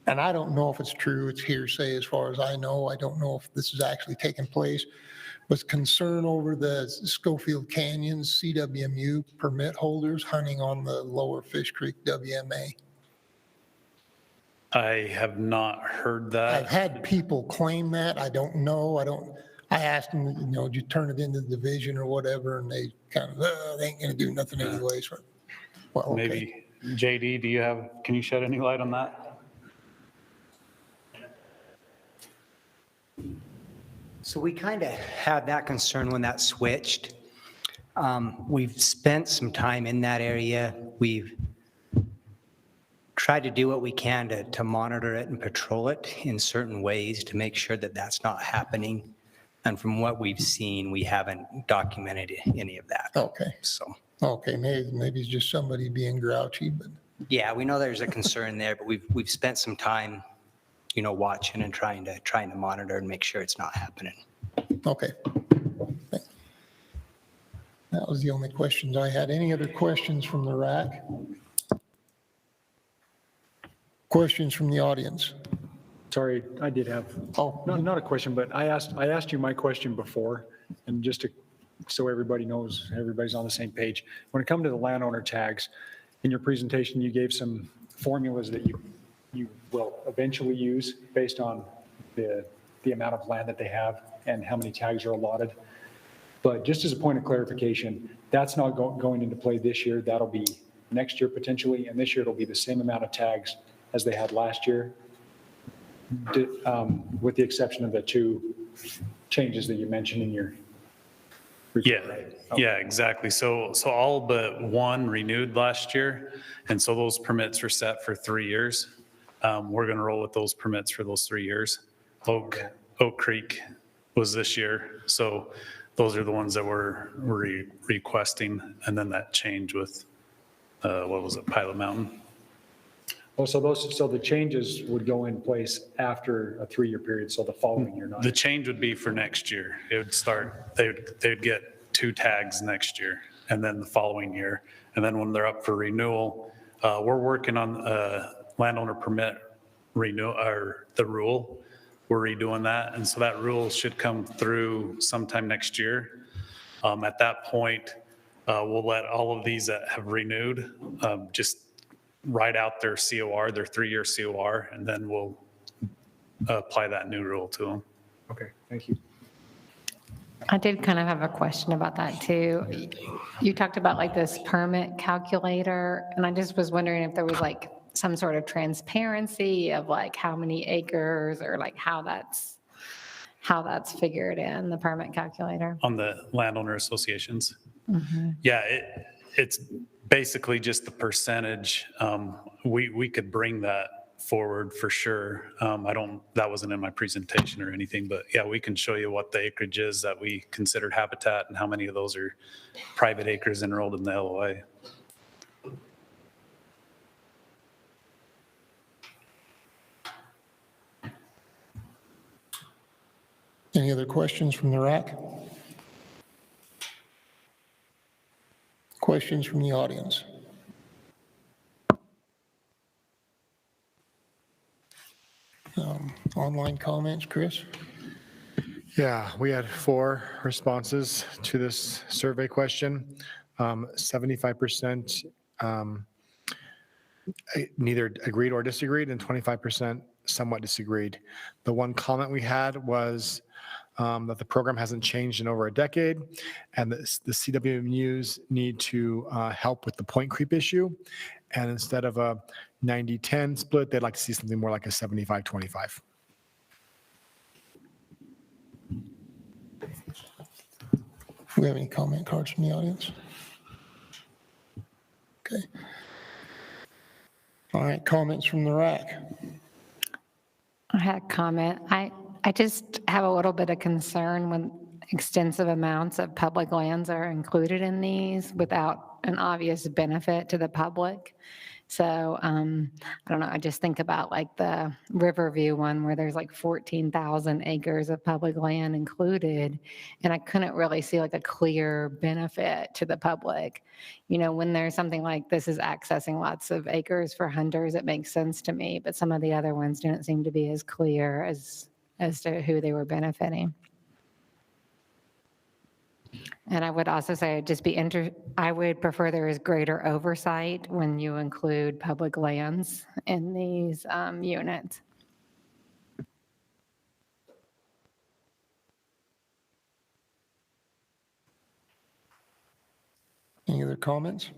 and I don't know if it's true, it's hearsay as far as I know. I don't know if this is actually taking place, but concern over the Schofield Canyons CWMU permit holders hunting on the lower Fish Creek WMA. I have not heard that. I've had people claim that. I don't know. I asked them, did you turn it into the division or whatever? And they kind of, they ain't going to do nothing anyway. So, well, okay. Maybe JD, can you shed any light on that? So we kind of had that concern when that switched. We've spent some time in that area. We've tried to do what we can to monitor it and patrol it in certain ways to make sure that that's not happening. And from what we've seen, we haven't documented any of that. Okay. So. Okay, maybe it's just somebody being grouchy, but. Yeah, we know there's a concern there, but we've spent some time, watching and trying to monitor and make sure it's not happening. Okay. That was the only questions I had. Any other questions from the RAC? Questions from the audience? Sorry, I did have, not a question, but I asked you my question before, and just so everybody knows, everybody's on the same page. When it comes to the landowner tags, in your presentation, you gave some formulas that you will eventually use based on the amount of land that they have and how many tags are allotted. But just as a point of clarification, that's not going into play this year. That'll be next year potentially, and this year it'll be the same amount of tags as they had last year, with the exception of the two changes that you mentioned in your report, Yeah, right? yeah, exactly. So all but one renewed last year, and so those permits were set for 3 years. We're going to roll with those permits for those 3 years. Oak Creek was this year, so those are the ones that we're requesting, and then that change with what was it, Pilot Mountain? Oh, so the changes would go in place after a 3-year period, so the following year, not. The change would be for next year. It would start, they'd get 2 tags next year and then the following year. And then when they're up for renewal, we're working on landowner permit renewal, or the rule. We're redoing that. And so that rule should come through sometime next year. At that point, we'll let all of these that have renewed just write out their COR, their 3-year COR, and then we'll apply that new rule to them. Okay, thank you. I did kind of have a question about that too. You talked about like this permit calculator, and I just was wondering if there was like some sort of transparency of like how many acres or like how that's figured in the permit calculator. On the landowner associations. Mm-hmm. Yeah, it's basically just the percentage. We could bring that forward for sure. That wasn't in my presentation or anything, but yeah, we can show you what the acreage is that we considered habitat and how many of those are private acres enrolled in the LOA. Any other questions from the RAC? Questions from the audience? Online comments, Chris? Yeah, we had 4 responses to this survey question. 75% neither agreed or disagreed, and 25% somewhat disagreed. The one comment we had was that the program hasn't changed in over a decade, and the CWMUs need to help with the point creep issue. And instead of a 90-10 split, they'd like to see something more like a 75-25. Do we have any comment cards from the audience? Okay. All right, comments from the RAC. I had a comment. I just have a little bit of concern when extensive amounts of public lands are included in these without an obvious benefit to the public. So I don't know, I just think about like the Riverview one where there's like 14,000 acres of public land included, and I couldn't really see like a clear benefit to the public. You know, when there's something like this is accessing lots of acres for hunters, it makes sense to me, but some of the other ones didn't seem to be as clear as to who they were benefiting. And I would also say I would prefer there is greater oversight when you include public lands in these units. Any other comments?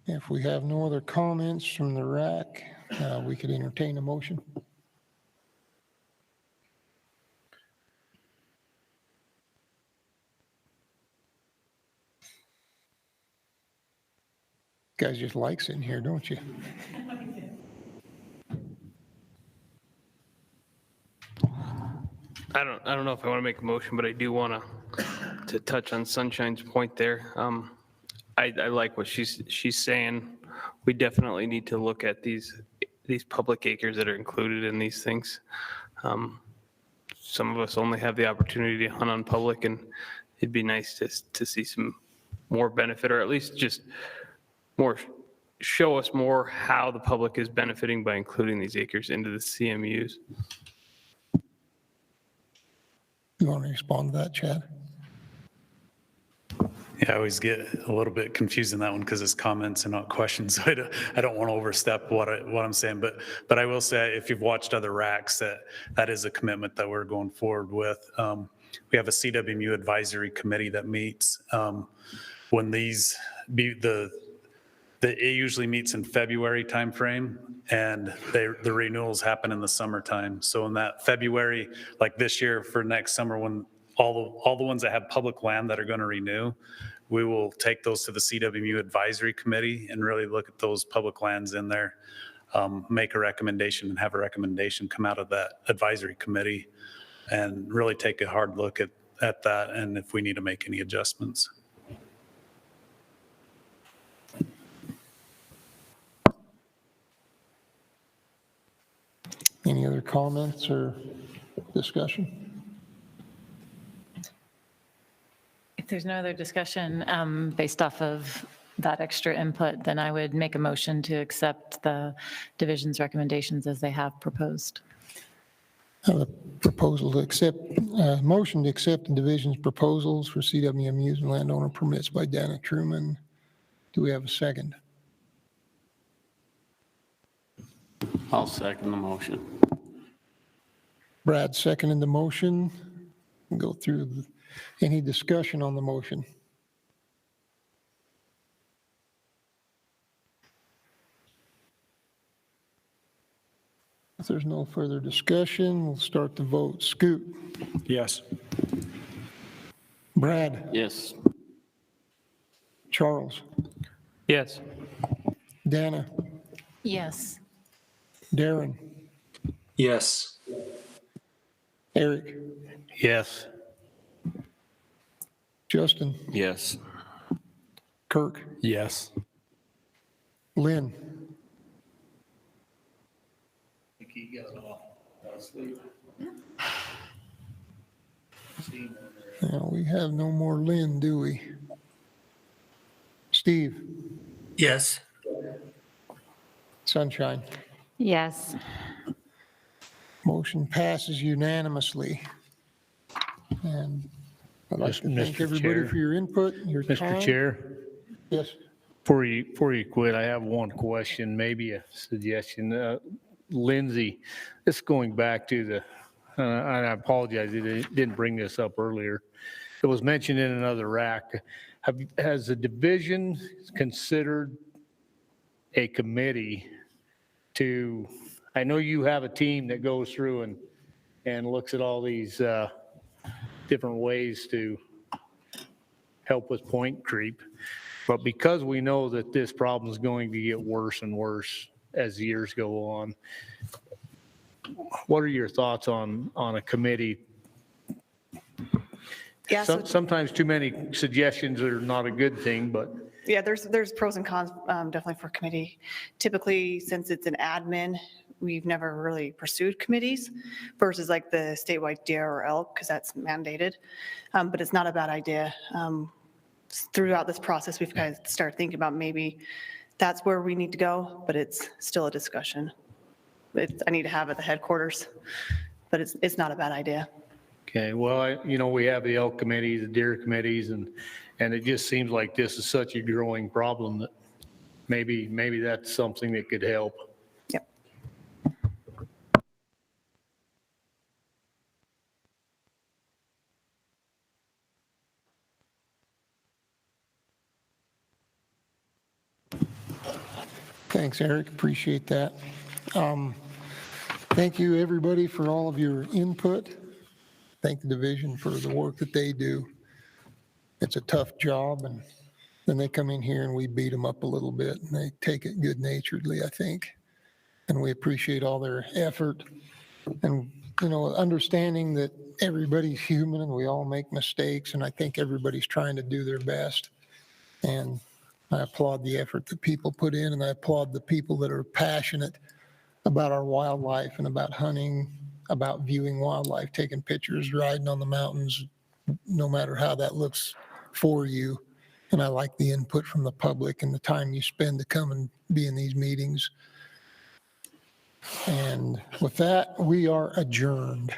If we have no other comments from the RAC, we could entertain a motion. You guys just like sitting here, don't you? I don't know if I want to make a motion, but I do want to touch on Sunshine's point there. I like what she's saying. We definitely need to look at these public acres that are included in these things. Some of us only have the opportunity to hunt on public, and it'd be nice to see some more benefit, or at least just show us more how the public is benefiting by including these acres into the CMUs. You want to respond to that, Chad? Yeah, I always get a little bit confused in that one because it's comments and not questions. So I don't want to overstep what I'm saying, but I will say if you've watched other RACs, that is a commitment that we're going forward with. We have a CWMU advisory committee that meets when it usually meets in February timeframe, and the renewals happen in the summertime. So in that February, like this year for next summer, when all the ones that have public land that are going to renew, we will take those to the CWMU advisory committee and really look at those public lands in there. make a recommendation and have a recommendation come out of that advisory committee and really take a hard look at that and if we need to make any adjustments. Any other comments or discussion? If there's no other discussion based off of that extra input, then I would make a motion to accept the division's recommendations as they have proposed. A proposal to accept, motion to accept the division's proposals for CWMUs and landowner permits by Dana Truman. Do we have a second? I'll second the motion. Brad seconded the motion. Go through any discussion on the motion. If there's no further discussion, we'll start the vote. Scoot. Yes. Brad. Yes. Charles. Yes. Dana. Yes. Darren. Yes. Eric. Yes. Justin. Yes. Kirk. Yes. Lynn. Now, we have no more Lynn, do we? Steve. Yes. Sunshine. Yes. Motion passes unanimously. And I'd like to thank Mr. everybody Chair. for your input, your time. Mr. Chair, Yes. before you quit, I have one question, maybe a suggestion. Lindsay, this going back to the, and I apologize, I didn't bring this up earlier. It was mentioned in another RAC. Has the division considered a committee to, I know you have a team that goes through and looks at all these different ways to help with point creep. But because we know that this problem is going to get worse and worse as the years go on, what are your thoughts on a committee? Yeah, Sometimes too many suggestions are not a good thing, but yeah, there's pros and cons definitely for committee. Typically, since it's an admin, we've never really pursued committees versus like the statewide DRL because that's mandated. But it's not a bad idea. Throughout this process, we've got to start thinking about maybe that's where we need to go, but it's still a discussion. I need to have it at the headquarters, but it's not a bad idea. okay, well, we have the elk committees, the deer committees, and it just seems like this is such a growing problem that maybe that's something that could help. Yep. Thanks, Eric. Appreciate that. Thank you, everybody, for all of your input. Thank the division for the work that they do. It's a tough job, and then they come in here and we beat them up a little bit, and they take it good-naturedly, I think. And we appreciate all their effort and, understanding that everybody's human and we all make mistakes, and I think everybody's trying to do their best. And I applaud the effort that people put in, and I applaud the people that are passionate about our wildlife and about hunting, about viewing wildlife, taking pictures, riding on the mountains, no matter how that looks for you. And I like the input from the public and the time you spend to come and be in these meetings. And with that, we are adjourned.